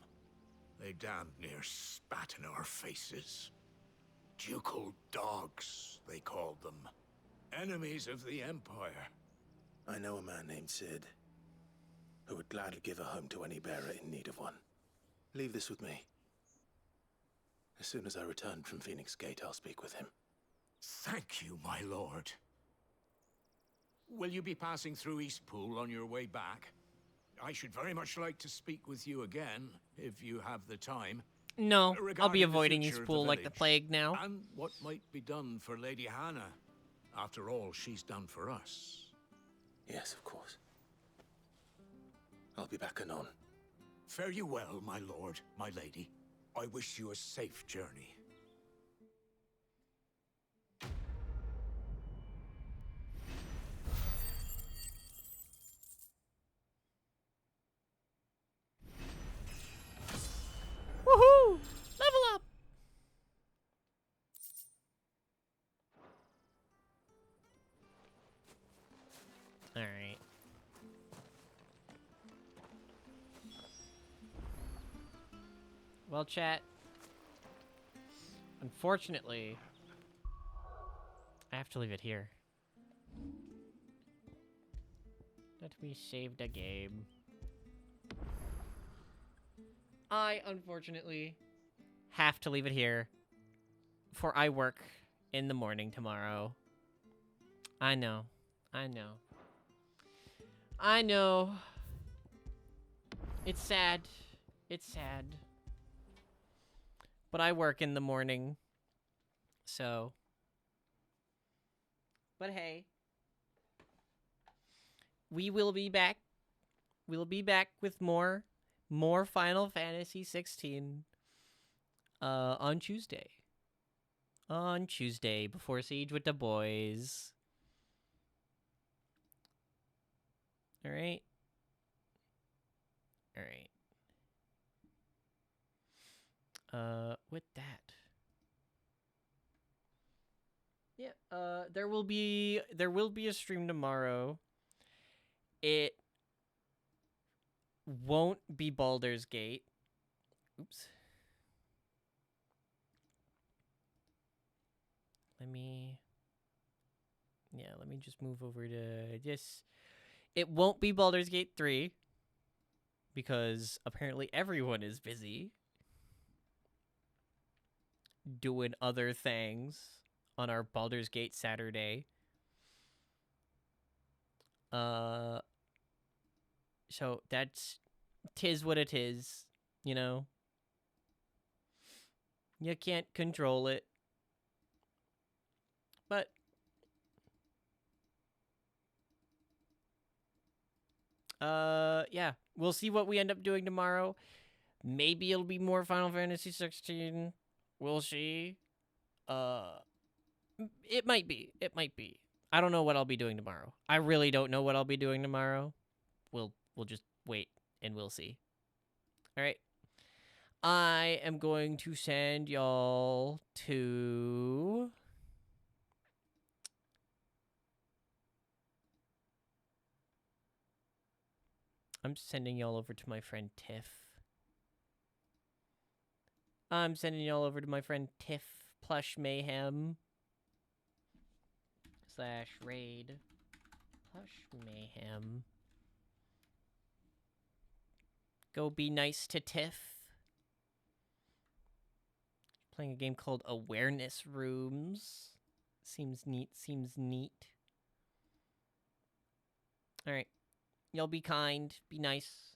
they damn near spat in our faces. Ducal dogs, they called them. Enemies of the Empire. I know a man named Sid, who would gladly give a home to any bearer in need of one. Leave this with me. As soon as I return from Phoenix Gate, I'll speak with him. Thank you, my lord. Will you be passing through Eastpool on your way back? I should very much like to speak with you again, if you have the time. No, I'll be regarding the avoiding future of Eastpool the like the village, plague now. And what might be done for Lady Hannah. After all, she's done for us. Yes, of course. I'll be back anon. Fare you well, my lord, my lady. I wish you a safe journey. Woohoo! Level up! Alright. Well, chat. Unfortunately, I have to leave it here. Let me save the game. I, unfortunately, have to leave it here, for I work in the morning tomorrow. I know. I know. I know. It's sad. It's sad. But I work in the morning, so. But hey. We will be back. We'll be back with more Final Fantasy 16 on Tuesday. On Tuesday before Siege with the boys. All right. All right. With that. Yeah, there will be a stream tomorrow. It won't be Baldur's Gate. Oops. Let me just move over to this. It won't be Baldur's Gate 3 because apparently everyone is busy doing other things on our Baldur's Gate Saturday. So that's 'tis what it is, you know. You can't control it. But yeah, we'll see what we end up doing tomorrow. Maybe it'll be more Final Fantasy 16. We'll see. It might be. It might be. I don't know what I'll be doing tomorrow. I really don't know what I'll be doing tomorrow. We'll just wait and we'll see. All right. I am going to send y'all to I'm sending y'all over to my friend Tiff. I'm sending y'all over to my friend Tiff Plush Mayhem / raid Plush Mayhem. Go be nice to Tiff. Playing a game called Awareness Rooms. Seems neat. All right. Y'all be kind. Be nice.